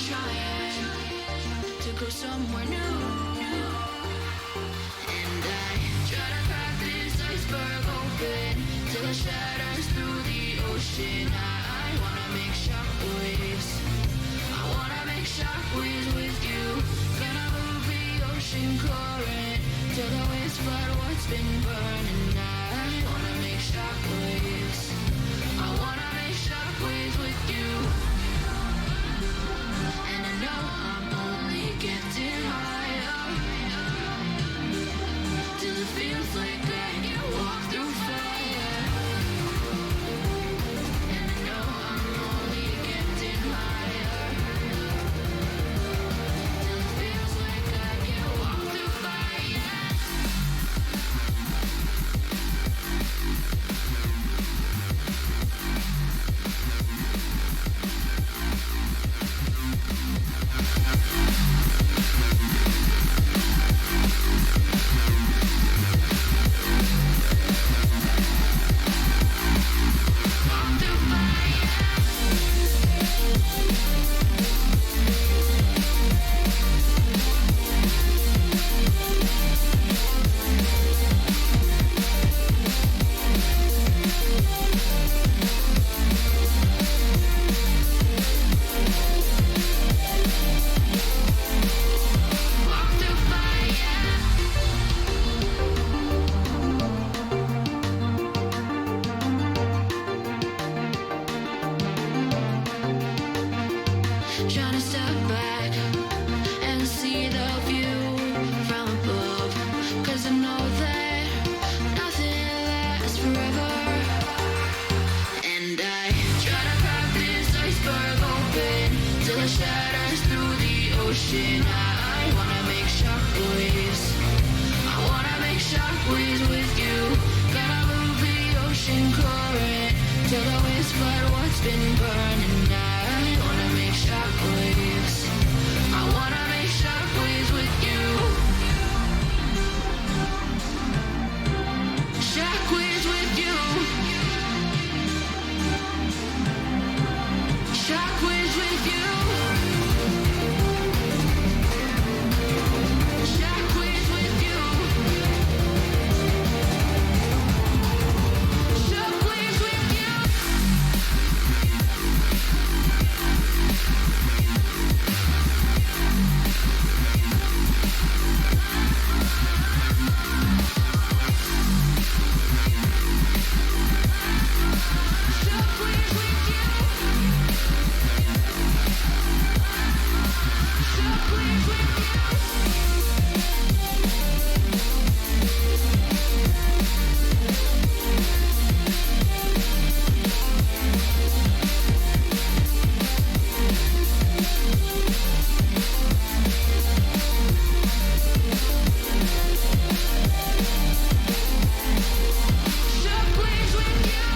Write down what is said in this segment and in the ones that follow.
trying to go somewhere new. And I try to crack this iceberg open till it shatters through the ocean. I wanna make shockwaves. I wanna make shockwaves with you. Gonna move the ocean current till the waves flood what's been burning. I wanna make shockwaves. I wanna make shockwaves with you. And I know I'm only getting higher till it feels like I can walk through fire. And I know I'm only getting higher till it feels like I can walk through fire. Trying to step back and see the view from above, 'cause I know that nothing lasts forever. And I try to crack this iceberg open till it shatters through the ocean. I wanna make shockwaves. I wanna make shockwaves with you. Gotta move the ocean current till the waves flood what's been burning. I wanna make shockwaves. I wanna make shockwaves with you. Shockwaves with you. Shockwaves with you. Shockwaves with you. Shockwaves with you. Shockwaves with you. Shockwaves with Shockwaves with you.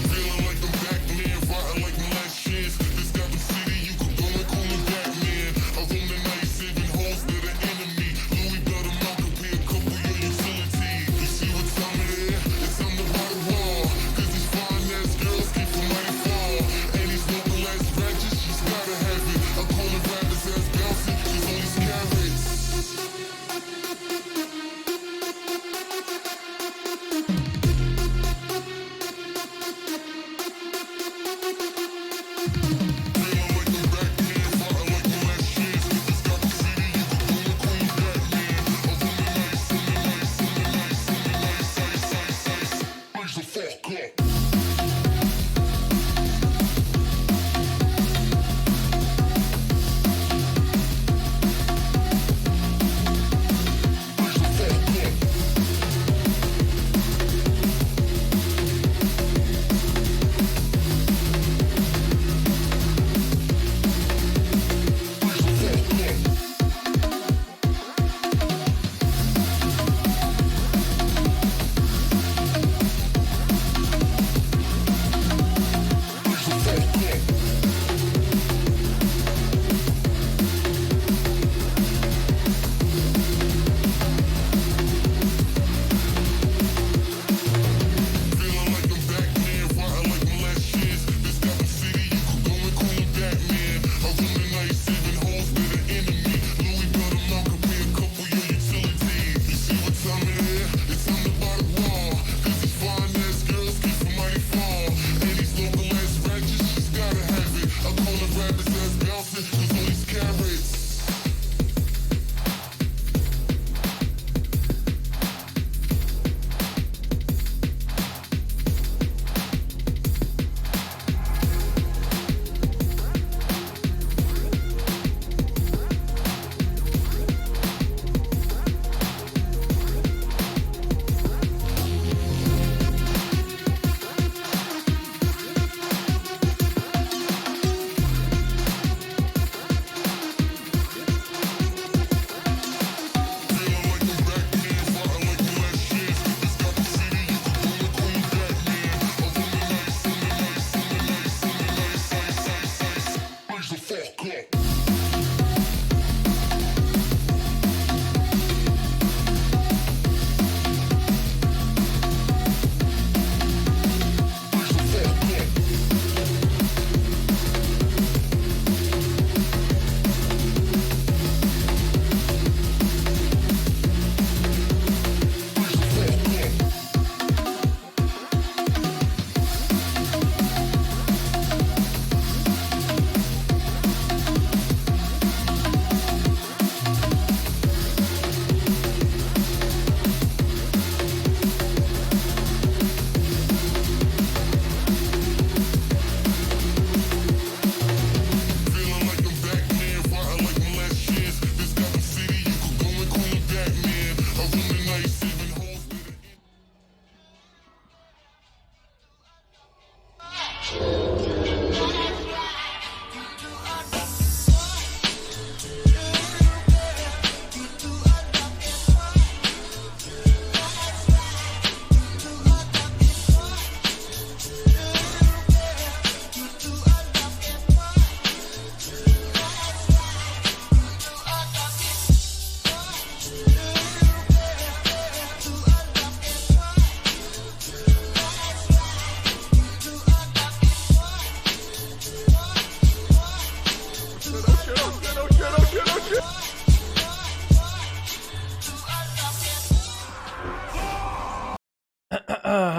Feeling like I'm back, man, rotting like my last chance. This Gotham City, you could go and call me Batman. I roam the night, saving hoes that are enemy. Louis belt them out, could pay a couple your utility. You see what time it is? It's time to rock the wall. 'Cause these fine ass girls keep from mighty fall. And these local ass ratchets, she's gotta have it. I call the rappers ass bouncy, she's only carrots. Feeling like I'm back, man, rotting like my last chance. This Gotham City, you could go and call me Batman. I roam the night, ice the fuck up.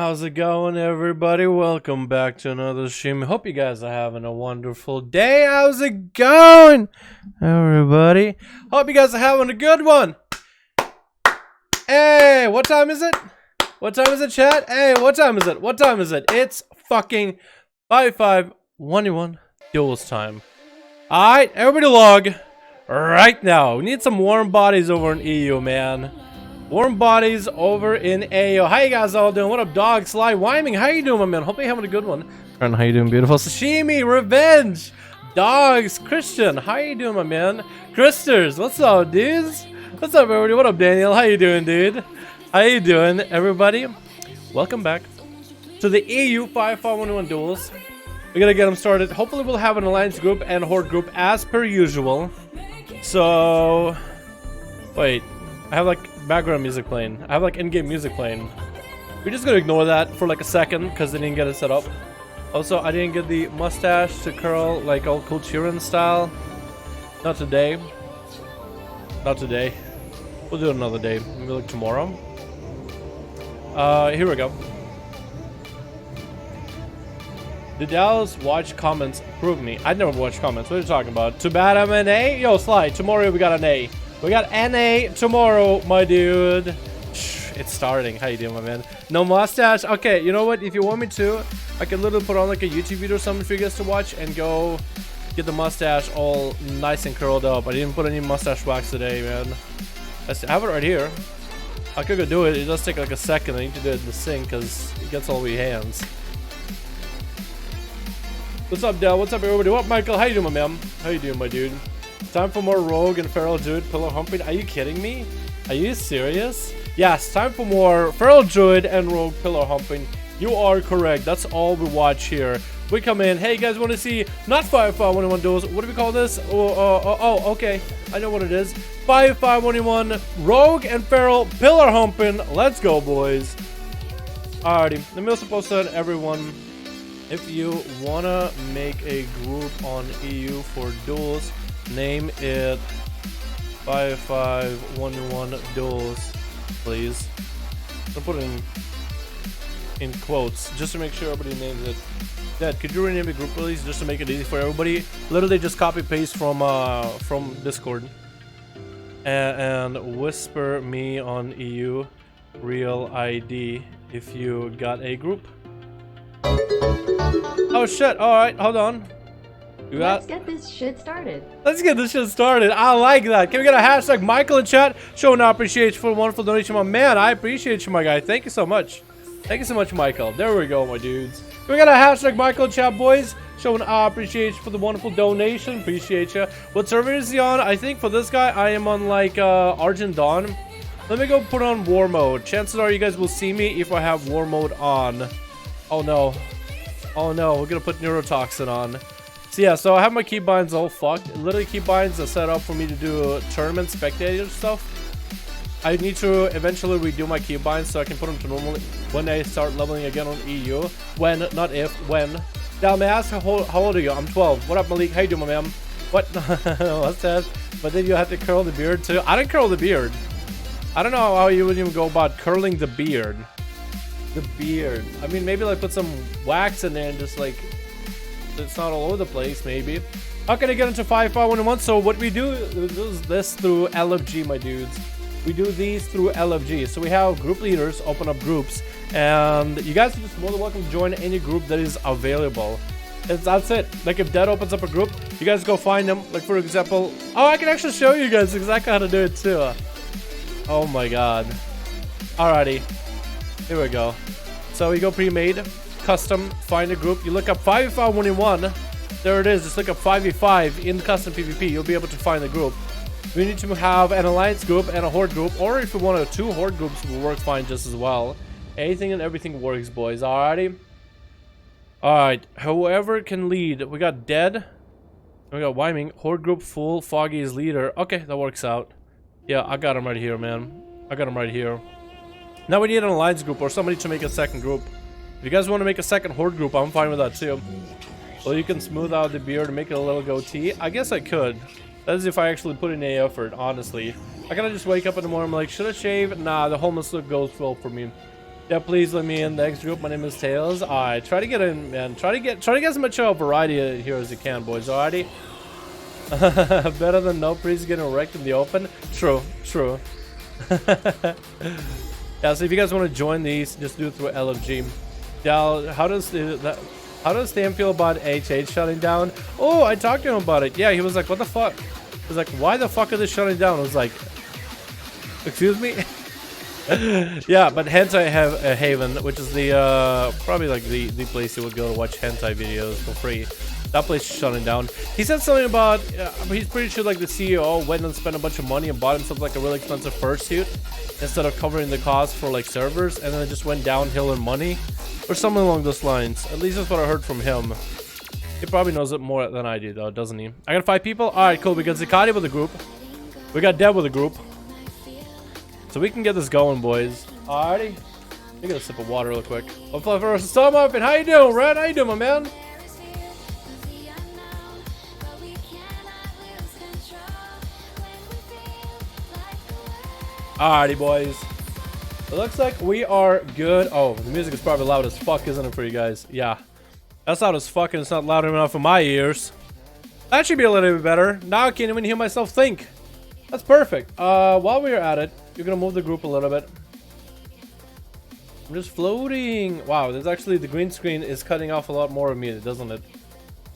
How's it going, everybody? Welcome back to another stream. Hope you guys are having a wonderful day. How's it going, everybody? Hope you guys are having a good one. Hey, what time is it? What time is it, chat? Hey, what time is it? What time is it? It's fucking 5521 Duels time. Alright, everybody log right now. We need some warm bodies over in EU, man. Warm bodies over in AO. How you guys all doing? What up, dog? Sly Wyming, how you doing, my man? Hope you're having a good one. Friend, how you doing, beautiful? Sashimi, Revenge, Dogs, Christian, how you doing, my man? Christers, what's up, dudes? What's up, everybody? What up, Daniel? How you doing, dude? How you doing, everybody? Welcome back to the EU 5511 Duels. We're gonna get them started. Hopefully, we'll have an alliance group and horde group as per usual. So, wait, I have like background music playing. I have like in-game music playing. We're just gonna ignore that for like a second because they didn't get it set up. Also, I didn't get the mustache to curl like old cool Sheeran style. Not today. Not today. We'll do it another day. Maybe like tomorrow. Here we go. Did Dallas watch comments prove me? I never watched comments. What are you talking about? Too bad I'm an A? Yo, Sly, tomorrow we got an A. We got NA tomorrow, my dude. It's starting. How you doing, my man? No mustache? Okay, you know what? If you want me to, I can literally put on like a YouTube video or something for you guys to watch and go get the mustache all nice and curled up. I didn't put any mustache wax today, man. I have it right here. I could go do it. It does take like a second. I need to do it in the sink because it gets all over your hands. What's up, Del? What's up, everybody? What, Michael? How you doing, my man? How you doing, my dude? Time for more Rogue and Feral Druid pillow humping. Are you kidding me? Are you serious? Yes, time for more Feral Druid and Rogue pillow humping. You are correct. That's all we watch here. We come in. Hey, you guys want to see not 5511 Duels? What do we call this? Oh, okay. I know what it is. 5511 Rogue and Feral pillar humping. Let's go, boys. Alrighty. Let me also post that everyone. If you wanna make a group on EU for Duels, name it 5511 Duels, please. I'll put it in quotes just to make sure everybody names it. Dad, could you rename the group, please, just to make it easy for everybody? Literally just copy paste from Discord and whisper me on EU real ID if you got a group. Oh shit! All right, hold on. Let's get this shit started. Let's get this shit started. I like that. Can we get a hashtag Michael in chat showing our appreciation for a wonderful donation, my man? I appreciate you, my guy. Thank you so much. Thank you so much, Michael. There we go, my dudes. Can we got a hashtag Michael in chat, boys, showing our appreciation for the wonderful donation. Appreciate you. What server is he on? I think for this guy, I am on like Argent Dawn. Let me go put on war mode. Chances are you guys will see me if I have war mode on. Oh no. Oh no, we're gonna put neurotoxin on. So yeah, so I have my keybinds all fucked. Literally keybinds are set up for me to do tournament spectator stuff. I need to eventually redo my keybinds so I can put them to normal when I start leveling again on EU. When, not if, when. Now, may I ask how old are you? I'm 12. What up, Malik? How you doing, my man? What? What's that? But then you have to curl the beard too? I didn't curl the beard. I don't know how you would even go about curling the beard. The beard. I mean, maybe like put some wax in there and just like it's not all over the place. Maybe. How can I get into 5511? So what we do is this through LFG, my dudes. We do these through LFG. So we have group leaders open up groups, and you guys are just more than welcome to join any group that is available. That's it. Like if Dead opens up a group, you guys go find them. Like for example, oh, I can actually show you guys exactly how to do it too. Oh my god. Alrighty. Here we go. So we go pre-made. custom, find a group. You look up 5v5-1v1. There it is. Just look up 5v5 in custom PvP. You'll be able to find the group. We need to have an alliance group and a horde group, or if you want 2 horde groups, will work fine just as well. Anything and everything works, boys. Alrighty. Alright, whoever can lead. We got Dead. We got Wyming. Horde group full. Foggy is leader. Okay, that works out. Yeah, I got him right here, man. I got him right here. Now we need an alliance group or somebody to make a second group. If you guys want to make a second horde group, I'm fine with that too. Well, you can smooth out the beard and make it a little goatee. I guess I could. That is if I actually put in the effort, honestly. I gotta just wake up in the morning, I'm like, should I shave? Nah, the homeless look goes well for me. Yeah, please let me in the next group. My name is Tails. Alright, try to get in, man. Try to get as much variety here as you can, boys. Alrighty. Better than no priest getting wrecked in the open. True, true. Yeah, so if you guys want to join these, just do it through LFG. Dal, how does Stan feel about HH shutting down? Oh, I talked to him about it. Yeah, he was like, what the fuck? He was like, why the fuck are they shutting down? I was like, excuse me? Yeah, but Hentai Haven, which is the probably like the place you would go to watch hentai videos for free. That place is shutting down. He said something about he's pretty sure like the CEO went and spent a bunch of money and bought himself like a really expensive fursuit instead of covering the cost for like servers, and then it just went downhill in money or something along those lines. At least that's what I heard from him. He probably knows it more than I do though, doesn't he? I got 5 people. All right, cool. We got Zakati with a group. We got Deb with a group. So we can get this going, boys. Alrighty. Let me get a sip of water real quick. Hopefully first. So Muffin, how you doing, Red? How you doing, my man? Alrighty, boys. It looks like we are good. Oh, the music is probably loud as fuck, isn't it, for you guys? Yeah. That's loud as fuck, and it's not loud enough for my ears. That should be a little bit better. Now I can't even hear myself think. That's perfect. While we're at it, you're gonna move the group a little bit. I'm just floating. Wow, there's actually the green screen is cutting off a lot more of me, doesn't it?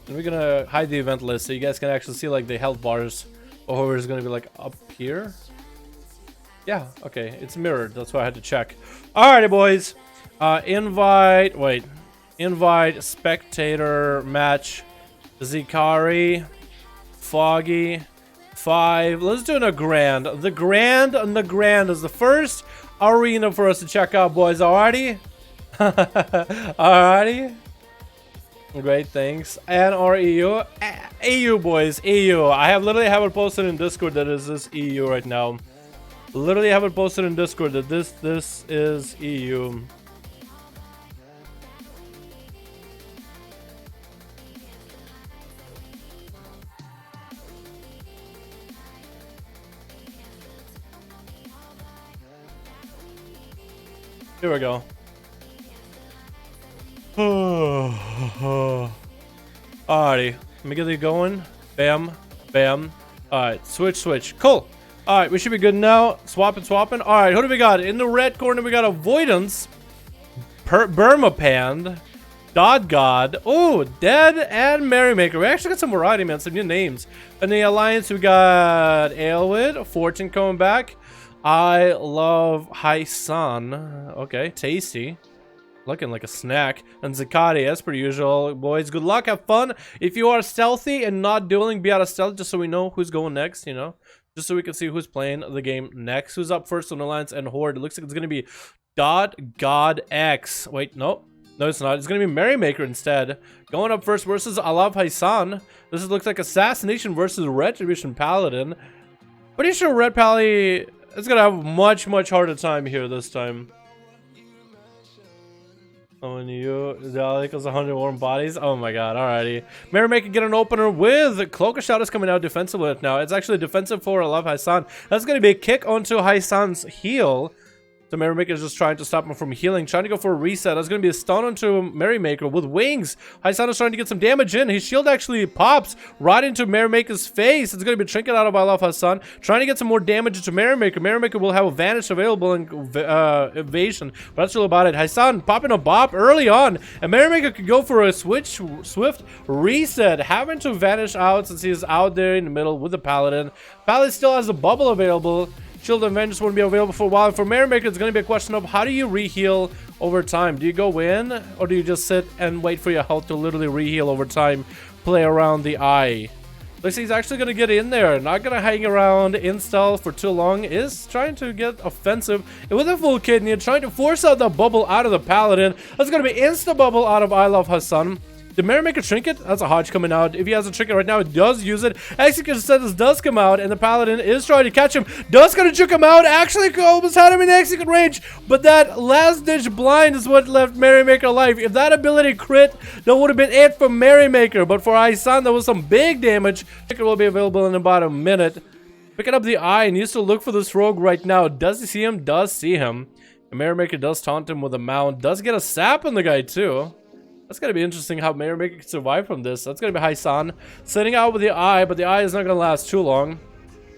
And we're gonna hide the event list so you guys can actually see like the health bars, or whoever is gonna be like up here. Yeah, okay, it's mirrored. That's why I had to check. Alrighty, boys. Invite spectator match. Zikari, Foggy. 5. Let's do a grand. The grand is the first arena for us to check out, boys. Alrighty? Alrighty? Great, thanks. And our EU. EU, boys. EU. I literally have it posted in Discord that is this EU right now. Literally have it posted in Discord that this is EU. Here we go. Alrighty, let me get it going. Bam, bam. Alright, switch. Cool. Alright, we should be good now. Swapping. Alright, who do we got? In the red corner, we got Avoidance, Burma Pand, Dod God. Oh, Dead and Merrymaker. We actually got some variety, man. Some new names. In the alliance, we got Aelwid, Fortune coming back. I love High Sun. Okay, tasty. Looking like a snack. And Zakati, as per usual. Boys, good luck, have fun. If you are stealthy and not dueling, be out of stealth just so we know who's going next, you know? Just so we can see who's playing the game next. Who's up first on Alliance and Horde? It looks like it's going to be God X. Wait, nope. No, it's not. It's going to be Merrymaker instead. Going up first versus I love Haisan. This looks like Assassination versus Retribution Paladin. Pretty sure Red Pally is going to have a much harder time here this time. Oh, and you, Dalek's 100 warm bodies. Oh my god, alrighty. Merrymaker get an opener with Cloak of Shadows coming out defensive with it now. It's actually defensive for I love Haisan. That's going to be a kick onto Haisan's heel. So Merrymaker is just trying to stop him from healing, trying to go for a reset. That's going to be a stun onto Merrymaker with wings. Haisan is trying to get some damage in. His shield actually pops right into Merrymaker's face. It's going to be a trinket out of I love Haisan, trying to get some more damage into Merrymaker. Merrymaker will have a vanish available in evasion, but that's all about it. Haisan popping a bop early on, and Merrymaker could go for a swift reset, having to vanish out since he is out there in the middle with the Paladin. Paladin still has a bubble available. Shield and Vengeance won't be available for a while. And for Merrymaker, it's going to be a question of how do you re-heal over time? Do you go in, or do you just sit and wait for your health to literally re-heal over time, play around the eye? Looks like he's actually going to get in there, not going to hang around in stealth for too long, is trying to get offensive with a full kidney and trying to force out the bubble out of the Paladin. That's going to be insta-bubble out of I Love Hassan. Did Merrymaker trinket? That's a Hodge coming out. If he has a trinket right now, it does use it. Execution sentence does come out, and the Paladin is trying to catch him. Does gonna juke him out. Actually, almost had him in execute range, but that last-ditch blind is what left Merrymaker alive. If that ability crit, that would have been it for Merrymaker, but for Isan, there was some big damage. Trinket will be available in about a minute. Picking up the eye, needs to look for this rogue right now. Does he see him? Does see him. And Merrymaker does taunt him with a mount. Does get a sap on the guy, too. That's going to be interesting how Merrymaker can survive from this. That's going to be Haisan sitting out with the eye, but the eye is not going to last too long.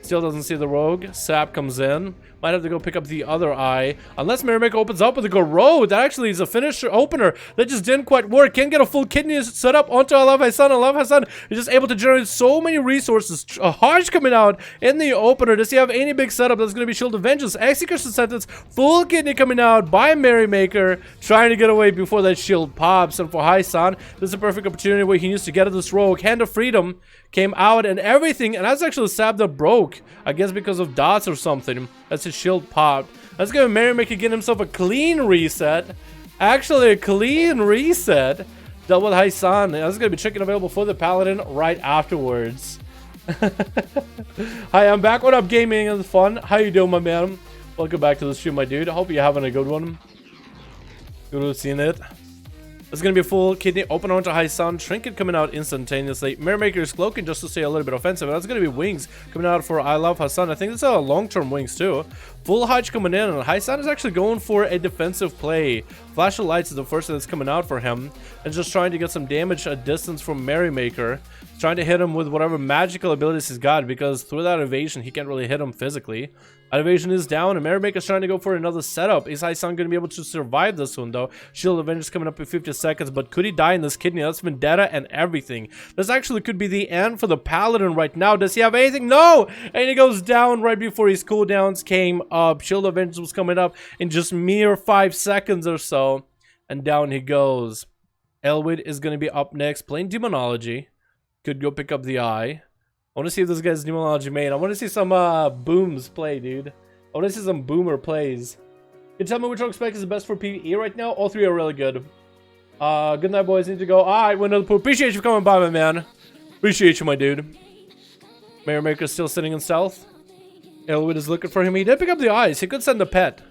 Still doesn't see the rogue. Sap comes in. Might have to go pick up the other eye. Unless Merrymaker opens up with a Garou. That actually is a finisher opener. That just didn't quite work. Can't get a full kidney set up onto I Love Hassan. I Love Hassan is just able to generate so many resources. A Hodge coming out in the opener. Does he have any big setup? That's going to be Shield of Vengeance. Execution sentence. Full kidney coming out by Merrymaker. Trying to get away before that shield pops. And for Hassan, this is a perfect opportunity where he needs to get at this rogue. Hand of Freedom came out and everything. And that's actually a sap that broke. I guess because of dots or something. That's his shield popped. That's gonna Merrymaker get himself a clean reset. Actually, a clean reset. Dealt with Hassan. That's gonna be chicken available for the Paladin right afterwards. Hi, I'm back. What up, gaming and fun? How you doing, my man? Welcome back to the stream, my dude. I hope you're having a good one. Good to see it. It's gonna be a full kidney open onto Hassan. Trinket coming out instantaneously. Merrymaker is cloaking just to stay a little bit offensive. That's gonna be wings coming out for I Love Hassan. I think that's a long-term wings too. Full Hodge coming in, and Hassan is actually going for a defensive play. Flash of Lights is the first thing that's coming out for him, and just trying to get some damage at distance from Merrymaker. Trying to hit him with whatever magical abilities he's got, because through that evasion he can't really hit him physically. That evasion is down, and Merrymaker's trying to go for another setup. Is Hassan going to be able to survive this one, though? Shield of Vengeance coming up in 50 seconds, but could he die in this kidney? That's Vendetta and everything. This actually could be the end for the Paladin right now. Does he have anything? No! And he goes down right before his cooldowns came up. Shield of Vengeance was coming up in just mere 5 seconds or so, and down he goes. Elwood is going to be up next, playing Demonology. Could go pick up the eye. I want to see if this guy's Demonology main. I want to see some booms play, dude. I want to see some boomer plays. Can you tell me which one spec is the best for PvE right now? All three are really good. Good night, boys. Need to go. Alright, window the pool. Appreciate you for coming by, my man. Appreciate you, my dude. Merrymaker's still sitting in stealth. Elwood is looking for him. He did pick up the eyes. He could send the pet.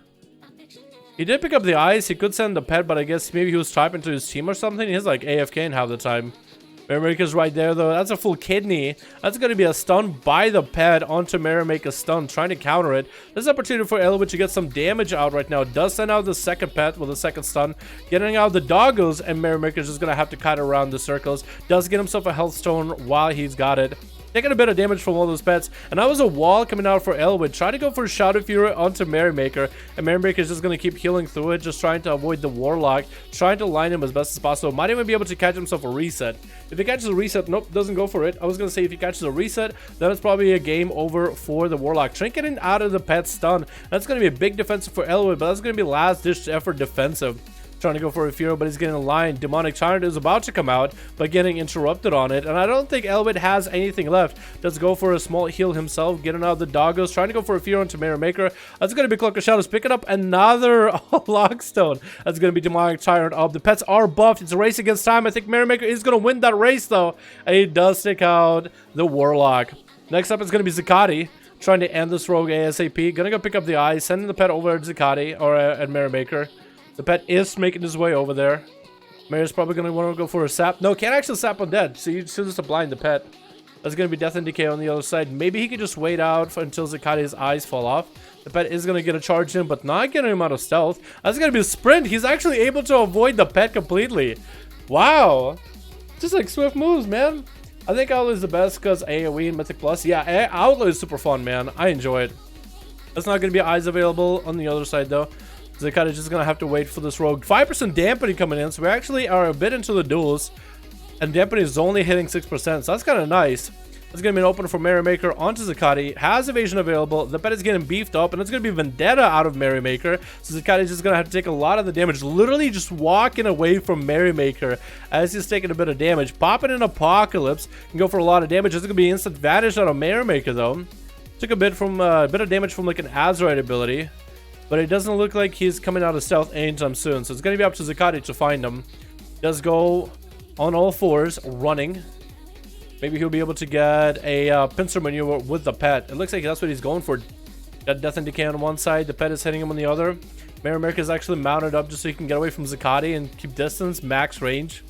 He did pick up the eyes. He could send the pet, but I guess maybe he was typing to his team or something. He's like AFK in half the time. Merrymaker's right there, though. That's a full kidney. That's going to be a stun by the pet onto Merrymaker's stun, trying to counter it. There's an opportunity for Elwood to get some damage out right now. Does send out the second pet with a second stun. Getting out the doggos, and Merrymaker's just going to have to cut around the circles. Does get himself a health stone while he's got it. Taking a bit of damage from all those pets. And that was a wall coming out for Elwood. Trying to go for Shadow Fury onto Merrymaker. And Merrymaker's just going to keep healing through it. Just trying to avoid the Warlock. Trying to line him as best as possible. Might even be able to catch himself a reset. If he catches a reset, nope, doesn't go for it. I was going to say if he catches a reset, then it's probably a game over for the Warlock. Trinketing out of the pet stun. That's going to be a big defensive for Elwood. But that's going to be last ditch effort defensive. Trying to go for a Furo, but he's getting a line. Demonic Tyrant is about to come out, but getting interrupted on it. And I don't think Elwood has anything left. Does go for a small heal himself, getting out of the doggos, trying to go for a Furo into Merrymaker. That's going to be Cloak of Shadows picking up another Lockstone. That's going to be Demonic Tyrant up. The pets are buffed. It's a race against time. I think Merrymaker is going to win that race, though. And he does take out the Warlock. Next up is going to be Zakati, trying to end this rogue ASAP. Gonna go pick up the eye, sending the pet over to Zakati, or at Merrymaker. The pet is making his way over there. Mayor's probably going to want to go for a sap. No, can't actually sap on dead. So you should just blind the pet. That's going to be Death and Decay on the other side. Maybe he could just wait out until Zakati's eyes fall off. The pet is going to get a charge in, but not getting him out of stealth. That's going to be a sprint. He's actually able to avoid the pet completely. Wow. Just like swift moves, man. I think Outlaw is the best because AoE and Mythic Plus. Yeah, Outlaw is super fun, man. I enjoy it. That's not going to be eyes available on the other side, though. Zakati just gonna have to wait for this rogue. 5% dampening coming in, so we actually are a bit into the duels, and dampening is only hitting 6%, so that's kind of nice. It's going to be an opener for Merrymaker onto Zakati. Has evasion available. The pet is getting beefed up, and it's going to be Vendetta out of Merrymaker. So Zakati is just going to have to take a lot of the damage. Literally just walking away from Merrymaker as he's taking a bit of damage. Popping in Apocalypse can go for a lot of damage. It's going to be instant vanish out of Merrymaker, though. Took a bit of damage from like an Azeroth ability. But it doesn't look like he's coming out of stealth anytime soon. So it's going to be up to Zakati to find him. Does go on all fours, running. Maybe he'll be able to get a pincer maneuver with the pet. It looks like that's what he's going for. Got Death and Decay on one side. The pet is hitting him on the other. Merrymaker is actually mounted up just so he can get away from Zakati and keep distance, max range.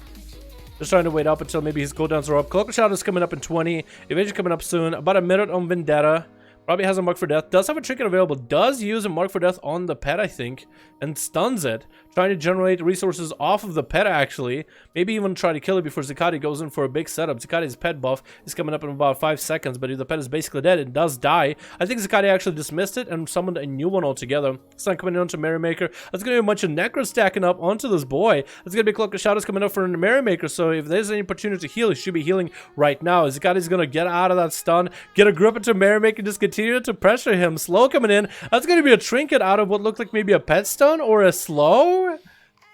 Just trying to wait up until maybe his cooldowns are up. Cloak of Shadow is coming up in 20. Evasion coming up soon. About a minute on Vendetta. Probably has a Mark for Death. Does have a trinket available. Does use a Mark for Death on the pet, I think. And stuns it. Trying to generate resources off of the pet, actually. Maybe even try to kill it before Zakati goes in for a big setup. Zakati's pet buff is coming up in about 5 seconds. But if the pet is basically dead, it does die. I think Zakati actually dismissed it and summoned a new one altogether. Stun coming in onto Merrymaker. That's going to be a bunch of Necro stacking up onto this boy. That's going to be Cloak of Shadows coming up for Merrymaker. So if there's any opportunity to heal, he should be healing right now. Zakati's going to get out of that stun. Get a grip into Merrymaker. Just continue to pressure him. Slow coming in. That's going to be a trinket out of what looked like maybe a pet stun or a slow.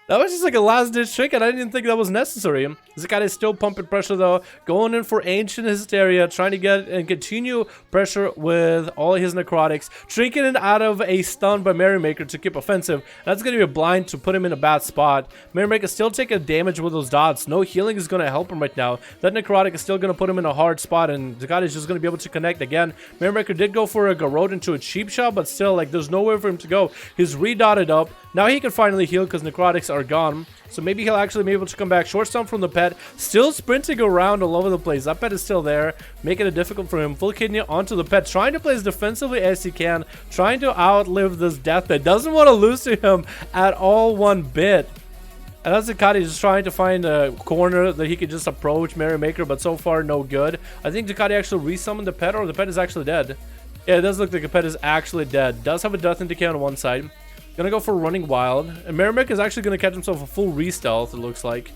That was just like a last-ditch trinket. I didn't think that was necessary. Zakati is still pumping pressure, though. Going in for Ancient Hysteria. Trying to get and continue pressure with all his necrotics. Trinketing out of a stun by Merrymaker to keep offensive. That's going to be a blind to put him in a bad spot. Merrymaker still taking damage with those dots. No healing is going to help him right now. That necrotic is still going to put him in a hard spot. And Zakati is just going to be able to connect again. Merrymaker did go for a Garrote into a cheap shot. But still, like, there's nowhere for him to go. He's redotted up. Now he can finally heal because necrotics are gone. So maybe he'll actually be able to come back. Short stun from the pet. Still sprinting around all over the place. That pet is still there. Making it difficult for him. Full kidney onto the pet. Trying to play as defensively as he can. Trying to outlive this death pet. Doesn't want to lose to him at all one bit. And that's Zakati just trying to find a corner that he could just approach Merrymaker. But so far, no good. I think Zakati actually resummoned the pet, or the pet is actually dead. Yeah, it does look like the pet is actually dead. Does have a Death and Decay on one side. Gonna go for Running Wild. And Merrymaker is actually gonna catch himself a full re-stealth, it looks like.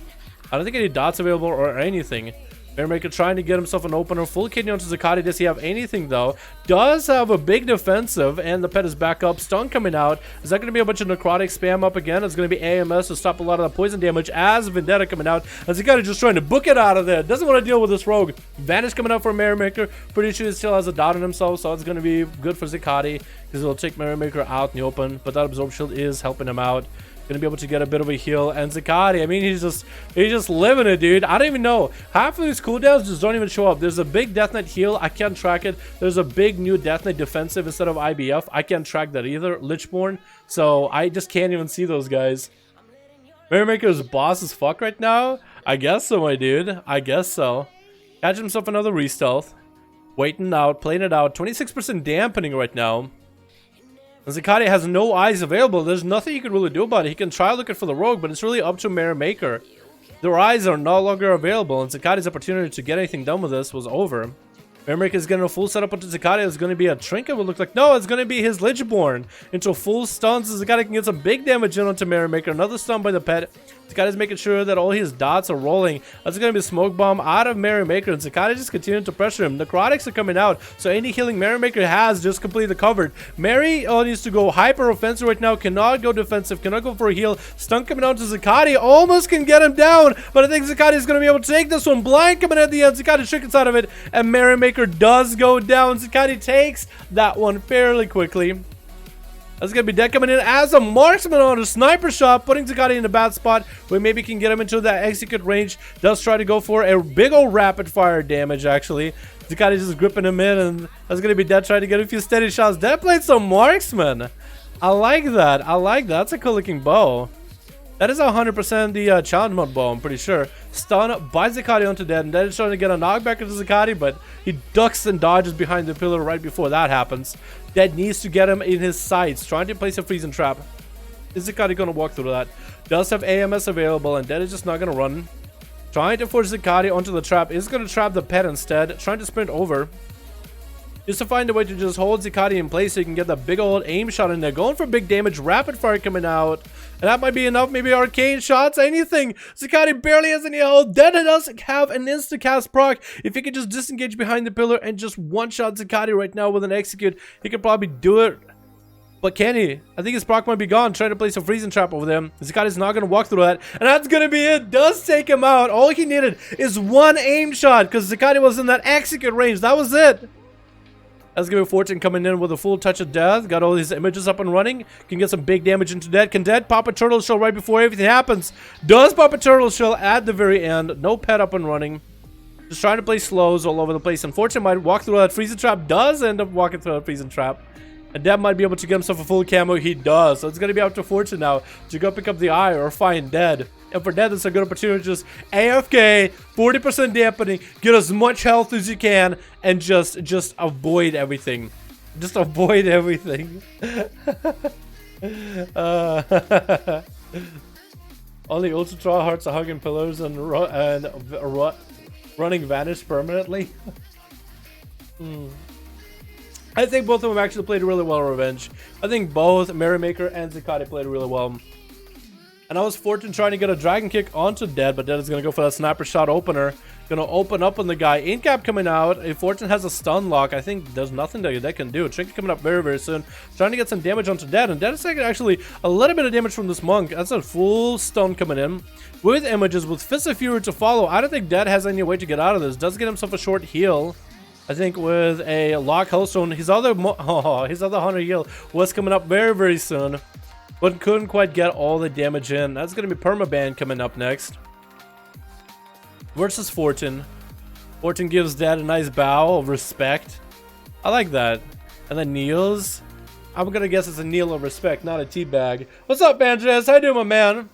I don't think any dots available or anything. Merrymaker trying to get himself an opener. Full kidney onto Zakati. Does he have anything, though? Does have a big defensive, and the pet is back up. Stun coming out. Is that going to be a bunch of necrotic spam up again? It's going to be AMS to stop a lot of the poison damage as Vendetta coming out. And Zakati just trying to book it out of there. Doesn't want to deal with this rogue. Vanish coming out for Merrymaker. Pretty sure he still has a dot on himself, so it's going to be good for Zakati because it'll take Merrymaker out in the open. But that Absorb Shield is helping him out. Gonna be able to get a bit of a heal. And Zakati, I mean, he's just living it, dude. I don't even know. Half of these cooldowns just don't even show up. There's a big Death Knight heal. I can't track it. There's a big new Death Knight defensive instead of IBF. I can't track that either. Lichborn. So I just can't even see those guys. Merrymaker is boss as fuck right now. I guess so, my dude. I guess so. Catch himself another re-stealth. Waiting out, playing it out. 26% dampening right now. And Zakati has no eyes available. There's nothing he can really do about it. He can try looking for the rogue, but it's really up to Merrymaker. Their eyes are no longer available, and Zakati's opportunity to get anything done with this was over. Merrymaker is getting a full setup onto Zakati. It's going to be a trinket, would look like. No, it's going to be his Lichborn into full stuns. So Zakati can get some big damage in onto Merrymaker. Another stun by the pet. Zakati's making sure that all his dots are rolling. That's going to be a smoke bomb out of Merrymaker. And Zakati just continuing to pressure him. Necrotics are coming out. So any healing Merrymaker has just completely covered. Merry needs to go hyper offensive right now. Cannot go defensive. Cannot go for a heal. Stun coming out to Zakati. Almost can get him down. But I think Zakati is going to be able to take this one. Blind coming at the end. Zakati trickets out of it. And Merrymaker does go down. Zakati takes that one fairly quickly. That's going to be dead coming in as a marksman on a sniper shot, putting Zakati in a bad spot where maybe can get him into that execute range. Does try to go for a big old rapid fire damage, actually. Zakati just gripping him in, and that's going to be dead trying to get a few steady shots. Dead played some marksman. I like that. I like that. That's a cool looking bow. That is 100% the challenge mode bow, I'm pretty sure. Stun by Zakati onto dead, and then is trying to get a knockback into Zakati, but he ducks and dodges behind the pillar right before that happens. Dead needs to get him in his sights, trying to place a freezing trap. Is Zakati going to walk through that? Does have AMS available, and Dead is just not going to run. Trying to force Zakati onto the trap. Is going to trap the pet instead. Trying to sprint over. Just to find a way to just hold Zakati in place so you can get that big old aim shot in there. Going for big damage, rapid fire coming out. And that might be enough, maybe arcane shots, anything. Zakati barely has any health. Dead does have an instant cast proc. If he could just disengage behind the pillar and just one-shot Zakati right now with an execute, he could probably do it. But can he? I think his proc might be gone, trying to place a freezing trap over them. Zakati's not going to walk through that. And that's going to be it. Does take him out. All he needed is one aim shot because Zakati was in that execute range. That was it. That's going to be Fortune coming in with a full touch of death. Got all these images up and running. Can get some big damage into Dead. Can Dead pop a turtle shell right before everything happens? Does pop a turtle shell at the very end. No pet up and running. Just trying to play slows all over the place. And Fortune might walk through that freezing trap. Does end up walking through that freezing trap. And Dead might be able to get himself a full camo. He does. So it's going to be up to Fortune now to go pick up the eye or find Dead. And for Dead, it's a good opportunity to just AFK, 40% dampening, get as much health as you can, and just avoid everything. Just avoid everything. Only Ultra Tryhards are hugging pillars and running Vanish permanently. I think both of them actually played really well Revenge. I think both Merrymaker and Zakati played really well. And I was Fortune trying to get a dragon kick onto Dead, but Dead is going to go for that sniper shot opener. Going to open up on the guy. Incap coming out. If Fortune has a stun lock, I think there's nothing that Dead can do. Trinket coming up very, very soon. Trying to get some damage onto Dead. And Dead is taking actually a little bit of damage from this monk. That's a full stun coming in. With images, with Fist of Fury to follow. I don't think Dead has any way to get out of this. Does get himself a short heal. I think with a lock Hellstone. His other Hunter heal was coming up very, very soon. But couldn't quite get all the damage in. That's going to be Permaban coming up next. Versus Fortune. Fortune gives Dead a nice bow of respect. I like that. And then kneels. I'm going to guess it's a kneel of respect, not a teabag. What's up, Banjas? How you doing, my man?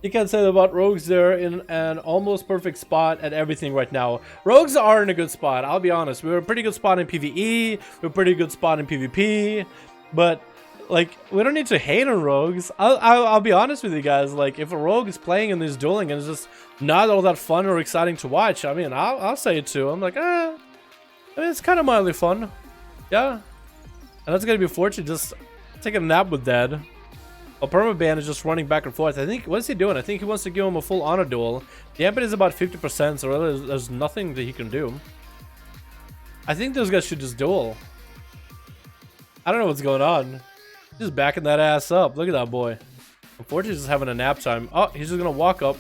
You can't say that about Rogues. They're in an almost perfect spot at everything right now. Rogues are in a good spot. I'll be honest. We were a pretty good spot in PvE. We're a pretty good spot in PvP. But like, we don't need to hate on Rogues. I'll be honest with you guys. Like, if a Rogue is playing and is dueling and it's just not all that fun or exciting to watch, I mean, I'll say it too. I'm like, I mean, it's kind of mildly fun. Yeah. And that's going to be Fortune just taking a nap with Dead. While Permaban is just running back and forth. I think, what is he doing? I think he wants to give him a full honor duel. The Amped is about 50%, so really there's nothing that he can do. I think those guys should just duel. I don't know what's going on. Just backing that ass up. Look at that boy. Unfortunately, just having a nap time. Oh, he's just gonna walk up,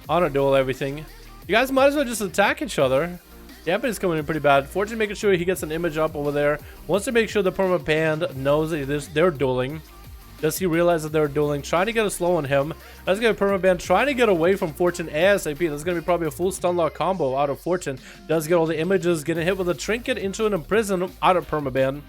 honor duel everything. You guys might as well just attack each other. The Amped is coming in pretty bad. Fortune making sure he gets an image up over there. Wants to make sure the Permaban knows that they're dueling. Does he realize that they're dueling? Trying to get a slow on him. That's gonna be Permaban trying to get away from Fortune ASAP. That's gonna be probably a full stun lock combo out of Fortune. Does get all the images, getting hit with a trinket into an imprison out of Permaban.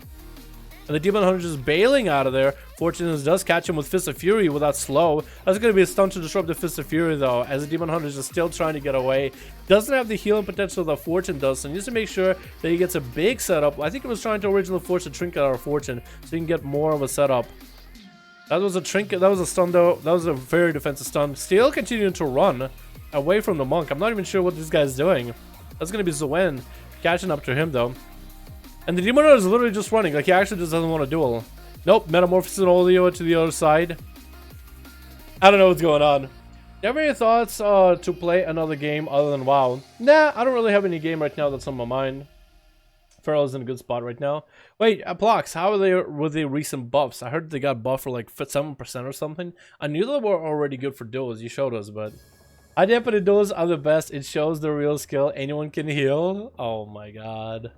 And the Demon Hunter just bailing out of there. Fortune does catch him with Fist of Fury without slow. That's going to be a stun to disrupt the Fist of Fury though, as the Demon Hunter is just still trying to get away. Doesn't have the healing potential that Fortune does, so needs to make sure that he gets a big setup. I think it was trying to originally force a trinket out of Fortune, so he can get more of a setup. That was a trinket, that was a stun though. That was a very defensive stun. Still continuing to run away from the monk. I'm not even sure what this guy's doing. That's going to be Zoen catching up to him though. And the Demon Hunter is literally just running. Like, he actually just doesn't want to duel. Nope, metamorphosing Olio to the other side. I don't know what's going on. Do you have any thoughts to play another game other than WoW? Nah, I don't really have any game right now that's on my mind. Pharaoh's in a good spot right now. Wait, Plox, how are they with the recent buffs? I heard they got buffed for like 7% or something. I knew they were already good for duels. You showed us, but I definitely duels are the best. It shows the real skill. Anyone can heal. Oh my god.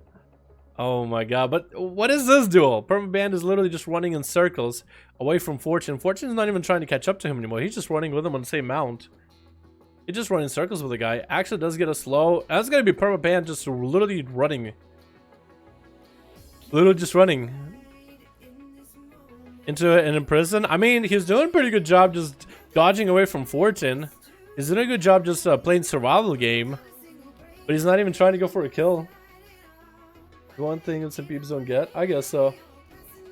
Oh my god, but what is this duel? Permaban is literally just running in circles away from Fortune. Fortune's not even trying to catch up to him anymore. He's just running with him on the same mount. He's just running circles with the guy. Actually does get a slow. That's gonna be Permaban just literally running. Literally just running. Into an imprison. I mean, he's doing a pretty good job just dodging away from Fortune. He's doing a good job just playing survival game. But he's not even trying to go for a kill. One thing that some people don't get, I guess so.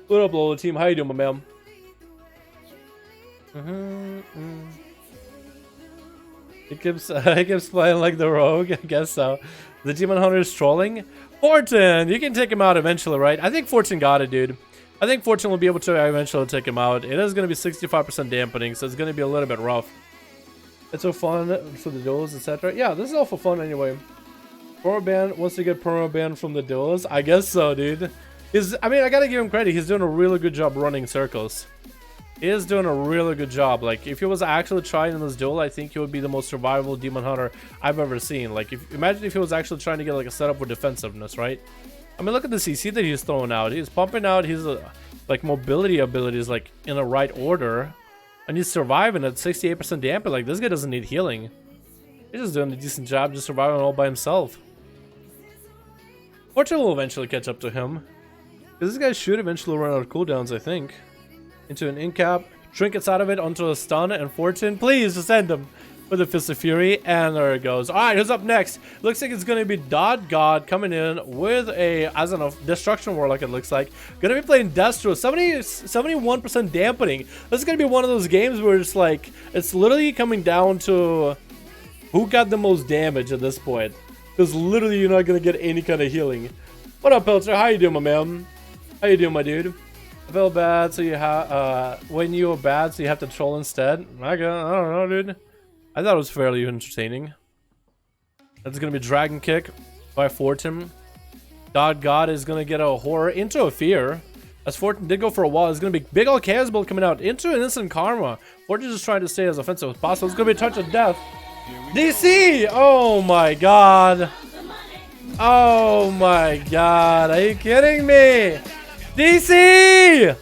What up, Lola team? How you doing, my man? He keeps playing like the rogue. I guess so. The Demon Hunter is trolling. Fortune, you can take him out eventually, right? I think Fortune got it, dude. I think Fortune will be able to eventually take him out. It is going to be 65% dampening, so it's going to be a little bit rough. It's so fun for the duels, etc. Yeah, this is all for fun anyway. Perma ban wants to get perma ban from the duels. I guess so, dude. I mean, I gotta give him credit. He's doing a really good job running circles. He is doing a really good job. Like, if he was actually trying in this duel, I think he would be the most survivable Demon Hunter I've ever seen. Like, imagine if he was actually trying to get like a setup for defensiveness, right? I mean, look at the CC that he's throwing out. He's pumping out his like mobility abilities like in the right order, and he's surviving at 68% dampen. Like, this guy doesn't need healing. He's just doing a decent job, just surviving all by himself. Fortune will eventually catch up to him, because this guy should eventually run out of cooldowns, I think. Into an incap, trinkets out of it onto a stun, and Fortune, please send him with a Fist of Fury, and there it goes. Alright, who's up next? Looks like it's gonna be Dot God coming in with a, I don't know, Destruction Warlock, it looks like. Gonna be playing Destro, 71% dampening. This is gonna be one of those games where it's like, it's literally coming down to who got the most damage at this point. Because literally you're not gonna get any kind of healing. What up, Pelter? How you doing, my man? How you doing, my dude? I feel bad, so you have, when you were bad, so you have to troll instead. I don't know, dude. I thought it was fairly entertaining. That's gonna be Dragon Kick by Fortune. God is gonna get a horror into a fear. As Fortune did go for a while, it's gonna be big old Chaos Bolt coming out into an instant karma. Fortune just trying to stay as offensive as possible. It's gonna be a touch of death. DC! Oh my god. Oh my god. Are you kidding me? DC!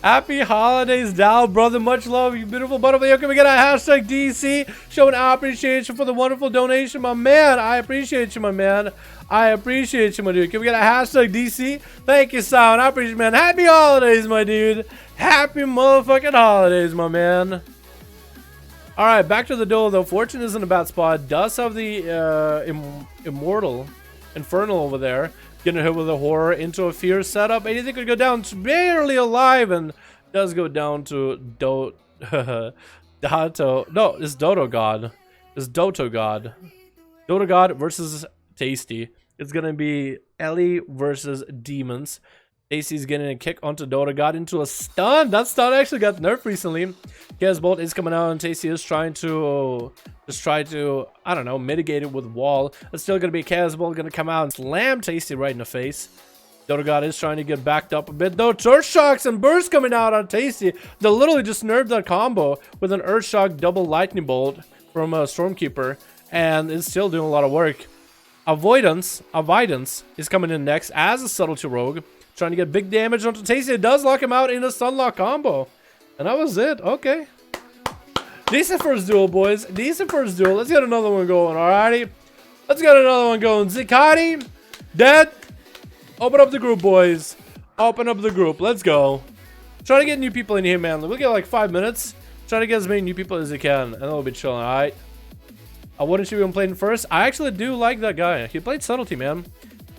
Happy holidays, Dal, brother. Much love, you beautiful butterfly. Okay, we got a hashtag DC showing our appreciation for the wonderful donation, my man. I appreciate you, my man. I appreciate you, my dude. Can we get a hashtag DC? Thank you, Sound. I appreciate you, man. Happy holidays, my dude. Happy motherfucking holidays, my man. Alright, back to the duel, though. Fortune is in a bad spot. Does have the Immortal Infernal over there. Getting hit with a horror into a fear setup. Anything could go down to barely alive, and does go down to Dato. No, it's Dodo God. It's Doto God. Dodo God versus Tasty. It's gonna be Ellie versus Demons. Tasty's getting a kick onto Dodo God into a stun. That stun actually got nerfed recently. Chaos Bolt is coming out, and Tasty is trying to I don't know, mitigate it with wall. It's still gonna be Chaos Bolt gonna come out and slam Tasty right in the face. Dodo God is trying to get backed up a bit though. Earth Shocks and Burst coming out on Tasty. They literally just nerfed that combo with an Earth Shock double Lightning Bolt from a Stormkeeper, and it's still doing a lot of work. Avoidance is coming in next as a Subtlety Rogue, trying to get big damage onto Tasty. It does lock him out in a Sunlock combo, and that was it. Okay. Decent first duel, boys. Decent first duel. Let's get another one going, alrighty? Let's get another one going. Zikati, dead. Open up the group, boys. Open up the group. Let's go. Try to get new people in here, man. We'll get like 5 minutes. Try to get as many new people as you can, and then we'll be chilling, alright? Wouldn't you even playing first? I actually do like that guy. He played Subtlety, man.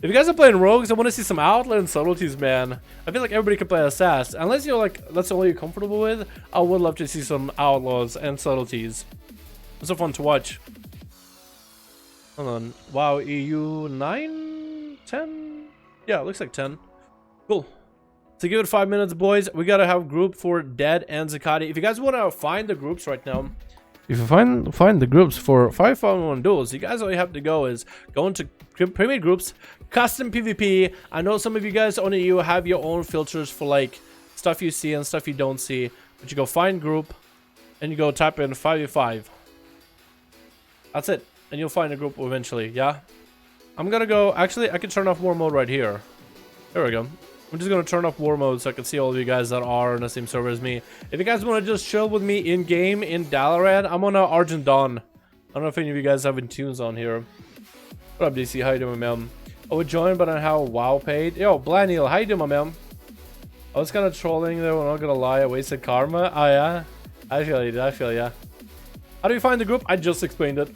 If you guys are playing rogues, I want to see some outlet and subtleties, man. I feel like everybody can play Assassin. Unless you're like, that's all you're comfortable with, I would love to see some outlaws and subtleties. It's so fun to watch. Hold on. WoW EU 9? 10? Yeah, it looks like 10. Cool. So give it 5 minutes, boys. We gotta have group for Dead and Zakati. If you guys want to find the groups right now, if you find the groups for 5v1 duels, you guys all you have to go is go into Premier Groups, Custom PvP. I know some of you guys on EU have your own filters for like stuff you see and stuff you don't see, but you go find group and you go type in 5v5. That's it, and you'll find a group eventually. Yeah, I'm gonna go. Actually, I can turn off war mode right here. There we go. I'm just gonna turn off war mode so I can see all of you guys that are on the same server as me. If you guys want to just chill with me in game in Dalaran, I'm on Argent Dawn. I don't know if any of you guys have tunes on here. What up, DC? How you doing, man? I would join, but on how WoW paid. Yo, Blanil, how you doing, my man? I was kind of trolling there. I'm not gonna lie. I wasted karma. Oh yeah, I feel you. I feel ya. How do you find the group? I just explained it.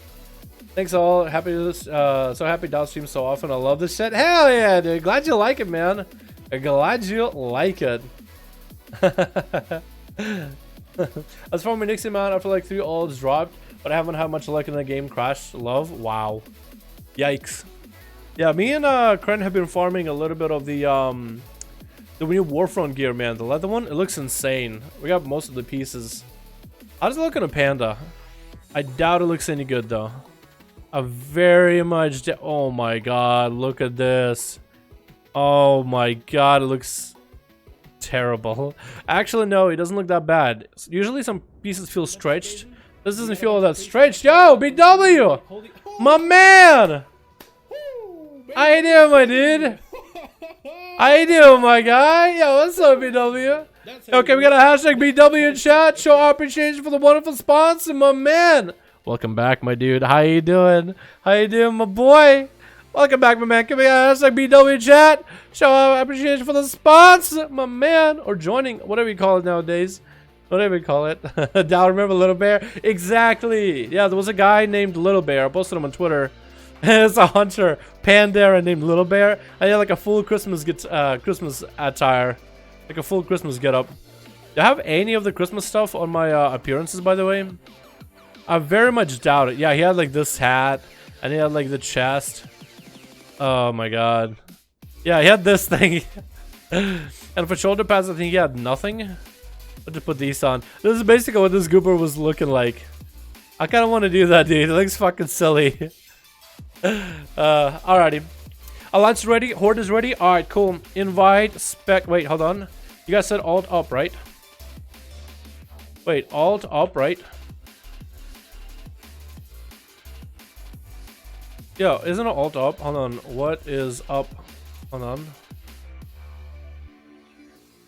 Thanks all. Happy to so happy to stream so often. I love this shit. Hell yeah, dude. Glad you like it, man. Glad you like it. As for my Nixie man, after like 3 ults dropped, but I haven't had much luck in the game. Crash love. Wow. Yikes. Yeah, me and Kren have been farming a little bit of the new Warfront gear, man. The leather one, it looks insane. We got most of the pieces. How does it look in a Panda? I doubt it looks any good though. I very much oh my god, look at this. Oh my god, it looks terrible. Actually, no, it doesn't look that bad. Usually some pieces feel stretched. This doesn't feel that stretched. Yo, BW! My man! How you doing, my dude? How you doing, my guy? Yo, what's up, BW? Okay, we got a hashtag BW in chat. Show our appreciation for the wonderful sponsor, my man. Welcome back, my dude. How you doing? How you doing, my boy? Welcome back, my man. Can we have hashtag BW in chat? Show our appreciation for the sponsor, my man. Or joining, whatever you call it nowadays. Whatever you call it. Down, remember Little Bear? Exactly. Yeah, there was a guy named Little Bear. I posted him on Twitter. It's a hunter Pandera named Little Bear. I had like a full Christmas Christmas attire, like a full Christmas getup. Do I have any of the Christmas stuff on my appearances, by the way? I very much doubt it. Yeah, he had like this hat, and he had like the chest. Oh my god. Yeah, he had this thing. And for shoulder pads, I think he had nothing. I'll just put these on. This is basically what this goober was looking like. I kind of want to do that, dude. It looks fucking silly. Alrighty. Alliance ready, Horde is ready. Alright, cool. Invite, spec. Wait, hold on. You guys said alt up, right? Wait, alt up, right? Yo, isn't it alt up? Hold on. What is up? Hold on.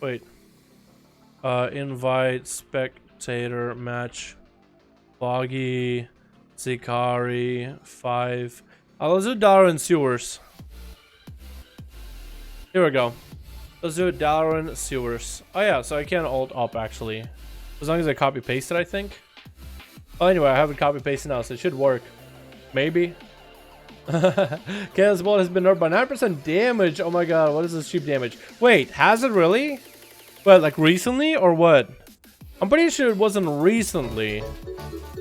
Wait. Invite, spectator, match, Boggy, Zikari, 5. Let's do Dalaran Sewers. Here we go. Let's do Dalaran Sewers. Oh yeah, so I can alt up actually. As long as I copy paste it, I think. Oh, anyway, I have it copy pasted now, so it should work. Maybe. Chaos Ball has been nerfed by 9% damage. Oh my god, what is this cheap damage? Wait, has it really? What, like recently or what? I'm pretty sure it wasn't recently.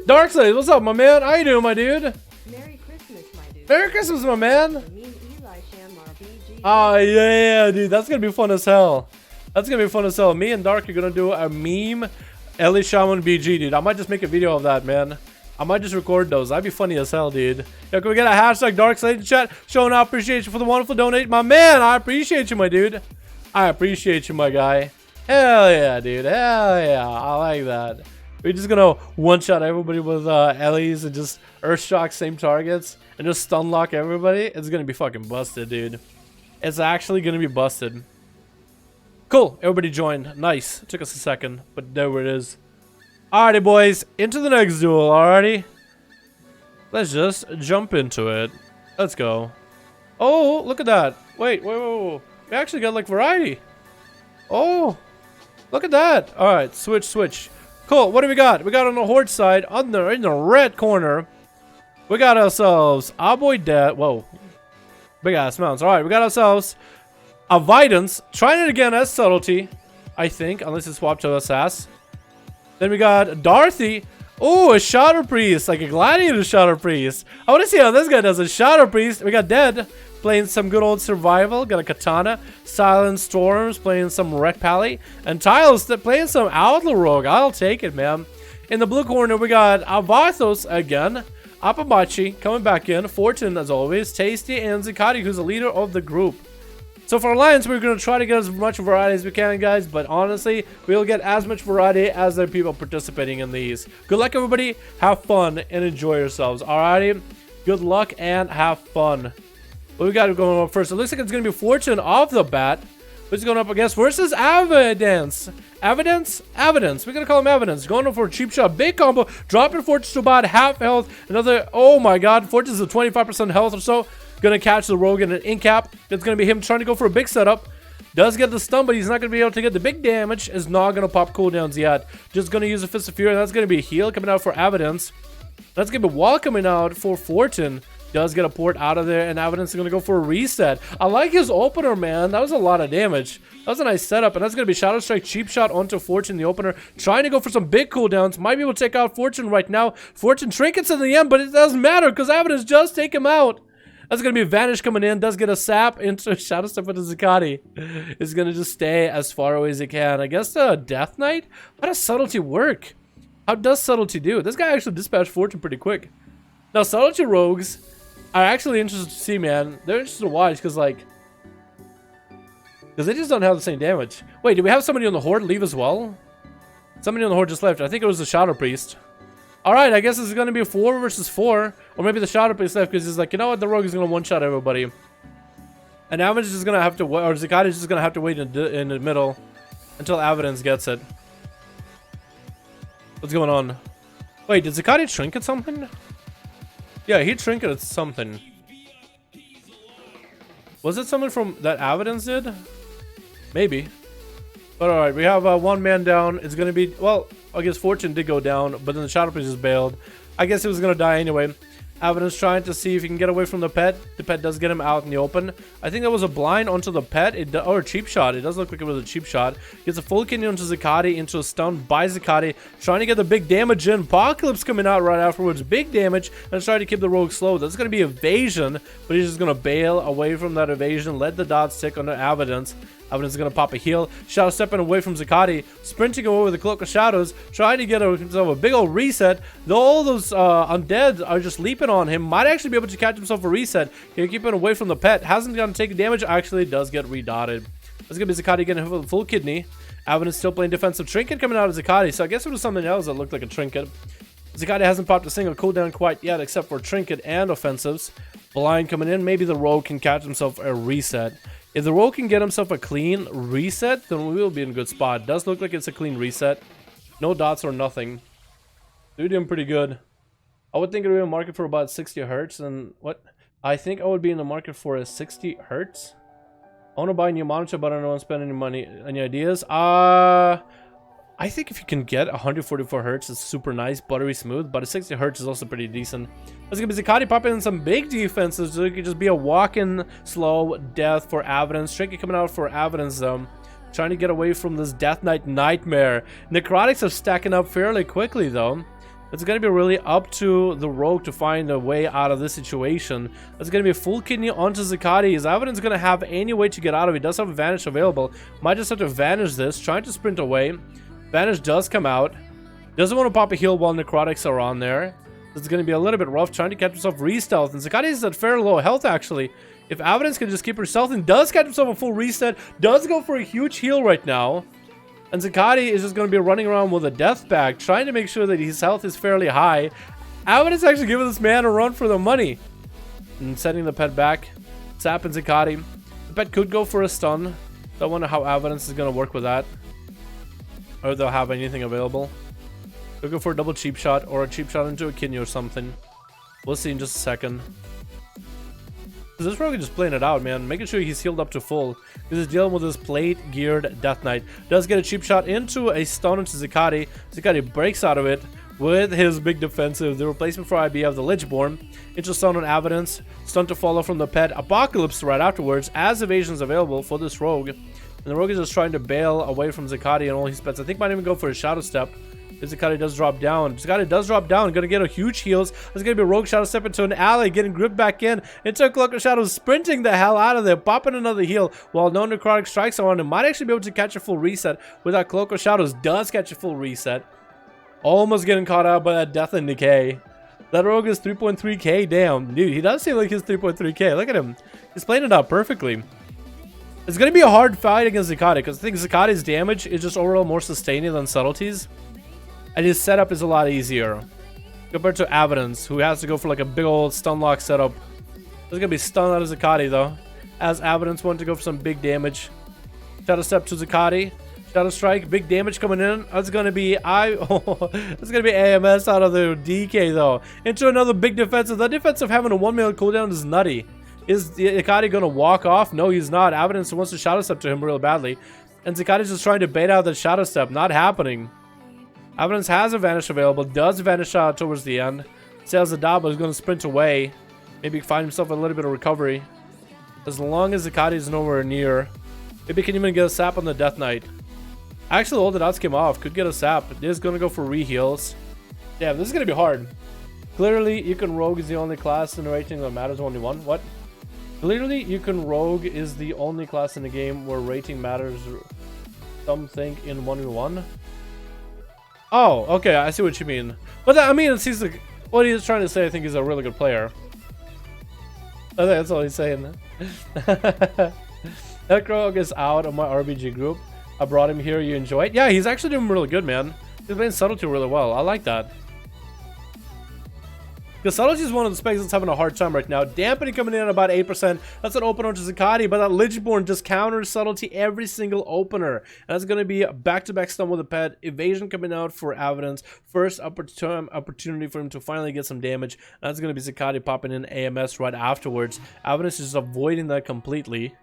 Darkseid, what's up, my man? How you doing, my dude? Merry Christmas, my dude. Merry Christmas, my man. Me and Eli Sham are BG. Oh, yeah, dude. That's going to be fun as hell. That's going to be fun as hell. Me and Dark are going to do a meme Ellie Shaman BG, dude. I might just make a video of that, man. I might just record those. That'd be funny as hell, dude. Yo, can we get a hashtag Darkseid in chat? Showing our appreciation for the wonderful donate. My man, I appreciate you, my dude. I appreciate you, my guy. Hell yeah, dude. Hell yeah. I like that. We're just gonna one-shot everybody with Ellie's and just Earthshock same targets and just stun lock everybody. It's gonna be fucking busted, dude. It's actually gonna be busted. Cool. Everybody joined. Nice. Took us a second, but there it is. Alrighty, boys. Into the next duel. Alrighty. Let's just jump into it. Let's go. Oh, look at that. Wait. We actually got like variety. Oh, look at that. Alright, switch. Cool, what do we got? We got on the Horde side, in the red corner, we got ourselves our boy Dead. Whoa, big ass mounts. Alright, we got ourselves a Vidance, trying it again as subtlety, I think, unless it's swapped to Assas. Then we got Dorothy. Oh, a Shadow Priest, like a Gladiator Shadow Priest. I want to see how this guy does a Shadow Priest. We got Dead playing some good old survival. Got a Katana. Silent Storms playing some Red Pally. And Tiles that playing some Outlaw Rogue. I'll take it, man. In the blue corner, we got Alvarthos again. Apamachi coming back in. Fortune, as always. Tasty and Zikari, who's the leader of the group. So for Alliance, we're going to try to get as much variety as we can, guys. But honestly, we'll get as much variety as there are people participating in these. Good luck, everybody. Have fun and enjoy yourselves. Alrighty? Good luck and have fun. What we got going on first? It looks like it's going to be Fortune off the bat. Who's going up against versus Evidence. Evidence? Evidence. We're going to call him Evidence. Going up for a cheap shot. Big combo. Dropping Fortune to about half health. Another, oh my god. Fortune's at 25% health or so. Going to catch the Rogue in an in-cap. It's going to be him trying to go for a big setup. Does get the stun, but he's not going to be able to get the big damage. Is not going to pop cooldowns yet. Just going to use a Fist of Fury. That's going to be a heal coming out for Evidence. That's going to be wall coming out for Fortune. Does get a port out of there, and Addons is going to go for a reset. I like his opener, man. That was a lot of damage. That was a nice setup, and that's going to be Shadow Strike, cheap shot onto Fortune, the opener. Trying to go for some big cooldowns. Might be able to take out Fortune right now. Fortune trinkets in the end, but it doesn't matter because Addons just take him out. That's going to be Vanish coming in. Does get a sap into Shadow Step with the Zakati. Is going to just stay as far away as he can. I guess Death Knight? How does Subtlety work? How does Subtlety do? This guy actually dispatched Fortune pretty quick. Now, Subtlety rogues are actually interested to see, man. They're interested to watch because, like, because they just don't have the same damage. Wait, do we have somebody on the Horde leave as well? Somebody on the Horde just left. I think it was the Shadow Priest. Alright, I guess this is going to be a 4 versus 4. Or maybe the Shadow Priest left because he's like, you know what, the Rogue is going to one-shot everybody. And Addons is just going to have to, or Zakati is just going to have to wait in the middle until Addons gets it. What's going on? Wait, did Zakati trinket something? Yeah, he trinketed something. Was it something from that Addons did? Maybe. But alright, we have one man down. It's going to be, well, I guess Fortune did go down, but then the Shadow Priest just bailed. I guess he was going to die anyway. Addons trying to see if he can get away from the pet. The pet does get him out in the open. I think that was a blind onto the pet, or a cheap shot. It does look like it was a cheap shot. Gets a full kidney onto Zakati, into a stun by Zakati. Trying to get the big damage in. Apocalypse coming out right afterwards. Big damage, and trying to keep the rogue slow. That's going to be evasion, but he's just going to bail away from that evasion. Let the dots tick under Addons. Addons is going to pop a heal. Shadow stepping away from Zakati. Sprinting away with the Cloak of Shadows. Trying to get himself a big old reset. Though all those undead are just leaping on him. Might actually be able to catch himself a reset. Can keep it away from the pet. Hasn't gotten to take damage. Actually does get redotted. That's going to be Zakati getting hit with a full kidney. Addons still playing defensive. Trinket coming out of Zakati. So I guess it was something else that looked like a trinket. Zakati hasn't popped a single cooldown quite yet except for trinket and offensives. Blind coming in. Maybe the rogue can catch himself a reset. If the rogue can get himself a clean reset, then we will be in a good spot. Does look like it's a clean reset. No dots or nothing. They're doing pretty good. I would think it would be in the market for about 60 hertz. And what? I think I would be in the market for a 60 hertz. I want to buy a new monitor, but I don't want to spend any money. Any ideas? I think if you can get 144 hertz, it's super nice, buttery smooth, but a 60 hertz is also pretty decent. That's gonna be Zakati popping in some big defenses, so it could just be a walk-in slow death for Addons. Trinket coming out for Addons, trying to get away from this Death Knight nightmare. Necrotics are stacking up fairly quickly, though. It's gonna be really up to the rogue to find a way out of this situation. It's gonna be a full kidney onto Zakati. Is Addons gonna have any way to get out of it? He does have a Vanish available. Might just have to Vanish this, trying to sprint away. Vanish does come out. Doesn't want to pop a heal while Necrotics are on there. It's going to be a little bit rough trying to catch himself re-stealth. And Zakati is at fairly low health, actually. If Addons can just keep her stealthing, does catch himself a full reset. Does go for a huge heal right now. And Zakati is just going to be running around with a death bag, trying to make sure that his health is fairly high. Addons actually giving this man a run for the money. And setting the pet back. Zapping Zakati. The pet could go for a stun. So I wonder how Addons is going to work with that. Or they'll have anything available. They'll go for a double cheap shot or a cheap shot into a kidney or something. We'll see in just a second. This rogue is just playing it out, man. Making sure he's healed up to full. This is dealing with this plate geared Death Knight. Does get a cheap shot into a stun into Zakati. Zakati breaks out of it with his big defensive. The replacement for IBF, the Lichborn. Into stun on Addons. Stun to follow from the pet. Apocalypse right afterwards as evasions available for this rogue. And the rogue is just trying to bail away from Zakati and all his pets. I think might even go for a Shadow Step. If Zakati does drop down. Zakati does drop down. Gonna get a huge heals. There's gonna be a rogue Shadow Step into an ally. Getting gripped back in. Into a Cloak of Shadows. Sprinting the hell out of there. Popping another heal. While no necrotic strikes on him. Might actually be able to catch a full reset. With that Cloak of Shadows. Does catch a full reset. Almost getting caught out by that Death and Decay. That rogue is 3.3k. Damn. Dude, he does seem like he's 3.3k. Look at him. He's playing it out perfectly. It's going to be a hard fight against Zakati because I think Zakati's damage is just overall more sustaining than Subtleties. And his setup is a lot easier compared to Addons, who has to go for like a big old stun lock setup. There's going to be stun out of Zakati though, as Addons want to go for some big damage. Shadow Step to Zakati. Shadow Strike, big damage coming in. That's going to be it's going to be AMS out of the DK though. Into another big defensive. That defensive having a 1 minute cooldown is nutty. Is Zakati going to walk off? No, he's not. Addons wants to Shadow Step to him real badly. And Zakati's just trying to bait out the Shadow Step. Not happening. Addons has a Vanish available. Does Vanish out towards the end. Says the Daba is going to sprint away. Maybe find himself a little bit of recovery. As long as Zakati is nowhere near. Maybe he can even get a sap on the Death Knight. Actually, all the dots came off. Could get a sap. This is going to go for re-heals. Damn, this is going to be hard. Clearly, you can rogue is the only class in the rating that matters only one. What? Clearly, you can rogue is the only class in the game where rating matters. Some think in 1v1. Oh, okay, I see what you mean. But I mean, it seems like what he is trying to say. I think he's a really good player. I think that's all he's saying. That rogue is out of my RBG group. I brought him here. You enjoy it? Yeah, he's actually doing really good, man. He's playing subtlety really well. I like that. Because subtlety is one of the specs that's having a hard time right now. Dampening coming in at about 8%. That's an opener to Zakati, but that Lichborn just counters subtlety every single opener. And that's going to be a back-to-back stun with a pet. Evasion coming out for Addons. First opportunity for him to finally get some damage. And that's going to be Zakati popping in AMS right afterwards. Addons is avoiding that completely.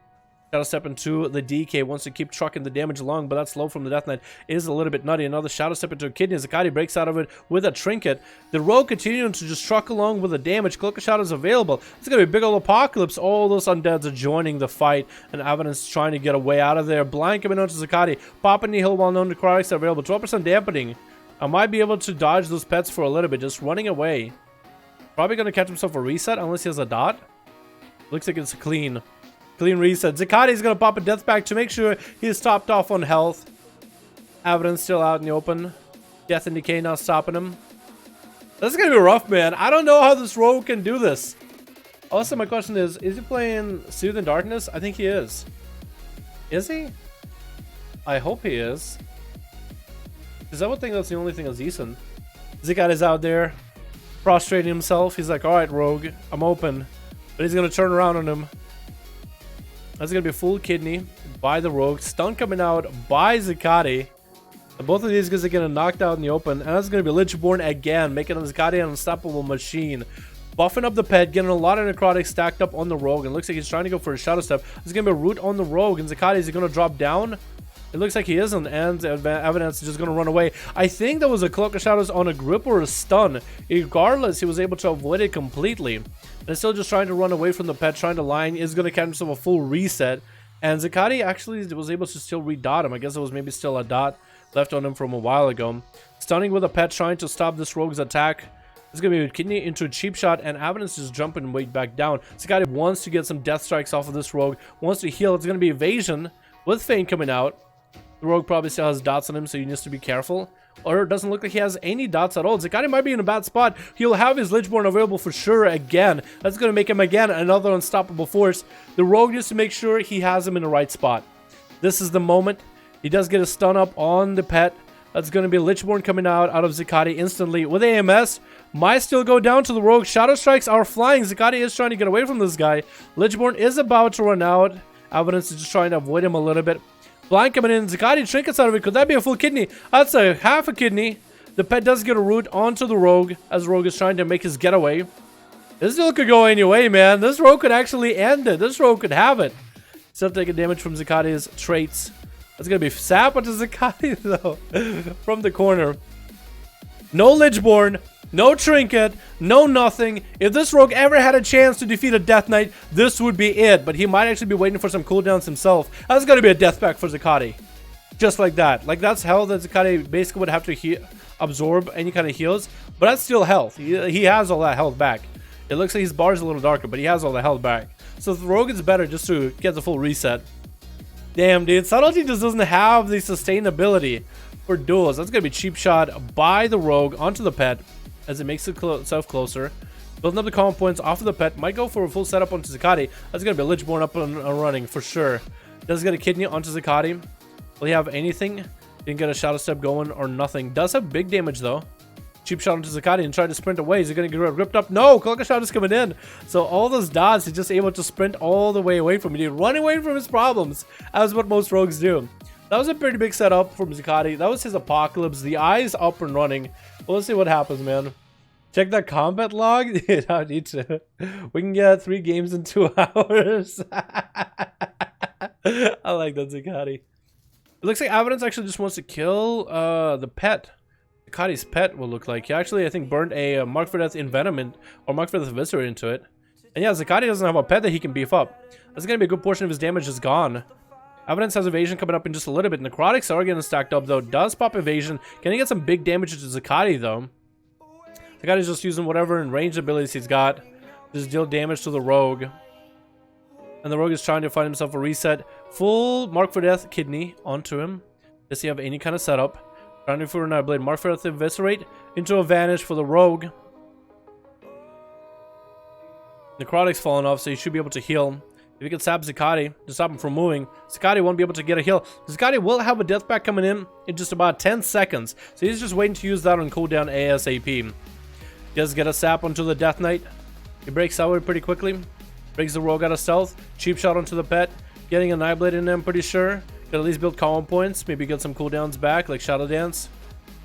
Shadow Step into the DK, wants to keep trucking the damage along, but that slow from the Death Knight is a little bit nutty. Another Shadow Step into a Kidney. Zakati breaks out of it with a Trinket. The Rogue continuing to just truck along with the damage. Cloak of Shadow is available. It's going to be a big old apocalypse. All those undeads are joining the fight, and Addons trying to get a way out of there. Blind coming on to Zakati. Popping the hill while known necrotics are available. 12% dampening. I might be able to dodge those pets for a little bit, just running away. Probably going to catch himself a reset unless he has a dot. Looks like it's a clean reset. Zakati is going to pop a death back to make sure he's topped off on health. Addons still out in the open. Death and Decay now stopping him. This is going to be rough, man. I don't know how this rogue can do this. Also, my question is he playing Soothe in Darkness? I think he is. Is he? I hope he is. Because I would think that's the only thing that's decent. Zakati's out there, prostrating himself. He's like, alright, rogue, I'm open. But he's going to turn around on him. That's going to be a full kidney by the rogue. Stun coming out by Zakati. And both of these guys are getting knocked out in the open. And that's going to be Lichborn again, making Zakati an unstoppable machine. Buffing up the pet, getting a lot of necrotics stacked up on the rogue. And it looks like he's trying to go for a Shadow Step. There's going to be a root on the rogue. And Zakati, is he going to drop down? It looks like he isn't, and Addons is just going to run away. I think that was a Cloak of Shadows on a grip or a stun. Regardless, he was able to avoid it completely. And still just trying to run away from the pet, trying to line, is going to catch himself a full reset. And Zakati actually was able to still re-dot him. I guess it was maybe still a dot left on him from a while ago. Stunning with a pet, trying to stop this rogue's attack. It's going to be a kidney into a cheap shot, and Addons just jumping and way back down. Zakati wants to get some death strikes off of this rogue, wants to heal. It's going to be evasion with Feint coming out. The rogue probably still has dots on him, so he needs to be careful. Or it doesn't look like he has any dots at all. Zakati might be in a bad spot. He'll have his Lichborn available for sure again. That's going to make him again another unstoppable force. The rogue needs to make sure he has him in the right spot. This is the moment. He does get a stun up on the pet. That's going to be Lichborn coming out of Zakati instantly with AMS. Might still go down to the rogue. Shadow strikes are flying. Zakati is trying to get away from this guy. Lichborn is about to run out. Addons is just trying to avoid him a little bit. Blind coming in. Zakati trinkets out of it. Could that be a full kidney? That's a half a kidney. The pet does get a root onto the rogue as the rogue is trying to make his getaway. This still could go any way, man. This rogue could actually end it. This rogue could have it. Still taking damage from Zakati's traits. That's going to be sap onto Zakati, though, from the corner. No Lichborn. No trinket, no nothing. If this rogue ever had a chance to defeat a Death Knight, this would be it. But he might actually be waiting for some cooldowns himself. That's going to be a death pack for Zakati. Just like that. Like, that's health that Zakati basically would have to absorb any kind of heals. But that's still health. He has all that health back. It looks like his bar is a little darker, but he has all the health back. So the rogue is better just to get the full reset. Damn, dude. Subtlety just doesn't have the sustainability for duels. That's going to be cheap shot by the rogue onto the pet. As it makes itself closer. Building up the common points off of the pet. Might go for a full setup onto Zakati. That's going to be a Lichborn up and running for sure. Does get a kidney onto Zakati. Will he have anything? Didn't get a Shadow Step going or nothing. Does have big damage though. Cheap shot onto Zakati and try to sprint away. Is he going to get ripped up? No! Cloak of Shadow is coming in. So all those dots, he's just able to sprint all the way away from it. Dude, run away from his problems. As what most rogues do. That was a pretty big setup from Zakati. That was his apocalypse. The eye's up and running. Well, let's see what happens, man. Check that combat log. Dude, I need to. We can get 3 games in 2 hours. I like that, Zakati. It looks like Addons actually just wants to kill the pet. Zakati's pet will look like. He actually, I think, burned a Mark for Death Envenomment or Mark for Death Viscera into it. And yeah, Zakati doesn't have a pet that he can beef up. That's going to be a good portion of his damage is gone. Evidence has evasion coming up in just a little bit. Necrotics are getting stacked up though. Does pop evasion. Can he get some big damage to Zakati though? Zakati's just using whatever in range abilities he's got. Just deal damage to the rogue. And the rogue is trying to find himself a reset. Full Mark for Death kidney onto him. Does he have any kind of setup? Trying for another blade. Mark for Death eviscerate into a vanish for the rogue. Necrotic's falling off, so he should be able to heal. If he can stab Zakati to stop him from moving, Zakati won't be able to get a heal. Zakati will have a death pack coming in just about 10 seconds. So he's just waiting to use that on cooldown ASAP. He does get a sap onto the Death Knight. He breaks out pretty quickly. Breaks the rogue out of stealth. Cheap shot onto the pet. Getting a Nightblade in there, I'm pretty sure. Could at least build combo points. Maybe get some cooldowns back, like Shadow Dance.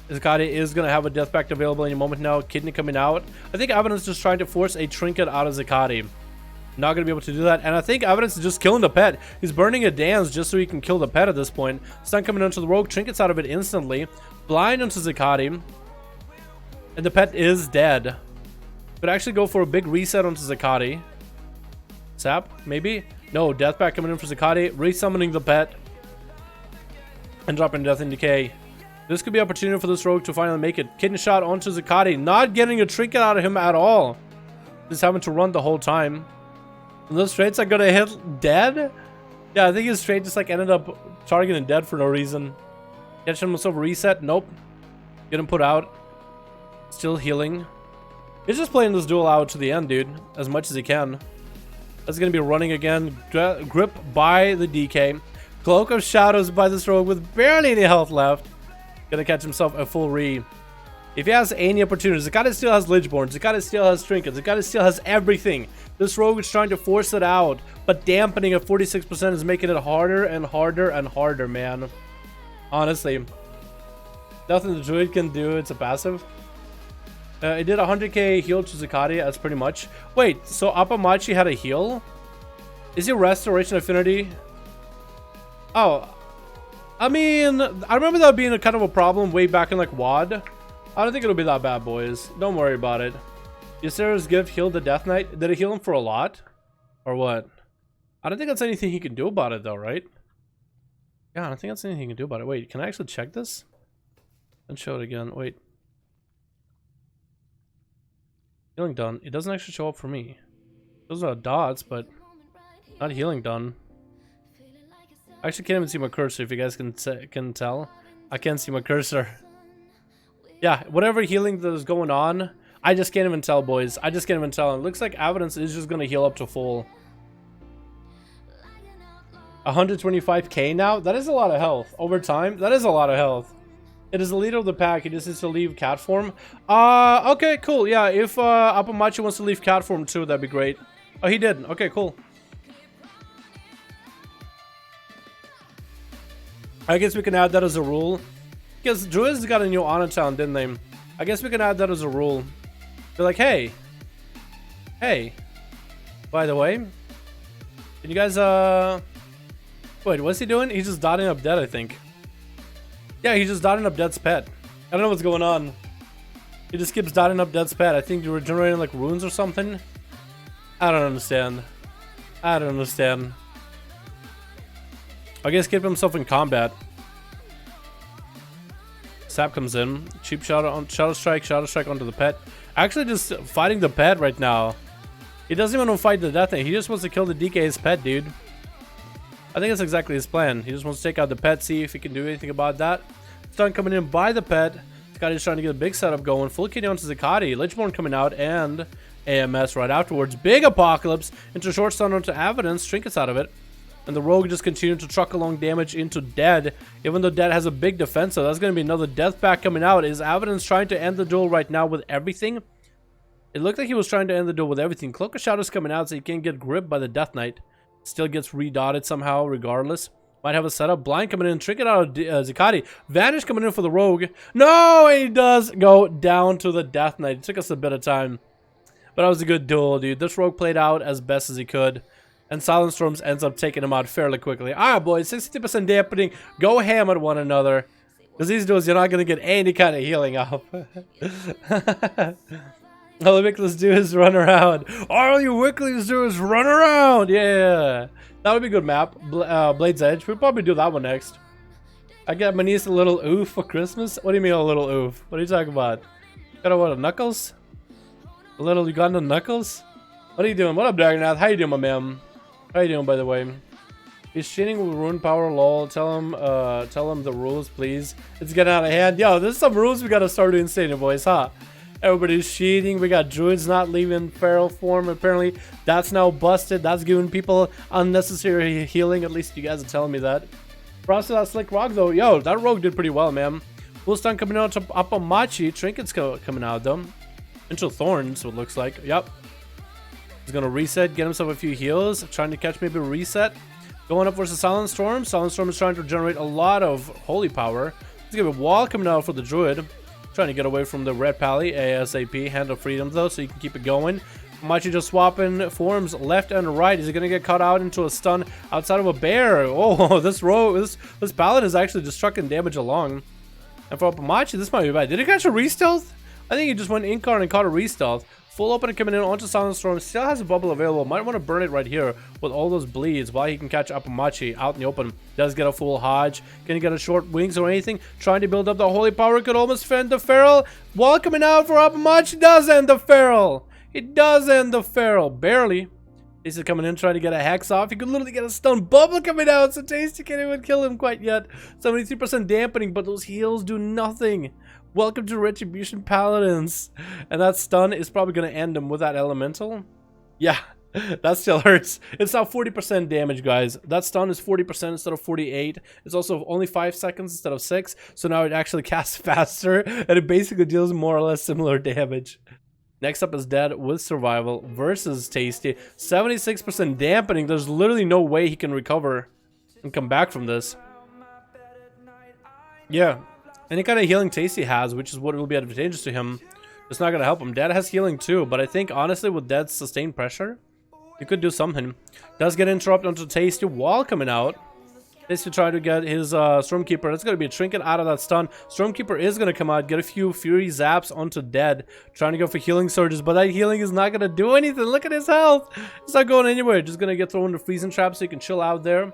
Zakati is going to have a death pack available any moment now. Kidney coming out. I think Evidence is just trying to force a trinket out of Zakati. Not going to be able to do that. And I think Evidence is just killing the pet. He's burning a dance just so he can kill the pet at this point. Stun coming onto the rogue. Trinkets out of it instantly. Blind onto Zakati. And the pet is dead. Could actually go for a big reset onto Zakati. Sap, maybe? No, death pack coming in for Zakati. Resummoning the pet. And dropping Death and Decay. This could be an opportunity for this rogue to finally make it. Kidney shot onto Zakati. Not getting a trinket out of him at all. Just having to run the whole time. And those traits are gonna hit dead? Yeah, I think his trait just like ended up targeting dead for no reason. Catching himself a reset? Nope. Get him put out. Still healing. He's just playing this duel out to the end, dude. As much as he can. That's gonna be running again. Grip by the DK. Cloak of Shadows by this rogue with barely any health left. Gonna catch himself a full re. If he has any opportunities, Zakati still has Lichborn, Zakati still has Trinkets, Zakati still has everything. This rogue is trying to force it out, but dampening at 46% is making it harder and harder and harder, man. Honestly. Nothing the druid can do, it's a passive. It did 100k heal to Zakati, that's pretty much. Wait, so Apamachi had a heal? Is he Restoration Affinity? Oh. I mean, I remember that being a kind of a problem way back in like WoD. I don't think it'll be that bad, boys. Don't worry about it. Ysera's gift healed the Death Knight. Did it heal him for a lot? Or what? I don't think that's anything he can do about it though, right? Yeah, I don't think that's anything he can do about it. Wait, can I actually check this? And show it again. Wait. Healing done. It doesn't actually show up for me. Those are dots, but not healing done. I actually can't even see my cursor if you guys can tell. I can't see my cursor. Yeah, whatever healing that is going on, I just can't even tell, boys. I just can't even tell. It looks like Evidence is just going to heal up to full. 125k now? That is a lot of health. Over time, that is a lot of health. It is the leader of the pack. He just needs to leave cat form. Okay, cool. Yeah, if Apamachi wants to leave cat form too, that'd be great. Oh, he did. Okay, cool. I guess we can add that as a rule. Because Druids got a new honor town, didn't they? I guess we can add that as a rule. They're like, hey. Hey. By the way. Can you guys, wait, what's he doing? He's just dotting up dead, I think. Yeah, he's just dotting up Dead's pet. I don't know what's going on. He just keeps dotting up Dead's pet. I think you're regenerating like runes or something. I don't understand. I don't understand. I guess keep himself in combat. Sap comes in. Cheap shot on Shadow Strike onto the pet. Actually just fighting the pet right now. He doesn't even want to fight the Death Knight. He just wants to kill the DK's pet, dude. I think that's exactly his plan. He just wants to take out the pet, see if he can do anything about that. Stun coming in by the pet. Zakati's trying to get a big setup going. Full kidney onto Zakati. Lichborn coming out and AMS right afterwards. Big Apocalypse into short stun onto Evidence. Trinkets out of it. And the rogue just continued to truck along damage into Dead. Even though Dead has a big defense, so that's going to be another death pack coming out. Is Evidence trying to end the duel right now with everything? It looked like he was trying to end the duel with everything. Cloak of Shadows coming out so he can't get gripped by the Death Knight. Still gets redotted somehow regardless. Might have a setup. Blind coming in. Trinket out of Zakati. Vanish coming in for the rogue. No! He does go down to the Death Knight. It took us a bit of time. But that was a good duel, dude. This rogue played out as best as he could. And Silent Storms ends up taking him out fairly quickly. Alright, boys. 60% dampening. Go ham at one another. Because these duels, you're not going to get any kind of healing up. All the Wickless do is run around. All you Wickless do is run around. Yeah. That would be a good map. Blade's Edge. We'll probably do that one next. I got my niece a little oof for Christmas. What do you mean a little oof? What are you talking about? Got a what, Knuckles? A little Ugandan Knuckles? What are you doing? What up, Dragonath? How you doing, my man? How you doing, by the way? He's cheating with rune power, lol. Tell him the rules, please. It's getting out of hand. Yo, there's some rules we gotta start doing, Stadium Boys, huh? Everybody's cheating. We got druids not leaving feral form. Apparently, that's now busted. That's giving people unnecessary healing. At least you guys are telling me that. Process that slick rock though. Yo, that rogue did pretty well, man. Full stun coming out to Apamachi. Trinkets coming out though. Into Thorns, so it looks like. Yep. He's gonna reset, get himself a few heals. Trying to catch maybe a reset. Going up versus Silent Storm. Silent Storm is trying to generate a lot of holy power. He's gonna have a wall coming out for the druid. Trying to get away from the red pally ASAP. Hand of freedom though, so you can keep it going. Machi just swapping forms left and right. Is he gonna get caught out into a stun outside of a bear? Oh, this paladin is actually just trucking damage along. And for Machi, this might be bad. Did he catch a re-stealth? I think he just went incarn and caught a re-stealth. Full open coming in onto Silent Storm. Still has a bubble available. Might want to burn it right here with all those bleeds while he can catch Apamachi out in the open. Does get a full Hodge. Can he get a short wings or anything? Trying to build up the holy power. Could almost fend the feral. Wall coming out for Apamachi. Does end the feral. It does end the feral. Barely. This is coming in trying to get a hex off. He could literally get a stun bubble coming out. So Tasty can't even kill him quite yet. 73% dampening, but those heals do nothing. Welcome to Retribution Paladins. And that stun is probably going to end him with that elemental. Yeah, that still hurts. It's now 40% damage, guys. That stun is 40% instead of 48. It's also only 5 seconds instead of 6. So now it actually casts faster. And it basically deals more or less similar damage. Next up is Dead with Survival versus Tasty. 76% dampening. There's literally no way he can recover and come back from this. Yeah. Any kind of healing Tasty has, which is what will be advantageous to him, it's not going to help him. Dead has healing too, but I think honestly with Dead's sustained pressure, he could do something. Does get interrupted onto Tasty. Wall coming out. Tasty try to get his Stormkeeper. That's going to be a trinket out of that stun. Stormkeeper is going to come out, get a few Fury Zaps onto Dead. Trying to go for healing surges, but that healing is not going to do anything. Look at his health. It's not going anywhere. Just going to get thrown into freezing trap so he can chill out there.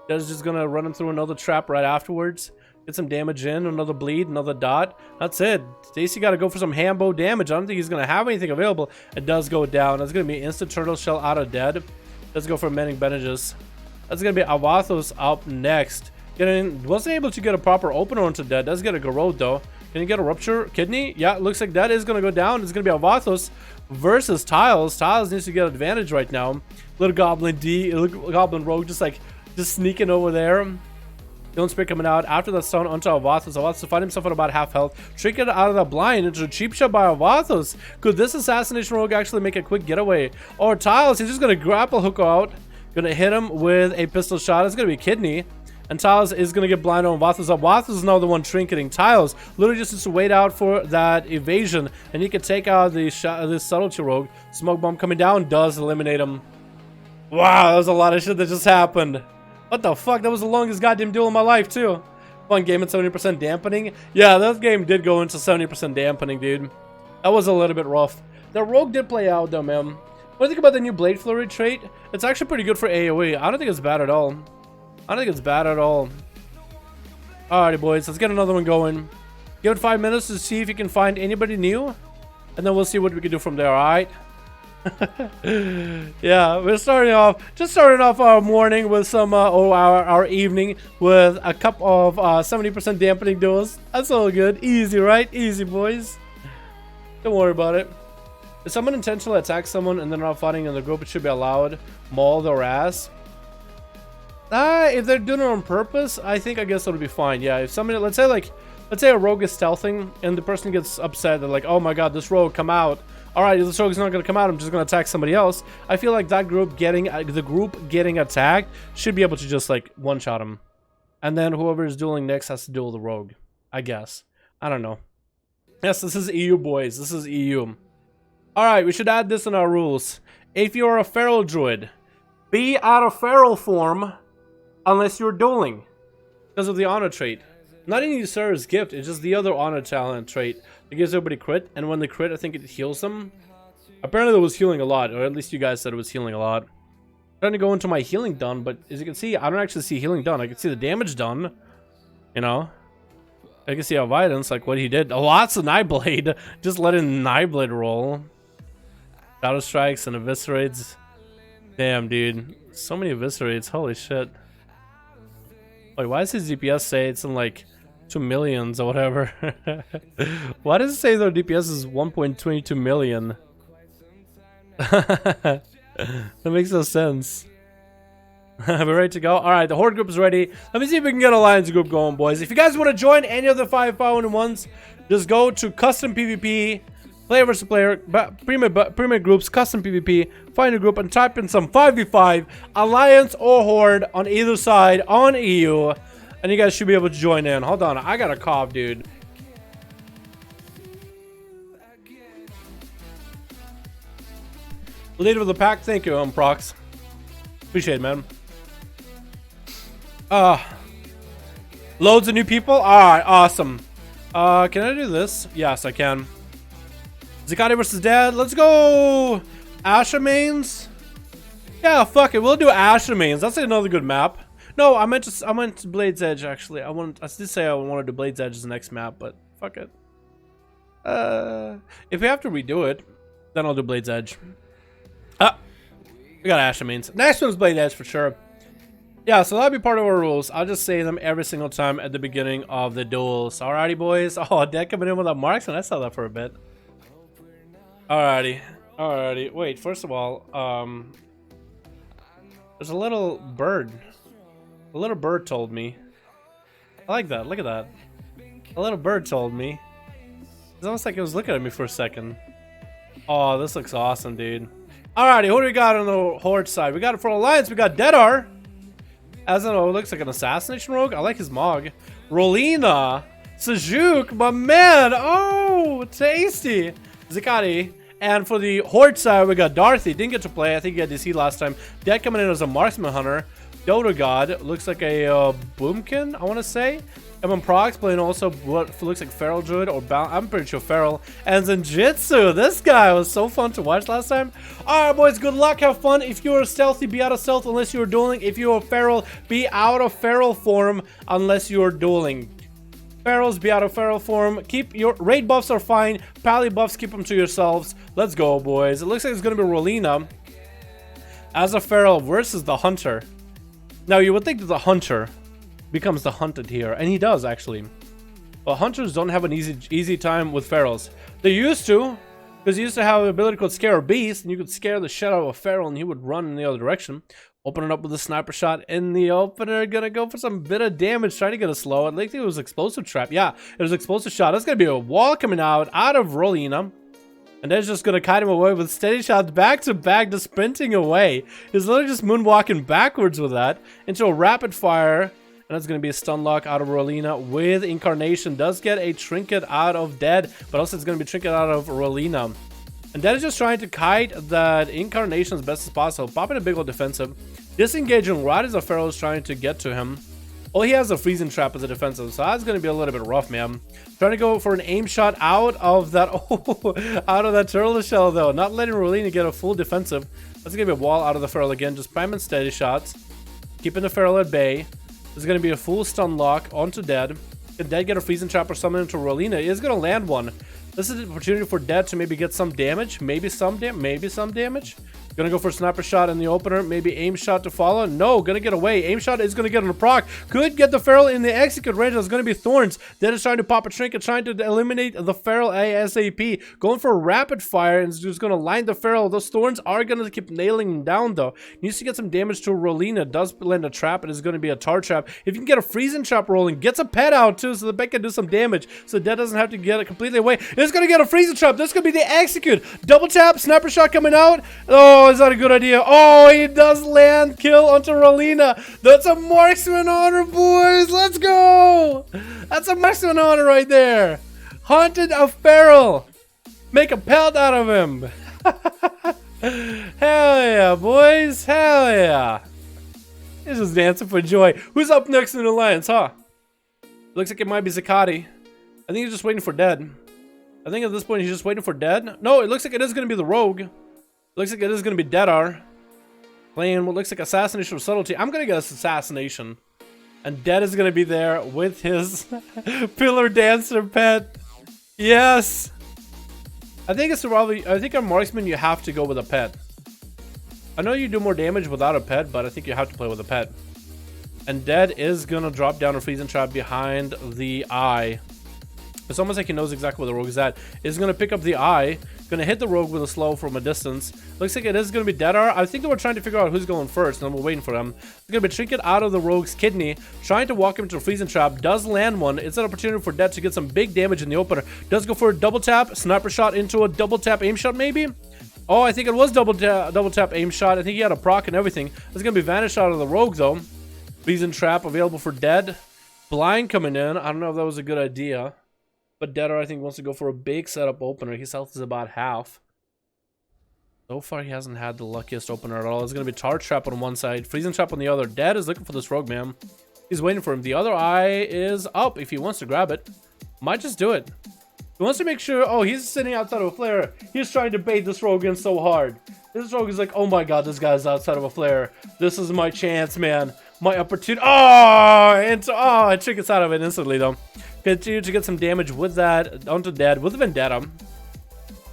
Dead's just going to run him through another trap right afterwards. Get some damage in, another bleed, another dot. That's it. Stacy got to go for some Hambo damage. I don't think he's going to have anything available. It does go down. That's going to be instant turtle shell out of Dead. Let's go for Mending Bandages. That's going to be Avathos up next. Wasn't able to get a proper opener onto Dead. Does get a Garrod though. Can he get a Rupture Kidney? Yeah, it looks like that is going to go down. It's going to be Avathos versus Tiles. Tiles needs to get advantage right now. Little Goblin Goblin Rogue just sneaking over there. Don't Spirit coming out after that stun onto Avathos. Avathos to find himself at about half health. Trinket out of the blind into a cheap shot by Avathos. Could this Assassination Rogue actually make a quick getaway? Or Tiles, he's just going to grapple hook out. Going to hit him with a pistol shot. It's going to be Kidney. And Tiles is going to get blind on Avathos. Avathos is now the one trinketing. Tiles literally just needs to wait out for that evasion. And he can take out the this Subtlety Rogue. Smoke Bomb coming down does eliminate him. Wow, that was a lot of shit that just happened. What the fuck? That was the longest goddamn duel in my life, too. Fun game at 70% dampening. Yeah, that game did go into 70% dampening, dude. That was a little bit rough. The Rogue did play out, though, man. What do you think about the new Blade Flurry trait? It's actually pretty good for AoE. I don't think it's bad at all. Alrighty, boys. Let's get another one going. Give it 5 minutes to see if you can find anybody new. And then we'll see what we can do from there, alright? Yeah, we're starting off our morning with some our evening with a cup of 70% dampening duels. That's all good. Easy, right? Easy, boys. Don't worry about it. If someone intentionally attacks someone and they're not fighting in the group, it should be allowed. Maul their ass. If they're doing it on purpose, I guess it'll be fine. Yeah, if somebody, let's say a rogue is stealthing and the person gets upset, they're like, oh my god, this rogue, come out. Alright, this rogue's not going to come out, I'm just going to attack somebody else. I feel like that group getting attacked should be able to just like one-shot him. And then whoever is dueling next has to duel the rogue, I guess. I don't know. Yes, this is EU, boys. This is EU. Alright, we should add this in our rules. If you're a feral druid, be out of feral form unless you're dueling. Because of the honor trait. Not in Usurer's Gift, it's just the other honor talent trait. It gives everybody crit, and when they crit, I think it heals them. Apparently it was healing a lot, or at least you guys said it was healing a lot. I'm trying to go into my healing done, but as you can see, I don't actually see healing done. I can see the damage done, you know. I can see avoidance, like what he did. Lots of Nightblade, just letting Nightblade roll. Shadow strikes and eviscerates. Damn, dude, so many eviscerates. Holy shit. Wait, why does his DPS say it's in like 2 millions or whatever? Why does it say their DPS is 1.22 million? That makes no sense. We're ready to go. All right, the horde group is ready. Let me see if we can get a alliance group going, boys. If you guys want to join any of the 5-5-1-1s, just go to custom PvP, player versus player, premier groups, custom PvP, find a group and type in some 5v5 alliance or horde on either side on EU, and you guys should be able to join in. Hold on, I got a cough, dude. Leader of the pack, thank you, Prox. Appreciate it, man. Loads of new people. All right, awesome. Can I do this? Yes, I can. Zakati versus Dad. Let's go. Asher mains. Yeah, fuck it. We'll do Asher mains. That's another good map. No, I meant Blade's Edge actually. I did say I wanted to Blade's Edge as the next map, but fuck it. If we have to redo it, then I'll do Blade's Edge. We got Asher mains. Next one's Blade Edge for sure. Yeah, so that'll be part of our rules. I'll just say them every single time at the beginning of the duels. Alrighty, boys. Oh, Dead coming in with a marksman. I saw that for a bit. Alrighty. Alrighty. Wait, first of all, there's a little bird. A little bird told me. I like that. Look at that. A little bird told me. It's almost like it was looking at me for a second. Oh, this looks awesome, dude. Alrighty, who do we got on the horde side? We got it for Alliance. We got Deadar. As I know, it looks like an assassination rogue. I like his mog. Rolina. Sejuk, my man. Oh, tasty. Zakati. And for the horde side, we got Dorothy. Didn't get to play. I think he got DC last time. Dead coming in as a marksman hunter. Dodo God. Looks like a boomkin, I want to say. Evan Prox playing also what looks like Feral Druid or I'm pretty sure Feral. And Zenjitsu. This guy was so fun to watch last time. Alright, boys. Good luck. Have fun. If you're stealthy, be out of stealth unless you're dueling. If you're Feral, be out of Feral form unless you're dueling. Ferals, be out of Feral form. Keep your raid buffs are fine. Pally buffs, keep them to yourselves. Let's go, boys. It looks like it's going to be Rolina as a Feral versus the Hunter. Now, you would think that the Hunter becomes the hunted here, and he does actually. But hunters don't have an easy time with ferals. They used to, because you used to have an ability called Scare a Beast, and you could scare the shit out of a feral, and he would run in the other direction. Open it up with a sniper shot in the opener. Gonna go for some bit of damage, trying to get a slow. I think it was explosive trap. Yeah, it was explosive shot. That's gonna be a wall coming out of Rolina. And then just gonna kite him away with steady shots back to back, just sprinting away. He's literally just moonwalking backwards with that into a rapid fire. And that's going to be a stun lock out of Rolina with Incarnation. Does get a trinket out of Dead, but also it's going to be trinket out of Rolina. And Dead is just trying to kite that Incarnation as best as possible. Popping a big old defensive. Disengaging right as a Feral is trying to get to him. Oh, he has a freezing trap as a defensive, so that's going to be a little bit rough, man. Trying to go for an aim shot out of that out of that turtle shell, though. Not letting Rolina get a full defensive. That's going to be a wall out of the Feral again. Just spamming steady shots. Keeping the Feral at bay. There's going to be a full stun lock onto Dead. Can Dead get a freezing trap or summon into Rolina? He is going to land one. This is an opportunity for Dead to maybe get some damage. Maybe some damage. Gonna go for a sniper shot in the opener. Maybe aim shot to follow. No, gonna get away. Aim shot is gonna get on a proc. Could get the Feral in the execute range. There's gonna be Thorns. Dead is trying to pop a trinket, trying to eliminate the Feral ASAP. Going for a rapid fire and is just gonna line the Feral. Those Thorns are gonna keep nailing him down though. Needs to get some damage to Rolina. Does land a trap. It is gonna be a tar trap. If you can get a freezing trap rolling, gets a pet out too, so the pet can do some damage. So Dead doesn't have to get it completely away. It's gonna get a freezing trap. This is gonna be the execute. Double tap, sniper shot coming out. Oh, is that a good idea? Oh, he does land kill onto Rolina. That's a marksman honor, boys. Let's go. That's a marksman honor right there. Haunted a Feral. Make a pelt out of him. Hell yeah, boys. Hell yeah. This is dancing for joy. Who's up next in the alliance, huh? Looks like it might be Zakati. I think he's just waiting for Dead. I think at this point he's just waiting for dead. No, it looks like it is going to be the rogue. Looks like it is going to be Deadar. Playing what looks like assassination with subtlety. I'm going to guess assassination. And Dead is going to be there with his pillar dancer pet. Yes. I think it's probably, I think a marksman you have to go with a pet. I know you do more damage without a pet, but I think you have to play with a pet. And Dead is going to drop down a freezing trap behind the eye. It's almost like he knows exactly where the rogue is at. He's going to pick up the eye. Going to hit the rogue with a slow from a distance. Looks like it is going to be Deadar. I think they were trying to figure out who's going first, and we're waiting for them. It's going to be Trinket out of the rogue's kidney. Trying to walk him into a freezing trap. Does land one. It's an opportunity for Dead to get some big damage in the opener. Does go for a double tap. Sniper shot into a double tap aim shot maybe? Oh, I think it was double tap aim shot. I think he had a proc and everything. It's going to be vanished out of the rogue though. Freezing trap available for Dead. Blind coming in. I don't know if that was a good idea. But Deadar, I think, wants to go for a big setup opener. His health is about half. So far, he hasn't had the luckiest opener at all. It's going to be Charge Trap on one side, Freezing Trap on the other. Dead is looking for this rogue, man. He's waiting for him. The other eye is up if he wants to grab it. Might just do it. He wants to make sure... Oh, he's sitting outside of a flare. He's trying to bait this rogue in so hard. This rogue is like, oh my god, this guy's outside of a flare. This is my chance, man. My opportunity... Oh! I trick out of it instantly, though. Continue to get some damage with that onto Dead with Vendetta.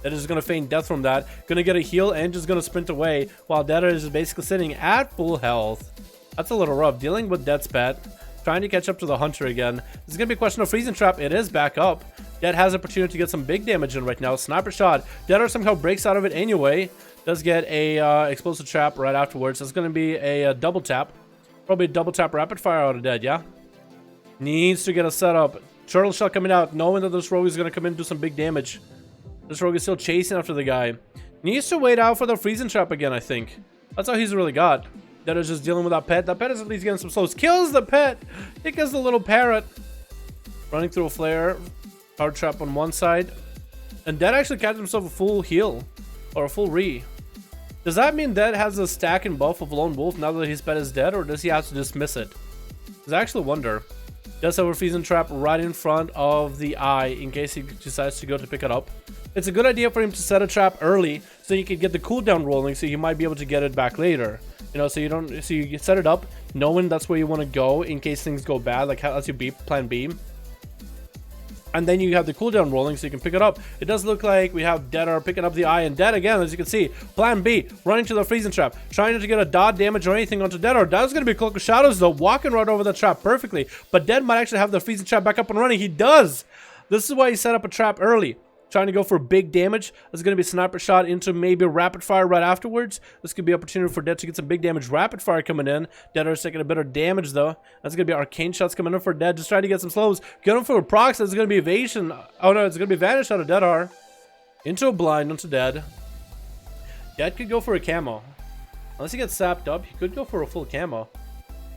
That is going to feign death from that. Going to get a heal and just going to sprint away while Dead is basically sitting at full health. That's a little rough. Dealing with Dead's pet. Trying to catch up to the Hunter again. This is going to be a question of freezing trap. It is back up. Dead has opportunity to get some big damage in right now. Sniper shot. Dead somehow breaks out of it anyway. Does get a explosive trap right afterwards. It's going to be a double tap. Probably a double tap rapid fire out of Dead, yeah? Needs to get a setup. Turtle shell coming out, knowing that this rogue is going to come in and do some big damage. This rogue is still chasing after the guy. Needs to wait out for the freezing trap again, I think. That's all he's really got. That is just dealing with that pet. That pet is at least getting some slows. Kills the pet! It kills the little parrot. Running through a flare. Hard trap on one side. And Dead actually catches himself a full heal. Or a full re. Does that mean Dead has a stack and buff of Lone Wolf now that his pet is dead? Or does he have to dismiss it? Because I actually wonder. Does have a freezing trap right in front of the eye in case he decides to go to pick it up. It's a good idea for him to set a trap early so you can get the cooldown rolling, so you might be able to get it back later. You know, so you set it up knowing that's where you want to go in case things go bad, like that's your plan B. And then you have the cooldown rolling so you can pick it up. It does look like we have Deadar picking up the eye, and Dead again, as you can see. Plan B, running to the freezing trap, trying to get a dot damage or anything onto Deadar. Dead's going to be Cloak of Shadows though, walking right over the trap perfectly. But Dead might actually have the freezing trap back up and running. He does! This is why he set up a trap early. Trying to go for big damage. There's going to be sniper shot into maybe rapid fire right afterwards. This could be an opportunity for Dead to get some big damage. Rapid fire coming in. Dead is taking a bit of damage though. That's going to be arcane shots coming in for Dead. Just trying to get some slows. Get him for a procs. That's going to be evasion. Oh no, it's going to be vanish out of Deadar. Into a blind, onto Dead. Dead could go for a camo. Unless he gets sapped up, he could go for a full camo.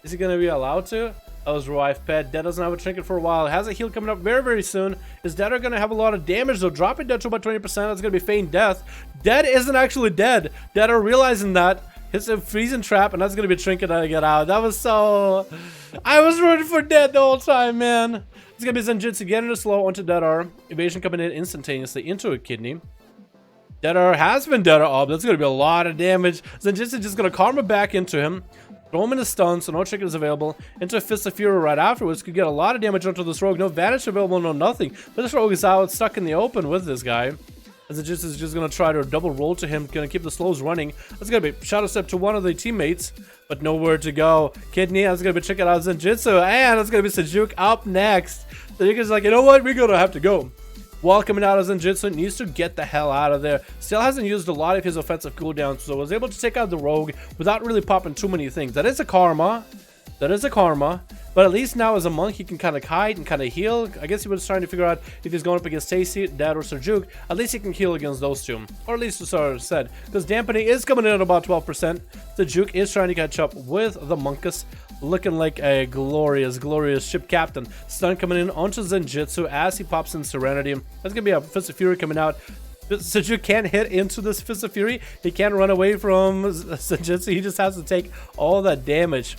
Is he going to be allowed to? That was Revive Pet. Dead doesn't have a trinket for a while. Has a heal coming up very, very soon. Is Dead going to have a lot of damage though? Dropping Dead to about 20%. That's going to be feigned death. Dead isn't actually dead. Dead are realizing that. Hits a freezing trap, and that's going to be a trinket that I get out. That was so... I was rooting for Dead the whole time, man. It's going to be Zenjitsu getting it slow onto Deadar. Evasion coming in instantaneously into a kidney. Deadar has been Deadar up. That's going to be a lot of damage. Zenjitsu just going to karma back into him. Throw him in a stun, so no trinket is available. Into a Fist of Fury right afterwards. Could get a lot of damage onto this rogue. No vanish available, no nothing. But this rogue is out, stuck in the open with this guy. As it is just going to try to double roll to him. Going to keep the slows running. That's going to be Shadow Step to one of the teammates. But nowhere to go. Kidney, that's going to be checking out Zenjitsu. And that's going to be Sejuk up next. Sejuku's like, you know what? We're going to have to go. Wall coming out of Zenjitsu, needs to get the hell out of there. Still hasn't used a lot of his offensive cooldowns, so was able to take out the rogue without really popping too many things. That is a karma. That is a karma. But at least now as a monk, he can kind of hide and kind of heal. I guess he was trying to figure out if he's going up against Stacy, Dad, or Sejuk. At least he can heal against those two. Or at least sort of said. Because dampening is coming in at about 12%. Sejuk is trying to catch up with the Monkus. Looking like a glorious, glorious ship captain. Stun coming in onto Zenjitsu as he pops in Serenity. That's going to be a Fist of Fury coming out. Sejuk can't hit into this Fist of Fury. He can't run away from Zenjitsu. He just has to take all that damage.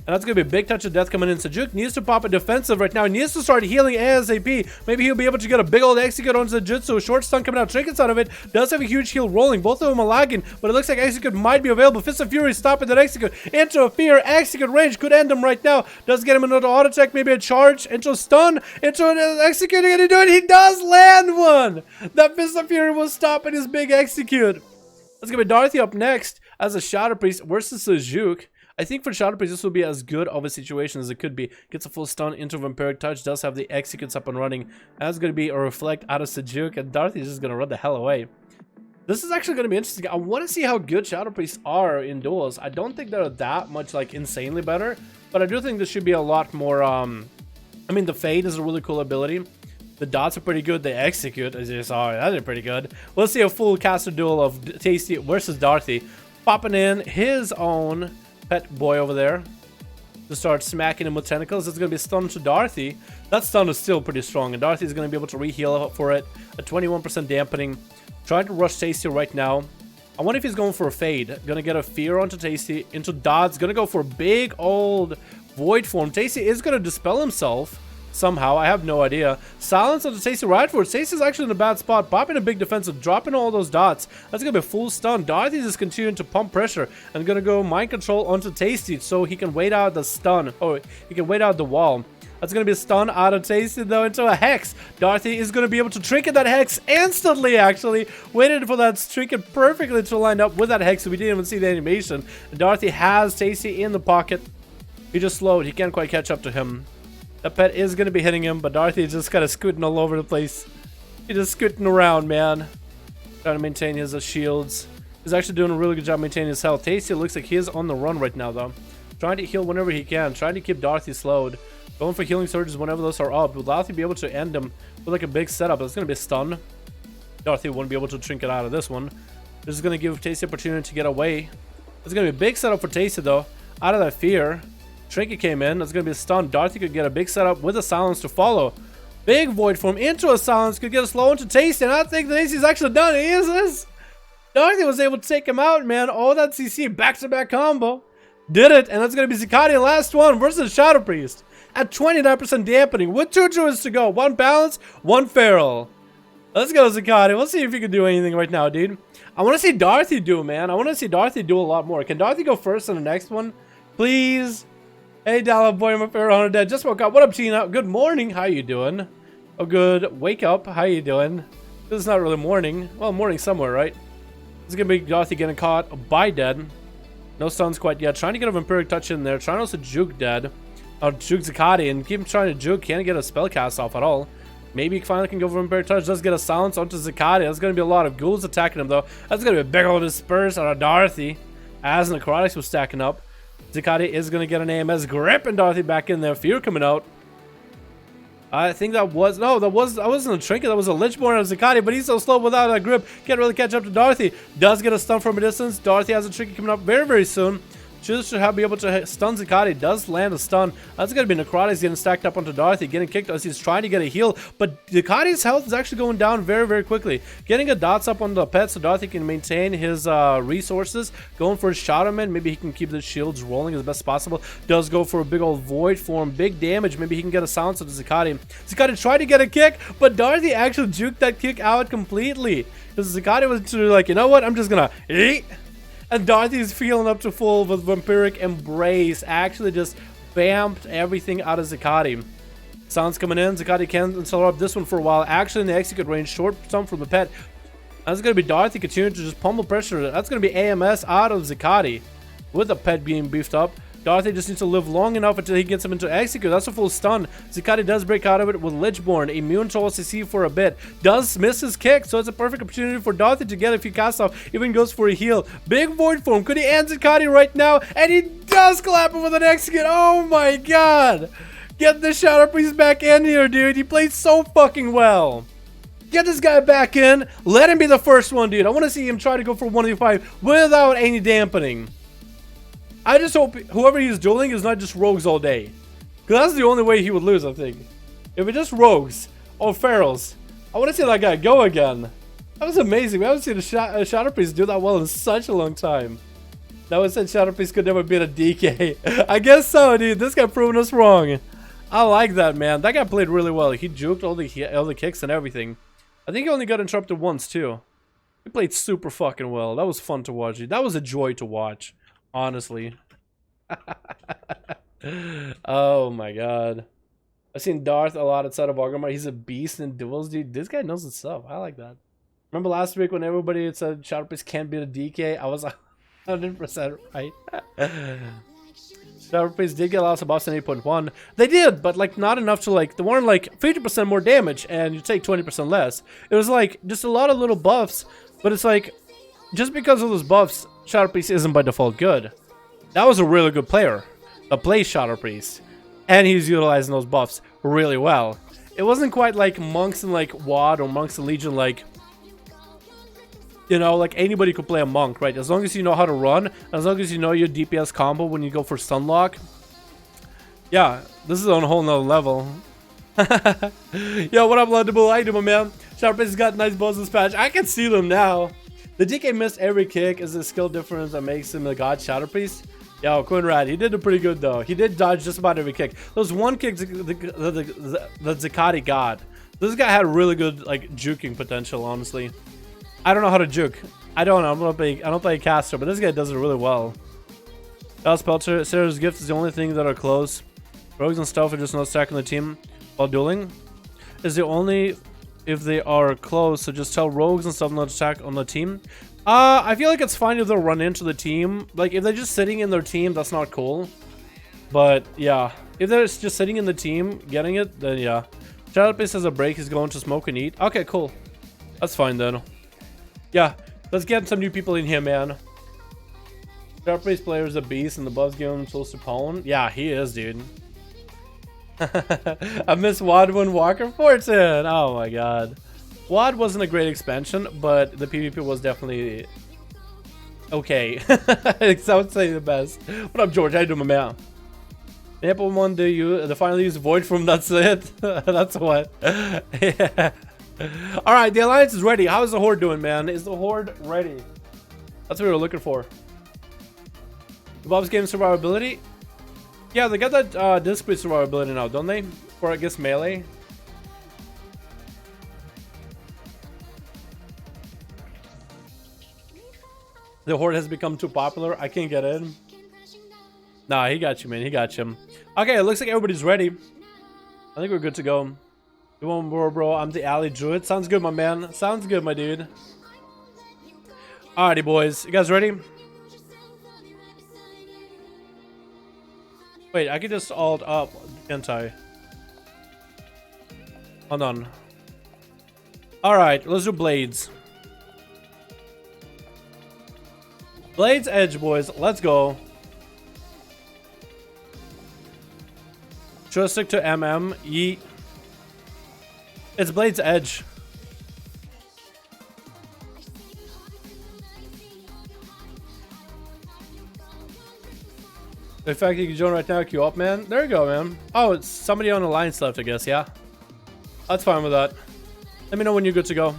And that's going to be a big touch of death coming in. Sejuk needs to pop a defensive right now. He needs to start healing ASAP. Maybe he'll be able to get a big old execute on Senjutsu. Short stun coming out. Trinkets out of it. Does have a huge heal rolling. Both of them are lagging, but it looks like execute might be available. Fist of Fury stopping that execute. Into a fear. Execute range could end him right now. Does get him another auto check. Maybe a charge. Into a stun. Into an executing and he does land one. That Fist of Fury will stop at his big execute. That's going to be Dorothy up next as a Shadow Priest versus Sejuk. I think for Shadow Priest, this will be as good of a situation as it could be. Gets a full stun into Vampiric Touch, does have the executes up and running. That's going to be a reflect out of Sejuk, and Dorothy is just going to run the hell away. This is actually going to be interesting. I want to see how good Shadow Priests are in duels. I don't think they're that much, like, insanely better, but I do think this should be a lot more, I mean, the Fade is a really cool ability. The dots are pretty good. They execute, as you saw. That is pretty good. We'll see a full caster duel of Tasty versus Dorothy. Popping in his own pet boy over there to start smacking him with tentacles. It's going to be a stun to Dorothy. That stun is still pretty strong, and Dorothy is going to be able to re-heal for it. A 21% dampening. Trying to rush Tasty right now. I wonder if he's going for a fade. Going to get a fear onto Tasty. Into dots. Going to go for a big old void form. Tasty is going to dispel himself somehow. I have no idea. Silence onto Tasty right forward. Tasty's actually in a bad spot. Popping a big defensive. Dropping all those dots. That's going to be a full stun. Dorothy is continuing to pump pressure. And going to go mind control onto Tasty so he can wait out the stun. Oh, he can wait out the wall. That's going to be a stun out of Tasty though into a Hex. Dorothy is going to be able to trinket that Hex instantly actually. Waited for that trinket perfectly to line up with that Hex so we didn't even see the animation. And Dorothy has Tasty in the pocket. He just slowed. He can't quite catch up to him. That pet is going to be hitting him, but Dorothy is just kind of scooting all over the place. He's just scooting around, man. Trying to maintain his shields. He's actually doing a really good job maintaining his health. Tasty looks like he's on the run right now, though. Trying to heal whenever he can. Trying to keep Dorothy slowed. Going for healing surges whenever those are up. Will Dorothy be able to end him with like a big setup? It's going to be a stun. Dorothy won't be able to trinket out of this one. This is going to give Tasty opportunity to get away. It's going to be a big setup for Tasty, though. Out of that fear. Trinket came in. That's going to be a stun. Dorothy could get a big setup with a silence to follow. Big void form into a silence. Could get a slow into Tasty. And I think Tasty's actually done it. He is this. Dorothy was able to take him out, man. All that CC back-to-back combo. Did it. And that's going to be Zakati last one versus Shadow Priest. At 29% dampening. With 2 druids to go. 1 balance, 1 feral. Let's go, Zakati. We'll see if you can do anything right now, dude. I want to see Dorothy do, man. I want to see Dorothy do a lot more. Can Dorothy go first in the next one? Please. Hey, Dalaran boy, my favorite 100 dead. Just woke up. What up, Tina? Good morning. How you doing? Oh, good. Wake up. How you doing? This is not really morning. Well, morning somewhere, right? This is going to be Dorothy getting caught by dead. No stuns quite yet. Trying to get a Vampiric Touch in there. Trying also to juke dead. Or juke Zakati and keep trying to juke. Can't get a spell cast off at all. Maybe he finally can go for Vampiric Touch. Does get a silence onto Zakati. There's going to be a lot of ghouls attacking him, though. That's going to be a big old disperse on Dorothy. As Necrotics was stacking up. Zakati is going to get an AMS grip and Dorothy back in there. Fear coming out. I think that was... No, that wasn't a trinket. That was a Lichborn of Zakati, but he's so slow without a grip. Can't really catch up to Dorothy. Does get a stun from a distance. Dorothy has a trinket coming up very, very soon. Should be able to stun Zakati. Does land a stun. That's going to be Necrotics getting stacked up onto Dorothy. Getting kicked as he's trying to get a heal. But Zakati's health is actually going down very, very quickly. Getting a dots up on the pet so Dorothy can maintain his resources. Going for a Shadowman. Maybe he can keep the shields rolling as best possible. Does go for a big old void form. Big damage. Maybe he can get a silence of Zakati. Zakati tried to get a kick. But Dorothy actually juked that kick out completely. Because Zakati was like, you know what? I'm just going to eat. And Dorothy's feeling up to full with Vampiric Embrace. Actually just vamped everything out of Zakati. Sounds coming in. Zakati can sell up this one for a while. Actually in the execute range. Short stun from the pet. That's going to be Dorothy continuing to just pummel pressure. That's going to be AMS out of Zakati. With the pet being beefed up. Dorothy just needs to live long enough until he gets him into execute. That's a full stun. Zakati does break out of it with Lichborn. Immune to OCC for a bit. Does miss his kick, so it's a perfect opportunity for Dorothy to get a few casts off. Even goes for a heal. Big void form. Could he end Zakati right now? And he does clap him with an execute. Oh my god. Get the Shadow Priest back in here, dude. He played so fucking well. Get this guy back in. Let him be the first one, dude. I want to see him try to go for 1v5 without any dampening. I just hope whoever he's dueling is not just rogues all day. Because that's the only way he would lose, I think. If it's just rogues or ferals, I want to see that guy go again. That was amazing. We haven't seen a Shadow Priest do that well in such a long time. That was said Shadowpiece could never beat a DK. I guess so, dude. This guy proving us wrong. I like that, man. That guy played really well. He juked all the kicks and everything. I think he only got interrupted once, too. He played super fucking well. That was fun to watch, dude. That was a joy to watch, honestly. Oh, my God. I've seen Darth a lot outside of Argamar. He's a beast in duels, dude. This guy knows his stuff. I like that. Remember last week when everybody said Shadowpiece can't beat a DK? I was 100% right. Shadowpiece did get lots of buffs in 8.1. They did, but like not enough to like, they weren't like 50% more damage and you take 20% less. It was like just a lot of little buffs, but it's like, just because of those buffs, Shadowpiece isn't by default good. That was a really good player that plays Shadowpiece, and he's utilizing those buffs really well. It wasn't quite like monks and like WoD or monks and Legion, like, you know, like anybody could play a monk, right? As long as you know how to run, as long as you know your DPS combo when you go for stunlock. Yeah, this is on a whole nother level. Yo, what up, Londable? How you doing, man? Shadowpiece has got nice bows this patch. I can see them now. The DK missed every kick. Is the skill difference that makes him a god Shadowpiece? Yo, Quinrad, he did it pretty good though. He did dodge just about every kick. Those one kicks the Zakati got. This guy had really good like juking potential, honestly. I don't know how to juke. I don't know. I don't play caster, but this guy does it really well. Dallas Pelcher, Sarah's gift is the only thing that are close. Rogues and stuff are just not stacking the team while dueling. Is the only if they are close, so just tell rogues and stuff not to attack on the team. I feel like it's fine if they'll run into the team. Like if they're just sitting in their team, that's not cool. But yeah, if they're just sitting in the team getting it, then yeah. Shadowpiece has a break, he's going to smoke and eat. Okay, cool. That's fine then. Yeah, let's get some new people in here, man. Shadowpiece player is a beast and the buffs give him close to Pwn. Yeah, he is, dude. I miss WoD when Walker Fortune. Oh my god. WoD wasn't a great expansion, but the PvP was definitely okay. I would say the best. What up, George? How you doing, my man? The Apple one, do you the finally use Void from? That's it. That's what. Yeah. All right, the alliance is ready. How's the horde doing, man? Is the horde ready? That's what we were looking for. The Bob's game survivability. Yeah, they got that discrete survivability now, don't they? For I guess melee. The horde has become too popular. I can't get in. Nah, he got you, man. He got you. Okay, it looks like everybody's ready. I think we're good to go. You want more, bro? I'm the alley druid. Sounds good, my man. Sounds good, my dude. Alrighty, boys. You guys ready? Wait, I can just alt up, can't I? Hold on. Alright, let's do blades. Blades edge, boys. Let's go. Just stick to MM. Yeet. It's Blades Edge. In fact, you can join right now. Queue up, man. There you go, man. Oh, it's somebody on the alliance left, I guess. Yeah, that's fine with that. Let me know when you're good to go.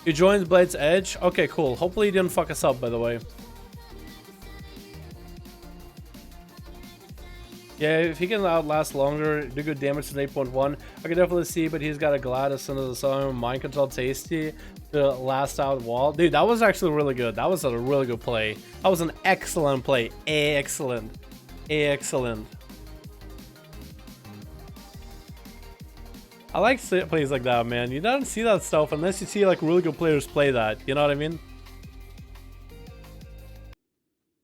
You joined Blades Edge. Okay, cool. Hopefully you didn't fuck us up, by the way. Yeah, if he can outlast longer, do good damage to 8.1, I can definitely see, but he's got a Gladys into the sun, mind control tasty to last out wall. Dude, that was actually really good. That was a really good play. That was an excellent play. Excellent. Excellent. I like plays like that, man. You don't see that stuff unless you see like really good players play that. You know what I mean?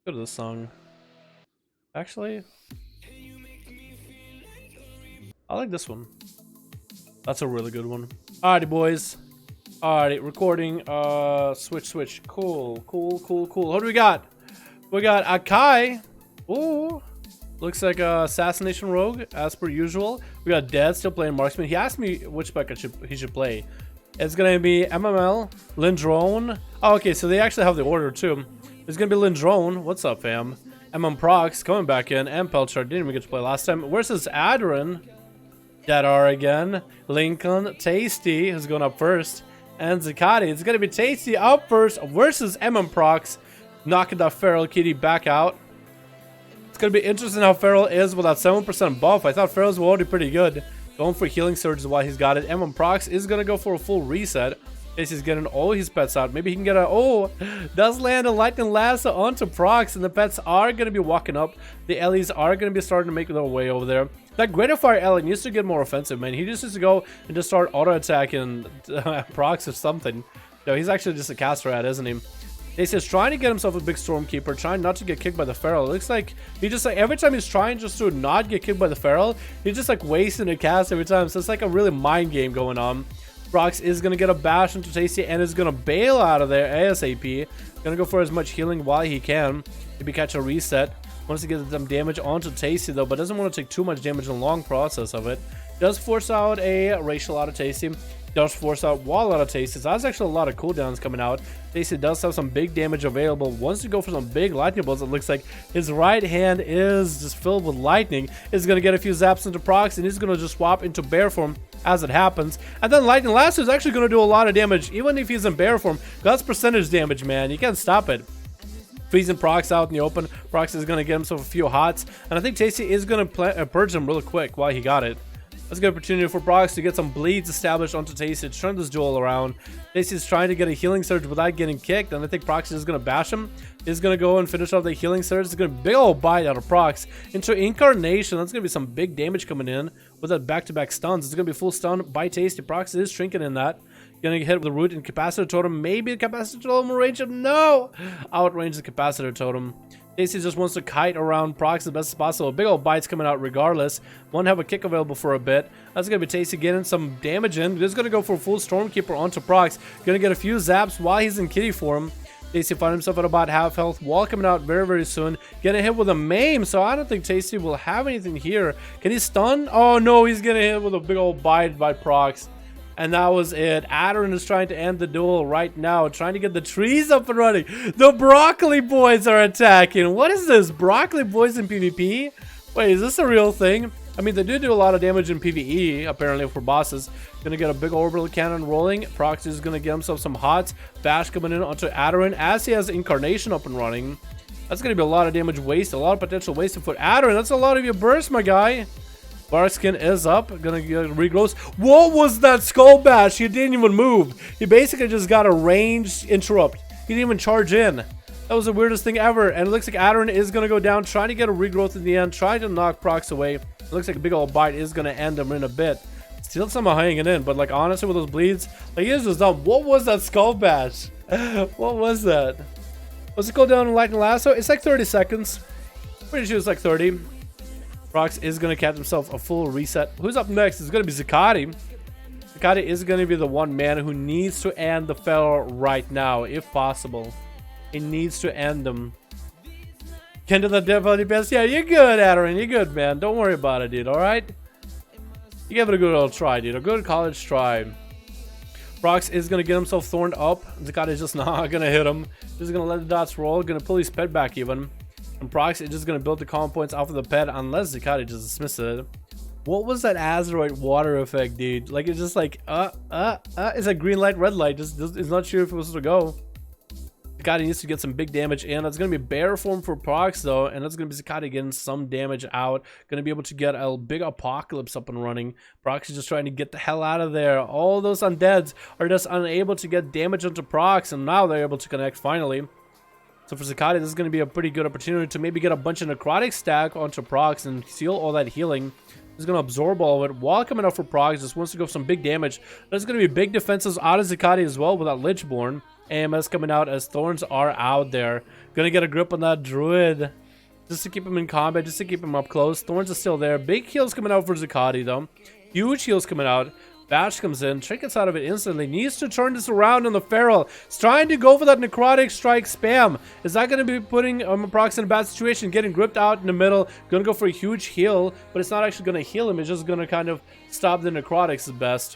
Go to this song. Actually, I like this one. That's a really good one. Alrighty, boys. Alrighty, recording. Switch. Cool. What do we got? We got Akai. Ooh. Looks like a assassination rogue, as per usual. We got Dead still playing marksman. He asked me which spec he should play. It's gonna be MML, Lindrone. Oh, okay, so they actually have the order too. It's gonna be Lindrone. What's up, fam? Prox coming back in, and Pelchar didn't even get to play last time. Versus Adron. Dadar again. Lincoln, Tasty, who's going up first. And Zakati. It's going to be Tasty up first versus Prox. knocking that Feral Kitty back out. It's going to be interesting how Feral is with that 7% buff. I thought Feral's were already pretty good. Going for healing surges while he's got it. M1 Prox is going to go for a full reset. He's getting all his pets out. Maybe he can get a... Oh, does land a Lightning Lasso onto Prox, and the pets are going to be walking up. The Ellies are going to be starting to make their way over there. That Greater Fire Ellie needs to get more offensive, man. He just needs to go and just start auto-attacking Prox or something. No, he's actually just a caster at, isn't he? He's trying to get himself a big Stormkeeper, trying not to get kicked by the Feral. It looks like he just like every time he's trying just to not get kicked by the Feral, he's just like wasting a cast every time. So it's like a really mind game going on. Prox is going to get a bash into Tasty and is going to bail out of there ASAP. Going to go for as much healing while he can. Maybe catch a reset. Wants to get some damage onto Tasty though, but doesn't want to take too much damage in the long process of it. Does force out a Racial out of Tasty. Does force out Wall out of Tasty. So that's actually a lot of cooldowns coming out. Tasty does have some big damage available. Wants to go for some big lightning bolts. It looks like his right hand is just filled with lightning. Is going to get a few zaps into Prox and he's going to just swap into bear form as it happens. And then Lightning Lasso is actually going to do a lot of damage even if he's in bear form. That's percentage damage, man. You can't stop it. Freezing Prox out in the open. Prox is going to get himself a few hots. And I think Tasty is going to purge him really quick while he got it. That's a good opportunity for Prox to get some bleeds established onto Tasty to turn this duel around. Tasty's trying to get a healing surge without getting kicked, and I think Prox is going to bash him. He's going to go and finish off the healing surge. It's going to be a big old bite out of Prox into Incarnation. That's going to be some big damage coming in with that back-to-back stuns. It's going to be full stun by Tasty. Prox is shrinking in that. Going to hit with the root and capacitor totem. Maybe the capacitor totem will range him. No! Outrange the capacitor totem. Tasty just wants to kite around Prox as best as possible. Big old bites coming out regardless. Won't have a kick available for a bit. That's going to be Tasty getting some damage in. Just going to go for a full Stormkeeper onto Prox. Going to get a few zaps while he's in kitty form. Tasty find himself at about half health. Wall coming out very, very soon. Getting hit with a maim, so I don't think Tasty will have anything here. Can he stun? Oh no, he's getting hit with a big old bite by Prox. And that was it. Dalaran is trying to end the duel right now. Trying to get the trees up and running. The Broccoli Boys are attacking. What is this? Broccoli Boys in PvP? Wait, is this a real thing? I mean, they do a lot of damage in PvE, apparently, for bosses. Gonna get a big orbital cannon rolling. Prox is gonna get himself some hots. Bash coming in onto Dalaran as he has Incarnation up and running. That's gonna be a lot of damage waste. A lot of potential wasted for Dalaran. That's a lot of your burst, my guy. Barskin is up, gonna get regrowth. What was that skull bash? He didn't even move. He basically just got a range interrupt. He didn't even charge in. That was the weirdest thing ever. And it looks like Dalaran is gonna go down, trying to get a regrowth in the end, trying to knock Prox away. It looks like a big old bite is gonna end him in a bit. Still somehow hanging in, but like honestly with those bleeds, like he is just dumb. What was that skull bash? What was that? What's it go down in Lightning Lasso? It's like 30 seconds. Pretty sure it's like 30. Prox is going to catch himself a full reset. Who's up next? It's going to be Zakati. Zakati is going to be the one man who needs to end the Feral right now, if possible. He needs to end them. Can do the difficulty best. Yeah, you're good, Dalaran. You're good, man. Don't worry about it, dude. Alright? You give it a good old try, dude. A good college try. Prox is going to get himself thorned up. Zakati is just not going to hit him. Just going to let the dots roll. Going to pull his pet back even. And Prox is just going to build the calm points off of the pet unless Zakati just dismisses it. What was that Azeroth water effect, dude? Like, it's just like, it's like green light, red light. Just it's not sure if it was to go. Zakati needs to get some big damage in. That's going to be bear form for Prox, though. And that's going to be Zakati getting some damage out. Going to be able to get a big apocalypse up and running. Prox is just trying to get the hell out of there. All those undeads are just unable to get damage onto Prox. And now they're able to connect finally. So for Zakati, this is going to be a pretty good opportunity to maybe get a bunch of necrotic stack onto Prox and seal all that healing. He's going to absorb all of it while coming up for Prox. Just wants to go for some big damage. There's going to be big defenses out of Zakati as well with that Lichborn. AMS coming out as Thorns are out there. Going to get a grip on that Druid just to keep him in combat, just to keep him up close. Thorns are still there. Big heals coming out for Zakati though. Huge heals coming out. Bash comes in, trinkets out of it instantly, needs to turn this around on the Feral. He's trying to go for that necrotic strike spam. Is that going to be putting Prox in a bad situation, getting gripped out in the middle, going to go for a huge heal, but it's not actually going to heal him, it's just going to kind of stop the necrotics at best.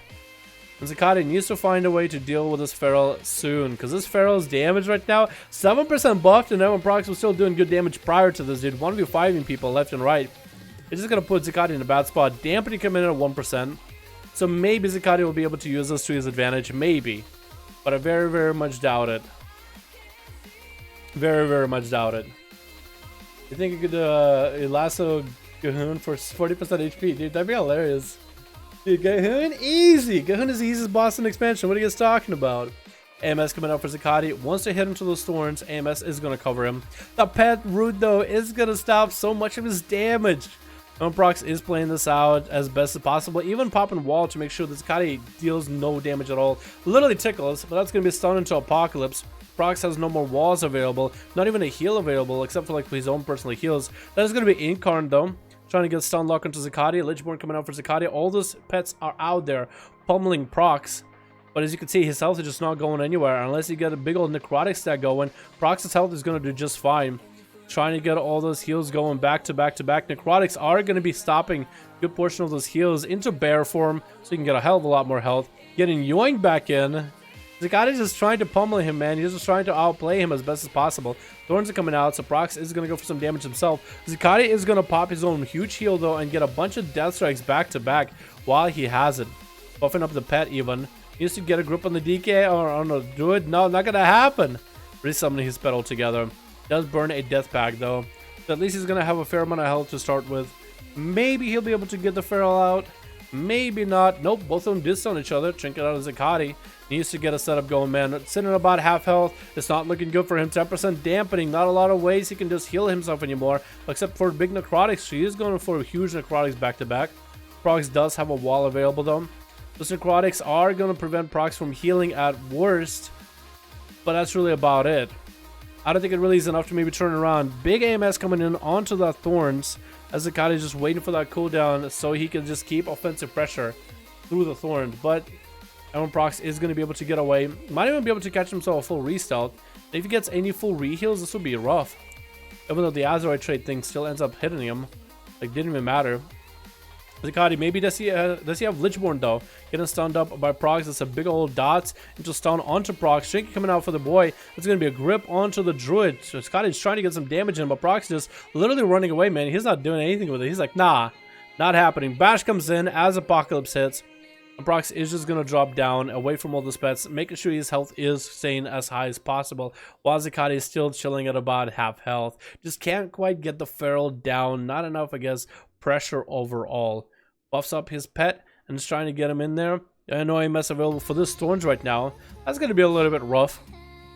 And Zakati needs to find a way to deal with this Feral soon, because this Feral's damage right now, 7% buffed, and Prox was still doing good damage prior to this, dude. 1v5ing people left and right. It's just going to put Zakati in a bad spot. Dampening coming in at 1%. So maybe Zakati will be able to use this to his advantage, maybe. But I very, very much doubt it. Very, very much doubt it. You think you could lasso Gahoon for 40% HP? Dude, that'd be hilarious. Dude, Gahoon, easy! Gahoon is the easiest boss in expansion. What are you guys talking about? AMS coming out for Zakati. Once they hit into those thorns, AMS is going to cover him. The pet root, though, is going to stop so much of his damage. Prox is playing this out as best as possible, even popping wall to make sure that Zakati deals no damage at all. Literally tickles, but that's going to be stunned into Apocalypse. Prox has no more walls available, not even a heal available, except for like his own personal heals. That is going to be Incarn, though, trying to get stun lock into Zakati. Lichborn coming out for Zakati. All those pets are out there pummeling Prox. But as you can see, his health is just not going anywhere. Unless you get a big old necrotic stack going, Prox's health is going to do just fine. Trying to get all those heals going back to back to back. Necrotics are going to be stopping a good portion of those heals into bear form, so you can get a hell of a lot more health. Getting Yoink back in. Zakati's just trying to pummel him, man. He's just trying to outplay him as best as possible. Thorns are coming out, so Prox is going to go for some damage himself. Zakati is going to pop his own huge heal, though, and get a bunch of death strikes back to back while he has it. Buffing up the pet even. He used to get a grip on the DK or on the druid. No, not gonna happen. Resummoning his pet altogether. Does burn a death pack though. So at least he's gonna have a fair amount of health to start with. Maybe he'll be able to get the feral out. Maybe not. Nope, both of them did stun each other. Trinket out of Zakati. He needs to get a setup going, man. Sitting at about half health. It's not looking good for him. 10% dampening. Not a lot of ways he can just heal himself anymore. Except for big necrotics. She is going for huge necrotics back to back. Prox does have a wall available though. Those necrotics are going to prevent Prox from healing at worst, but that's really about it. I don't think it really is enough to maybe turn around. Big AMS coming in onto the thorns as Zakati is just waiting for that cooldown so he can just keep offensive pressure through the thorns. But Prox is going to be able to get away. Might even be able to catch himself a full restealth. If he gets any full reheals, this would be rough. Even though the Azeroth trade thing still ends up hitting him. Like, didn't even matter. Zakati, maybe does he have Lichborn though? Getting stunned up by Prox. It's a big old dots into stun onto Prox. Shrink coming out for the boy. It's going to be a grip onto the druid. So Zakati's trying to get some damage in, but Prox just literally running away, man. He's not doing anything with it. He's like, nah, not happening. Bash comes in as Apocalypse hits. And Prox is just going to drop down away from all the pets, making sure his health is staying as high as possible, while Zakati is still chilling at about half health. Just can't quite get the feral down. Not enough, I guess, pressure overall. Buffs up his pet and is trying to get him in there. I know AMS available for this thorns right now. That's going to be a little bit rough.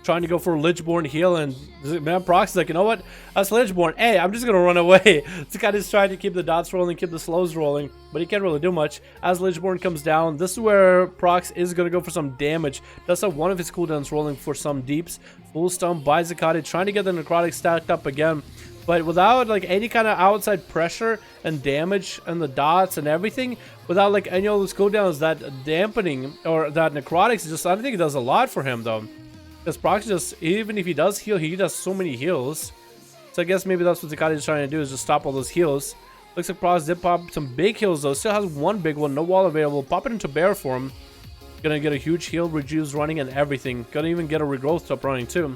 Trying to go for Lichborn heal, and man, Prox is like, you know what? That's Lichborn. Hey, I'm just going to run away. This guy is trying to keep the dots rolling, keep the slows rolling, but he can't really do much. As Lichborn comes down, this is where Prox is going to go for some damage. Does have one of his cooldowns rolling for some deeps. Full stun by Zakati, trying to get the necrotic stacked up again. But without like any kind of outside pressure and damage and the dots and everything, without like any of those cooldowns, that dampening or that necrotics, just I don't think it does a lot for him though. Because Prox just, even if he does heal, he does so many heals. So I guess maybe that's what Zakati is trying to do, is just stop all those heals. Looks like Prox did pop some big heals though. Still has one big one, no wall available. Pop it into bear form. Gonna get a huge heal, reduce running and everything. Gonna even get a regrowth up running too.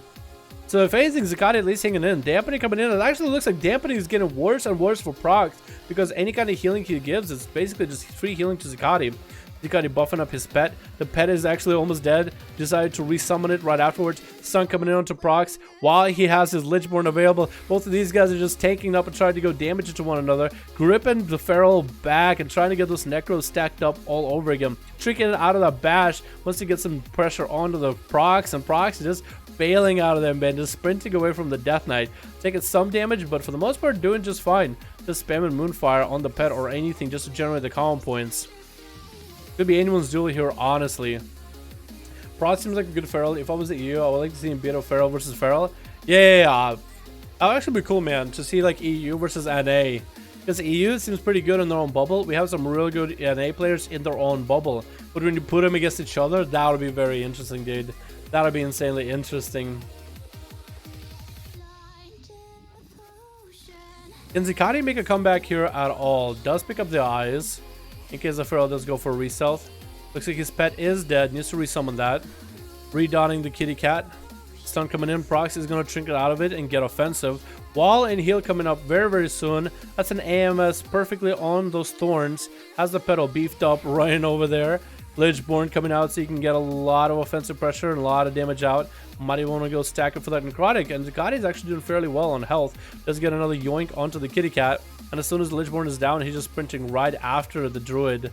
So if anything, Zakati at least hanging in. Dampening coming in. It actually looks like dampening is getting worse and worse for Prox, because any kind of healing he gives is basically just free healing to Zakati. Zakati buffing up his pet. The pet is actually almost dead. Decided to resummon it right afterwards. Stun coming in onto Prox while he has his Lichborn available. Both of these guys are just taking up and trying to go damage into one another. Gripping the feral back and trying to get those necros stacked up all over again. Tricking it out of that bash once he gets some pressure onto the Prox, and Prox is just bailing out of them, man, just sprinting away from the Death Knight, taking some damage, but for the most part doing just fine. Just spamming Moonfire on the pet or anything just to generate the common points. Could be anyone's duel here, honestly. Prox seems like a good feral. If I was the EU, I would like to see him beat up feral versus feral. Yeah. That would actually be cool, man, to see like EU versus NA. Because EU seems pretty good in their own bubble. We have some really good NA players in their own bubble. But when you put them against each other, that would be very interesting, dude. That would be insanely interesting. Can Zakati make a comeback here at all? Does pick up the eyes, in case the feral does go for a re-stealth. Looks like his pet is dead. Needs to resummon that. Redonning the kitty cat. Stun coming in. Prox is going to trinket out of it and get offensive. Wall and heal coming up very, very soon. That's an AMS perfectly on those thorns. Has the pedal beefed up running over there. Lichborn coming out so you can get a lot of offensive pressure and a lot of damage out. Might want to go stack it for that necrotic, and Zakati is actually doing fairly well on health. Does get another yoink onto the kitty cat, and as soon as the Lichborn is down, he's just sprinting right after the druid.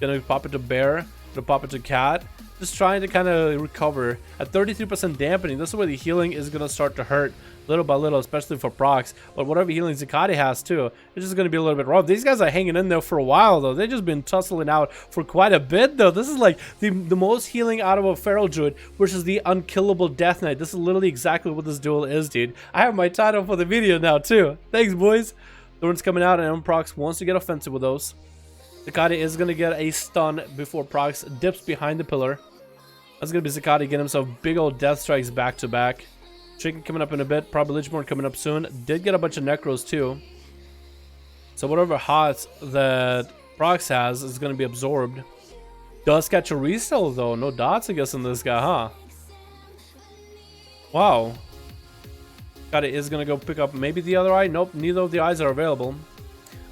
Gonna pop it to bear, gonna pop it to cat. Just trying to kind of recover. At 33% dampening, this is where the healing is gonna start to hurt little by little, especially for procs. But whatever healing Zakati has too, it's just gonna be a little bit rough. These guys are hanging in there for a while though. They've just been tussling out for quite a bit though. This is like the most healing out of a feral druid versus the unkillable death knight. This is literally exactly what this duel is, dude. I have my title for the video now too. Thanks, boys. Thorn's coming out, and Prox wants to get offensive with those. Zakati is gonna get a stun before Prox dips behind the pillar. That's gonna be Zakati getting himself big old death strikes back to back. Chicken coming up in a bit, probably Lichborn coming up soon. Did get a bunch of necros too. So whatever hots that Prox has is going to be absorbed. Does catch a resell though. No dots, I guess, in this guy, huh? Wow. Got it is going to go pick up maybe the other eye. Nope, neither of the eyes are available.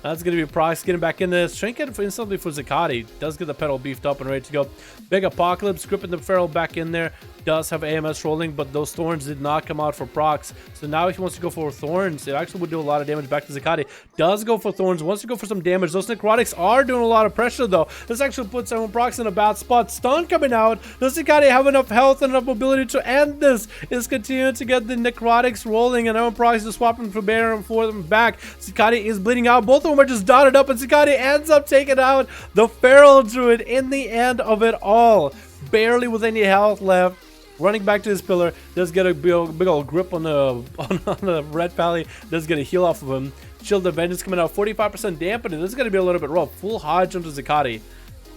That's going to be Prox getting back in this. Trinket instantly for Zakati. Does get the pedal beefed up and ready to go. Big Apocalypse, gripping the Feral back in there. Does have AMS rolling, but those Thorns did not come out for Prox. So now if he wants to go for Thorns, it actually would do a lot of damage back to Zakati. Does go for Thorns, wants to go for some damage. Those Necrotics are doing a lot of pressure though. This actually puts Prox in a bad spot. Stun coming out. Does Zakati have enough health and enough mobility to end this? Is continuing to get the Necrotics rolling, and Prox is swapping for Bear and for them back. Zakati is bleeding out. Both of them are just dotted up, and Zakati ends up taking out the Feral Druid in the end of it all. Barely with any health left. Running back to his pillar, does get a big old grip on the on the red pally, does get a heal off of him. Shield of Vengeance coming out, 45% dampening. This is going to be a little bit rough. Full Hodge onto Zakati.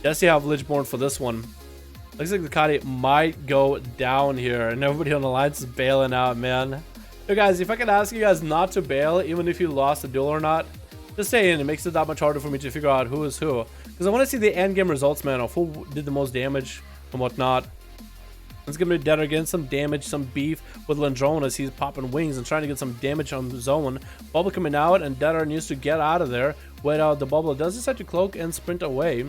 Does he have Lichborn for this one? Looks like Zakati might go down here, and everybody on the line is bailing out, man. So guys, if I could ask you guys not to bail, even if you lost the duel or not, just saying, it makes it that much harder for me to figure out who is who. Because I want to see the end game results, man, of who did the most damage and whatnot. It's gonna be Deader getting some damage, some beef with Lindrone as he's popping wings and trying to get some damage on the zone. Bubble coming out, and Deader needs to get out of there. Wait out the bubble. Does decide to cloak and sprint away.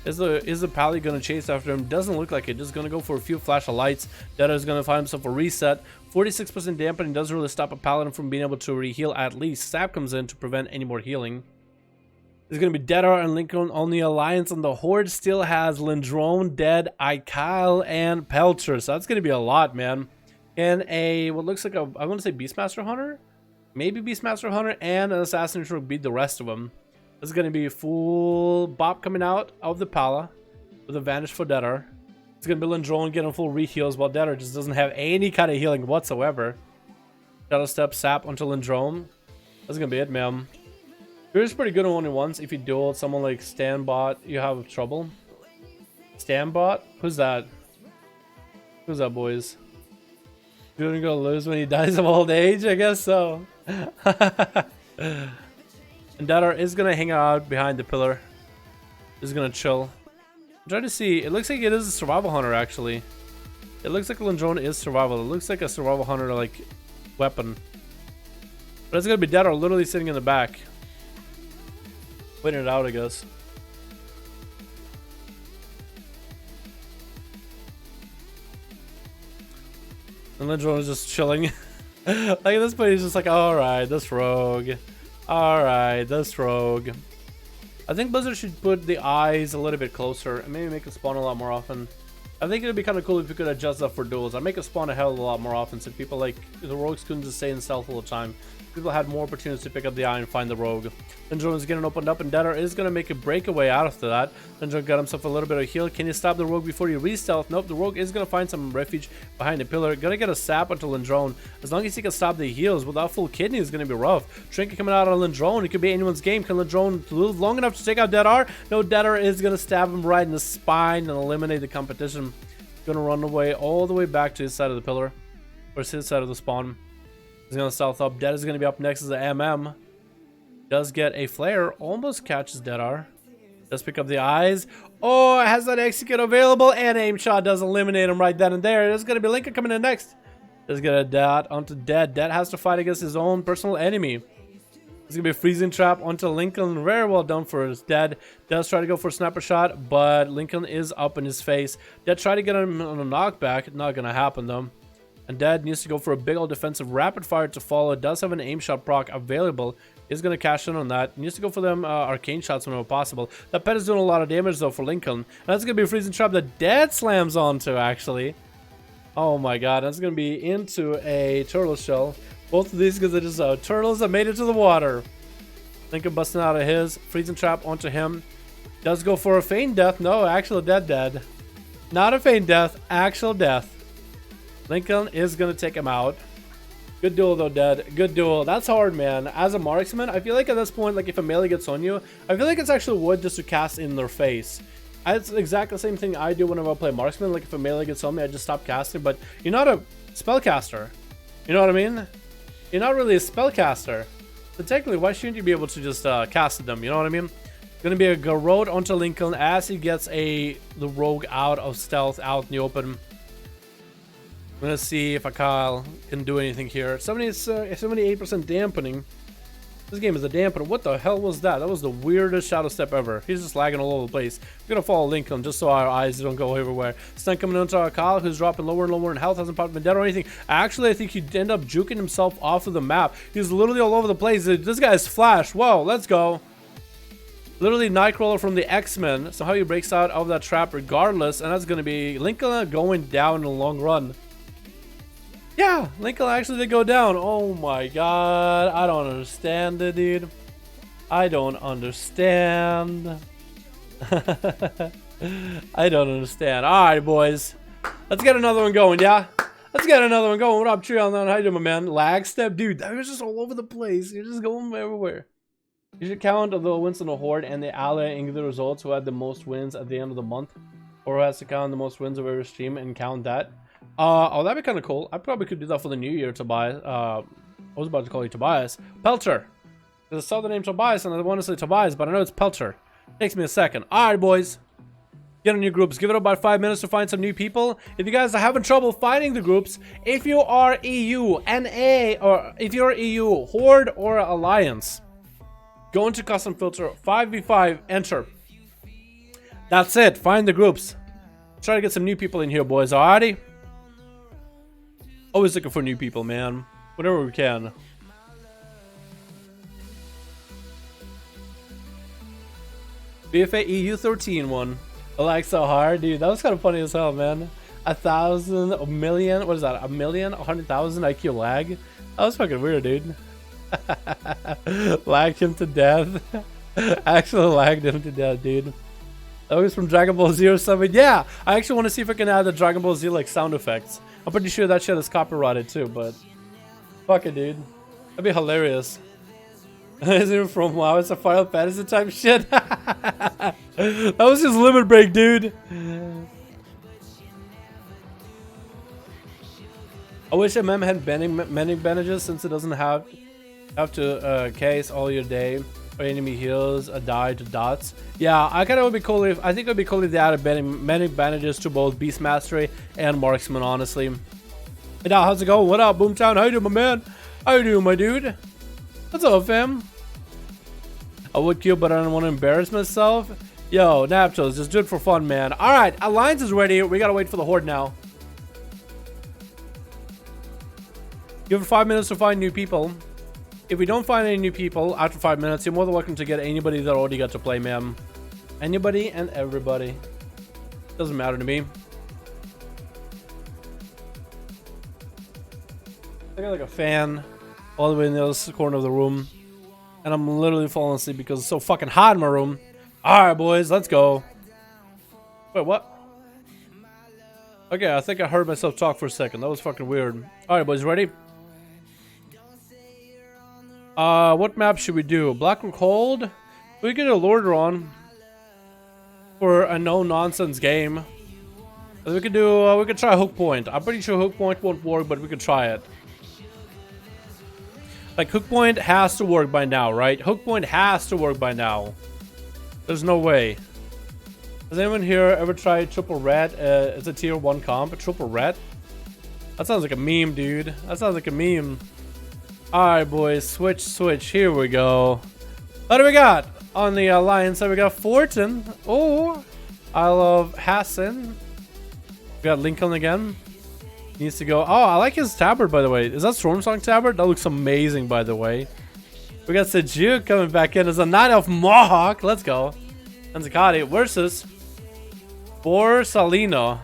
Is the pally gonna chase after him? Doesn't look like it. Just gonna go for a few flash of lights. Deader is gonna find himself a reset. 46% dampening doesn't really stop a paladin from being able to reheal at least. Sap comes in to prevent any more healing. There's going to be Deadar and Lincoln on the Alliance, and the Horde still has Lindrone, Dead, Ikyle, and Pelcher. So that's going to be a lot, man. And a, what looks like a, I want to say Beastmaster Hunter? Maybe Beastmaster Hunter and an Assassin will beat the rest of them. This is going to be full Bop coming out of the Pala with a Vanish for Deadar. It's going to be Lindrone getting full re-heals while Deadar just doesn't have any kind of healing whatsoever. Shadow Step, Sap onto Lindrone. That's going to be it, man. It's pretty good on 1-on-1s. If you duel someone like Stanbot, you have trouble. Stanbot? Who's that? Who's that, boys? You're gonna lose when he dies of old age? I guess so. And Dadar is gonna hang out behind the pillar. Is gonna chill. I'm trying to see. It looks like it is a survival hunter, actually. It looks like Lindrone is survival. It looks like a survival hunter, like, weapon. But it's gonna be Dadar literally sitting in the back. Waiting it out, I guess. And Lindrone is just chilling. Like at this point, he's just like, alright, this rogue. Alright, this rogue. I think Blizzard should put the eyes a little bit closer and maybe make it spawn a lot more often. I think it would be kind of cool if you could adjust that for duels. I'd make it spawn a hell of a lot more often so people like the rogues couldn't just stay in stealth all the time. People had more opportunities to pick up the eye and find the rogue. Lindrone is getting opened up, and Deader is going to make a breakaway out after that. Lindrone got himself a little bit of heal. Can you stop the rogue before he re-stealth? Nope, the rogue is going to find some refuge behind the pillar. Gonna get a sap onto Lindrone. As long as he can stop the heals without full kidney, is going to be rough. Trinket coming out on Lindrone. It could be anyone's game. Can Lindrone live long enough to take out Deadar? No, Deadar is going to stab him right in the spine and eliminate the competition. Gonna run away all the way back to his side of the pillar. Or his side of the spawn. He's gonna stealth up. Dead is gonna be up next as the MM. Does get a flare. Almost catches Deadar. Does pick up the eyes. Oh, it has that execute available. And aim shot does eliminate him right then and there. There's gonna be Lincoln coming in next. Does get a dot onto Dead. Dead has to fight against his own personal enemy. It's gonna be a freezing trap onto Lincoln. Very well done for his dead. Does try to go for a sniper shot, but Lincoln is up in his face. Dead try to get him on a knockback. Not gonna happen though. And Dead needs to go for a big old defensive rapid fire to follow. Does have an aim shot proc available. Is gonna cash in on that. Needs to go for them arcane shots whenever possible. That pet is doing a lot of damage though for Lincoln. And that's gonna be a freezing trap that Dead slams onto actually. Oh my god, that's gonna be into a turtle shell. Both of these guys are just turtles that made it to the water. Lincoln busting out of his. Freezing trap onto him. Does go for a feign death. No, actual dead. Not a feign death, actual death. Lincoln is going to take him out. Good duel though, Dead. Good duel. That's hard, man. As a marksman, I feel like at this point, like if a melee gets on you, I feel like it's actually wood just to cast in their face. It's exactly the same thing I do whenever I play marksman. Like if a melee gets on me, I just stop casting. But you're not a spellcaster. You know what I mean? You're not really a spellcaster. So technically, why shouldn't you be able to just cast them? You know what I mean? Gonna be a garrote onto Lincoln as he gets the rogue out of stealth, out in the open. I'm gonna see if Akal can do anything here. 78% dampening. This game is a dampener. What the hell was that? That was the weirdest shadow step ever. He's just lagging all over the place. We're gonna follow Lincoln just so our eyes don't go everywhere. Stun coming into Akal, who's dropping lower and lower in health. Hasn't popped dead or anything. Actually, I think he'd end up juking himself off of the map. He's literally all over the place. This guy's Flash. Whoa, let's go. Literally Nightcrawler from the X-Men. Somehow he breaks out of that trap regardless. And that's gonna be Lincoln going down in the long run. Yeah, Lincoln actually did go down. Oh my god. I don't understand it, dude. I don't understand. I don't understand. Alright, boys. Let's get another one going, yeah? Let's get another one going. What up, Trion? How you doing, my man? Lag step? Dude, that was just all over the place. You're just going everywhere. You should count the wins in the Horde and the ally in the results who had the most wins at the end of the month. Or who has to count the most wins of every stream and count that. Oh, that'd be kind of cool. I probably could do that for the new year, Tobias. I was about to call you Tobias. Pelter. I saw the name Tobias and I want to say Tobias, but I know it's Pelter. Takes me a second. Alright, boys. Get in your groups. Give it about 5 minutes to find some new people. If you guys are having trouble finding the groups, if you are EU, NA, or if you're EU, Horde or Alliance, go into custom filter, 5v5, enter. That's it. Find the groups. Try to get some new people in here, boys. Alrighty? Always looking for new people, man. Whenever we can. BFA EU 13 one. I like so hard, dude. That was kind of funny as hell, man. 1,000, a million. What is that? 100,000 IQ lag. That was fucking weird, dude. Lagged him to death. Actually lagged him to death, dude. That was from Dragon Ball Z or something. Yeah, I actually want to see if I can add the Dragon Ball Z like sound effects. I'm pretty sure that shit is copyrighted too, but fuck it, dude. That'd be hilarious. Is it from WoW? It's a Final Fantasy type shit. That was his limit break, dude. I wish MM had mending bandages since it doesn't have to case all your day or enemy heals die to dots. Yeah, I kind of would be cool if I think it would be cool if they added mending bandages to both Beast Mastery and Marksman, honestly. Hey, now, how's it going? What up, Boomtown? How you doing, my man? How you doing, my dude? What's up, fam? I would kill, but I don't want to embarrass myself. Yo, Naptos, just do it for fun, man. Alright, Alliance is ready. We gotta wait for the Horde now. Give it 5 minutes to find new people. If we don't find any new people after 5 minutes, you're more than welcome to get anybody that already got to play, man. Anybody and everybody. Doesn't matter to me. I got like a fan all the way in the other corner of the room. And I'm literally falling asleep because it's so fucking hot in my room. Alright, boys, let's go. Wait, what? Okay, I think I heard myself talk for a second. That was fucking weird. Alright, boys, ready? What map should we do? Black and Cold? We could do Lordaeron for a no-nonsense game. We could do, we could try Hook Point. I'm pretty sure Hook Point won't work, but we could try it. Like, Hook Point has to work by now, right? Hook Point has to work by now. There's no way. Has anyone here ever tried Triple Red? It's a tier 1 comp, Triple Red? That sounds like a meme, dude. That sounds like a meme. Alright, boys. Switch. Here we go. What do we got on the alliance? So we got Fortin. Oh, I love Hassan. We got Lincoln again. Needs to go. Oh, I like his tabard, by the way. Is that Stormsong tabard? That looks amazing, by the way. We got Sejuk coming back in as a Knight of Mohawk. Let's go. And Zakati versus Borsalino.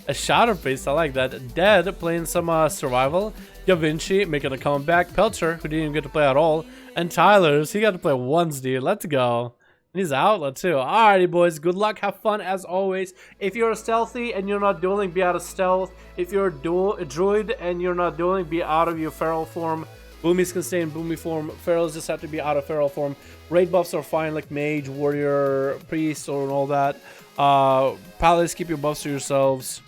A Shadow Priest. I like that. Dead playing some survival. Da Vinci making a comeback. Pelcher, who didn't even get to play at all. And Tyler's, he got to play once, dude. Let's go. And he's outlet too. Alrighty, boys. Good luck. Have fun as always. If you're a stealthy and you're not dueling, be out of stealth. If you're a druid and you're not dueling, be out of your feral form. Boomies can stay in boomy form. Ferals just have to be out of feral form. Raid buffs are fine, like mage, warrior, priest, or all that. Paladins, keep your buffs to yourselves.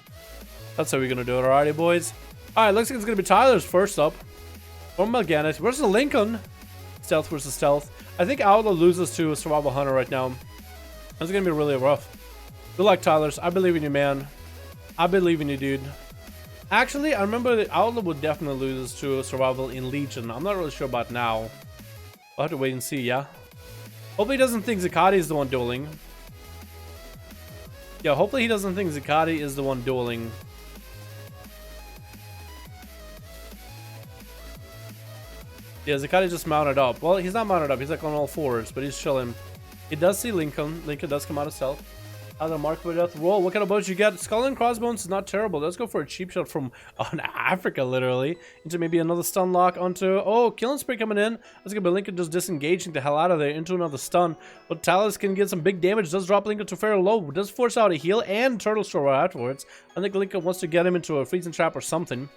That's how we're gonna do it. Alrighty, boys. Alright, looks like it's gonna be Tyler's first up. From Malganis versus Lincoln. Stealth versus stealth. I think Outlaw loses to a Survival Hunter right now. That's gonna be really rough. Good luck, Tyler's. I believe in you, man. I believe in you, dude. Actually, I remember the Outlaw would definitely lose to a Survival in Legion. I'm not really sure about now. I'll have to wait and see, yeah? Hopefully he doesn't think Zakati is the one dueling. Yeah, hopefully he doesn't think Zakati is the one dueling. Yeah, Zakati just mounted up. Well, he's not mounted up. He's like on all fours, but he's chilling. He does see Lincoln. Lincoln does come out of stealth. Other mark for death. Roll. What kind of bows you get? Skull and crossbones is not terrible. Let's go for a cheap shot from Africa, literally. Into maybe another stun lock onto... Oh, killing spree coming in. That's gonna be Lincoln just disengaging the hell out of there into another stun. But Talus can get some big damage. Does drop Lincoln to fair low. Does force out a heal and turtle store right afterwards. I think Lincoln wants to get him into a freezing trap or something.